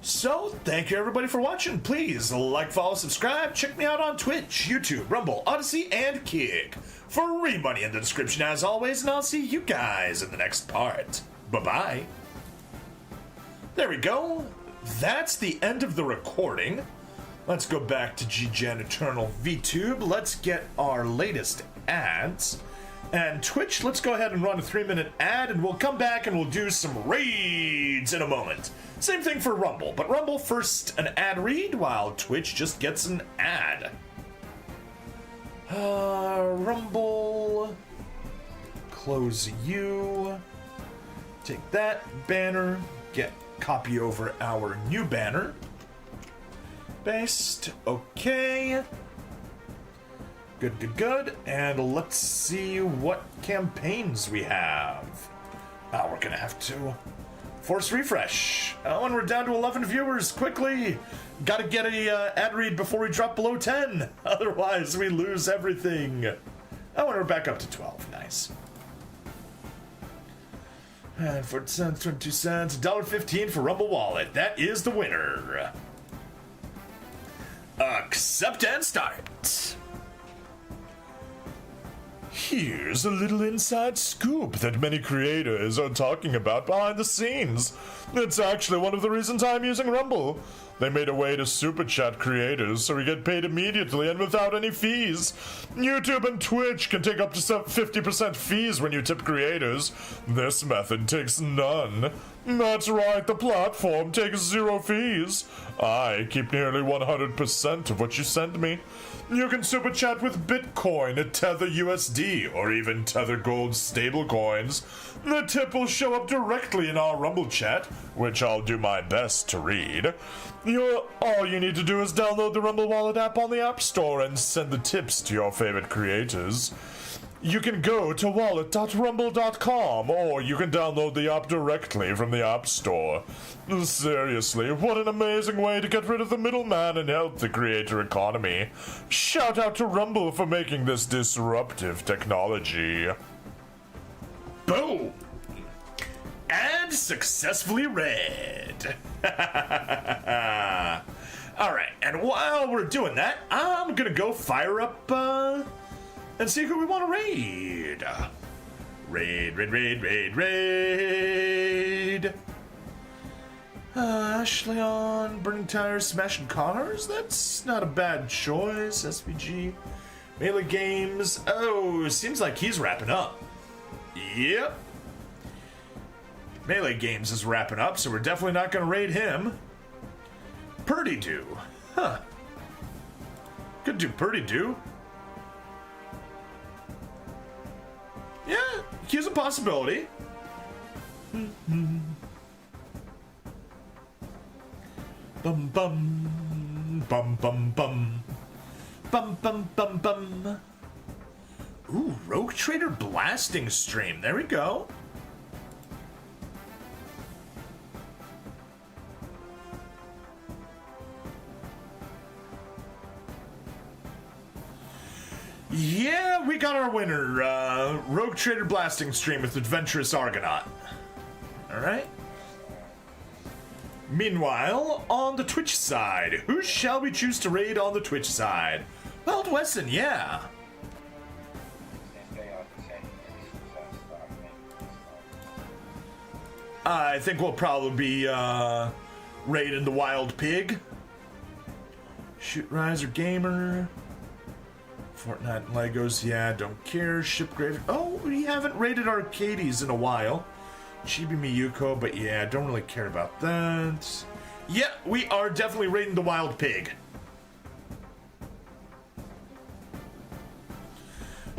So, thank you everybody for watching. Please like, follow, subscribe. Check me out on Twitch, YouTube, Rumble, Odyssey, and Kick. Free money in the description as always, and I'll see you guys in the next part. Bye-bye. There we go. That's the end of the recording. Let's go back to GGen Eternal VTube. Let's get our latest ads. And Twitch, let's go ahead and run a 3-minute ad, and we'll come back and we'll do some raids in a moment. Same thing for Rumble, but Rumble first an ad read while Twitch just gets an ad. Rumble. Close you. Take that banner. Get copy over our new banner. Based. Okay. Good, good, good. And let's see what campaigns we have. Oh, we're gonna have to force refresh. Oh, and we're down to 11 viewers. Quickly. Gotta get a ad read before we drop below 10. Otherwise, we lose everything. Oh, and we're back up to 12. Nice. And 40 cents, 22 cents, $1.15 for Rumble Wallet. That is the winner. Accept and start. Here's a little inside scoop that many creators are talking about behind the scenes. It's actually one of the reasons I'm using Rumble. They made a way to super chat creators so we get paid immediately and without any fees. YouTube and Twitch can take up to 50% fees when you tip creators. This method takes none. That's right, the platform takes 0 fees. I keep nearly 100% of what you send me. You can super chat with Bitcoin, Tether USD, or even Tether Gold stablecoins. The tip will show up directly in our Rumble chat, which I'll do my best to read. All you need to do is download the Rumble Wallet app on the App Store and send the tips to your favorite creators. You can go to wallet.rumble.com, or you can download the app directly from the App Store. Seriously, what an amazing way to get rid of the middleman and help the creator economy. Shout out to Rumble for making this disruptive technology. Boom! And successfully read. Alright, and while we're doing that, I'm gonna go fire up, and see who we want to raid. Raid. Ashleon, burning tires, smashing cars. That's not a bad choice. SVG. Melee games. Oh, seems like he's wrapping up. Yep. Melee games is wrapping up, so we're definitely not going to raid him. Purdy do. Huh. Could do Purdy do. Yeah, here's a possibility. Bum bum bum bum bum bum bum bum bum. Ooh, Rogue Trader blasting stream. There we go. Yeah, we got our winner. Rogue Trader blasting stream with Adventurous Argonaut. Alright. Meanwhile, on the Twitch side, who shall we choose to raid on the Twitch side? Wild Wesson, yeah. I think we'll probably be raiding the Wild Pig. Shoot Riser Gamer. Fortnite and Legos, yeah, don't care. Shipgrave. Oh, we haven't raided Arcades in a while. Chibi Miyuko, but yeah, don't really care about that. Yeah, we are definitely raiding the Wild Pig.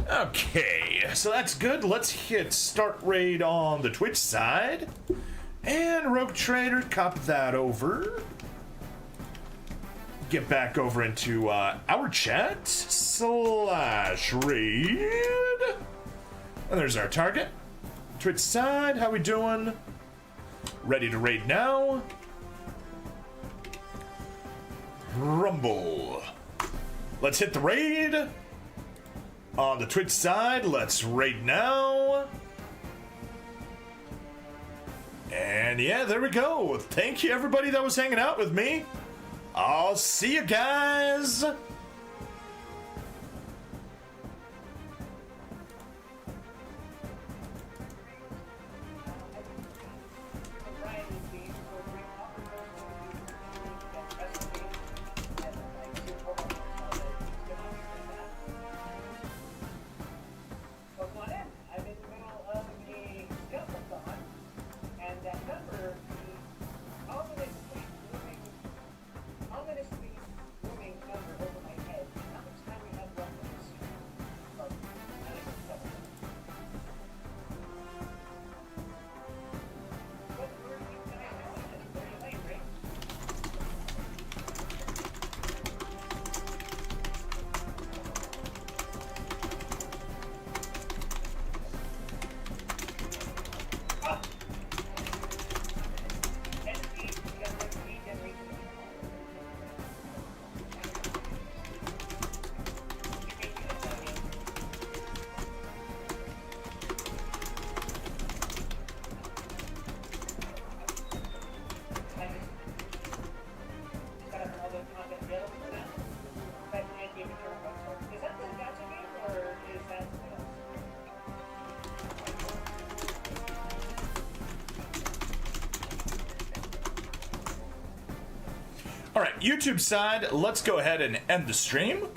Okay, so that's good. Let's hit start raid on the Twitch side. And Rogue Trader, copy that over. Get back over into our chat /raid. And there's our target. Twitch side, how we doing? Ready to raid now. Rumble. Let's hit the raid. On the Twitch side, let's raid now. And yeah, there we go. Thank you, everybody that was hanging out with me. I'll see you guys. I'm in the middle of a Grindathon, and that number, the ominously looming number over my head. How much time we have left in this stream? I think it's double. What were you guys doing? It's very late, right? Is that the gacha game or is that something else? All right, YouTube side, let's go ahead and end the stream.